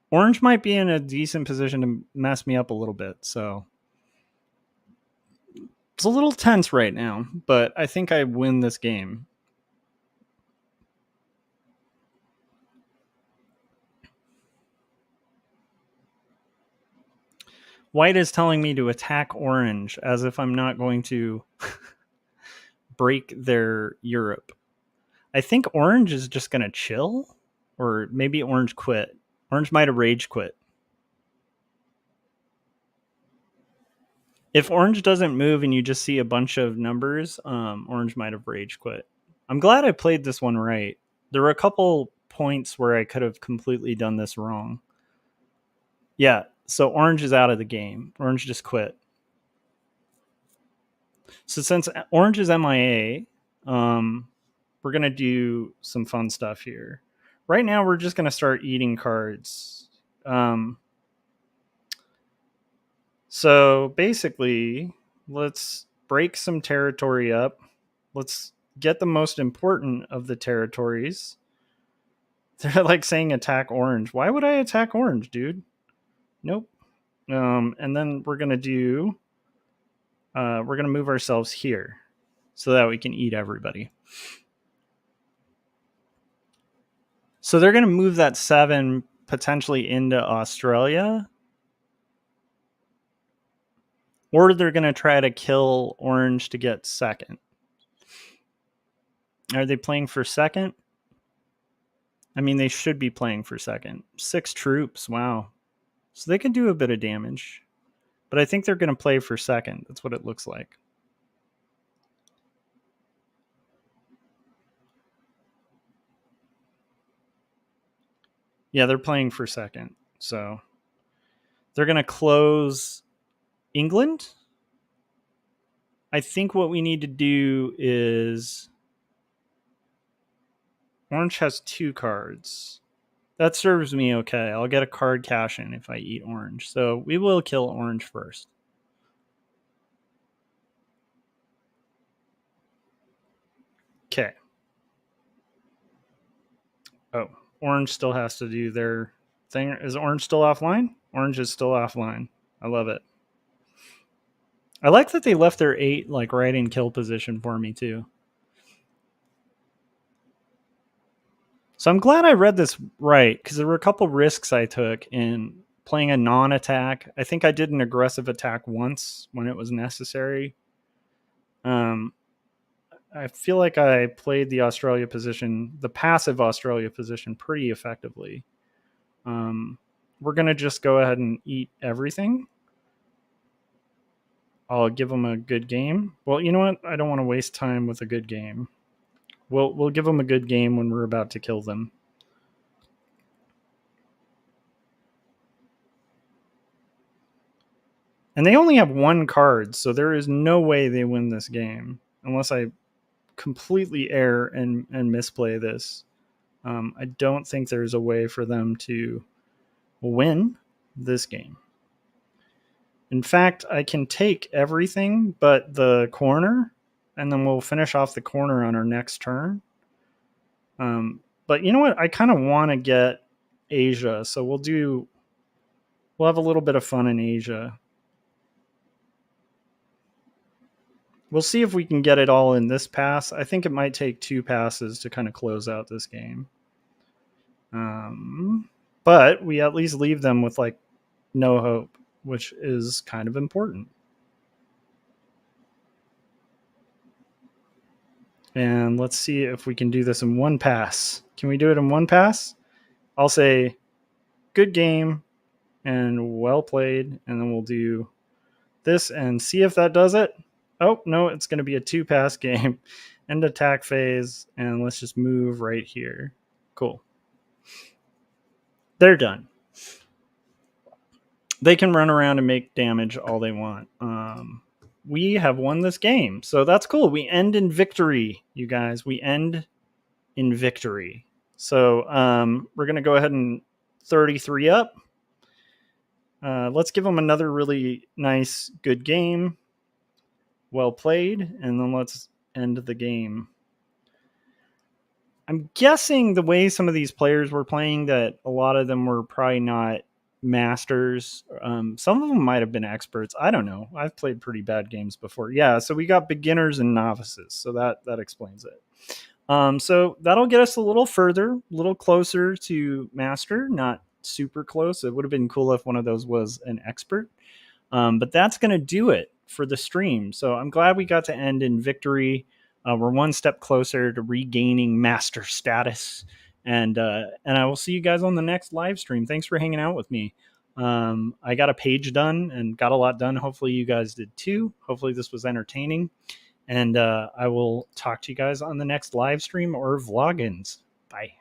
Orange might be in a decent position to mess me up a little bit, so it's a little tense right now, but I think I win this game. White is telling me to attack orange as if I'm not going to break their Europe. I think orange is just going to chill, or maybe orange quit. Orange might have rage quit. If orange doesn't move and you just see a bunch of numbers, orange might have rage quit. I'm glad I played this one right. There were a couple points where I could have completely done this wrong. Yeah, so orange is out of the game. Orange just quit. So since orange is MIA, we're going to do some fun stuff here. Right now, we're just going to start eating cards. So basically, let's break some territory up. Let's get the most important of the territories. They're like saying attack orange. Why would I attack orange, dude? Nope. And then we're going to do... we're going to move ourselves here so that we can eat everybody. So they're going to move that 7 potentially into Australia. Or they're going to try to kill orange to get second. Are they playing for second? I mean, they should be playing for second. 6 troops. Wow. So they can do a bit of damage. But I think they're going to play for second. That's what it looks like. Yeah, they're playing for second. So they're going to close England. I think what we need to do is orange has 2 cards. That serves me okay. I'll get a card cash in if I eat orange. So we will kill orange first. Okay. Oh, orange still has to do their thing. Is orange still offline? Orange is still offline. I love it. I like that they left their 8 like right in kill position for me too. So I'm glad I read this right because there were a couple risks I took in playing a non-attack. I think I did an aggressive attack once when it was necessary. I feel like I played the Australia position, the passive Australia position, pretty effectively. We're going to just go ahead and eat everything. I'll give them a good game. Well, you know what? I don't want to waste time with a good game. We'll give them a good game when we're about to kill them. And they only have 1 card, so there is no way they win this game unless I completely err and misplay this. I don't think there's a way for them to win this game. In fact, I can take everything but the corner, and then we'll finish off the corner on our next turn. But you know what? I kind of want to get Asia, so we'll have a little bit of fun in Asia. We'll see if we can get it all in this pass. I think it might take 2 passes to kind of close out this game. But we at least leave them with like no hope, which is kind of important. And let's see if we can do this in 1 pass. Can we do it in 1 pass? I'll say good game and well played, and then we'll do this and see if that does it. Oh, no, it's going to be a 2-pass game. End attack phase, and let's just move right here. Cool. They're done. They can run around and make damage all they want. We have won this game, so that's cool. We end in victory, you guys. We end in victory. So we're going to go ahead and 33 up. Let's give them another really nice, good game. Well played, and then let's end the game. I'm guessing the way some of these players were playing that a lot of them were probably not masters. Some of them might have been experts. I don't know. I've played pretty bad games before. Yeah, so we got beginners and novices, so that explains it. So that'll get us a little further, a little closer to master, not super close. It would have been cool if one of those was an expert. But that's going to do it for the stream. So I'm glad we got to end in victory. We're 1 step closer to regaining master status. And I will see you guys on the next live stream. Thanks for hanging out with me. I got a page done and got a lot done. Hopefully you guys did too. Hopefully this was entertaining. And I will talk to you guys on the next live stream or vlogins. Bye.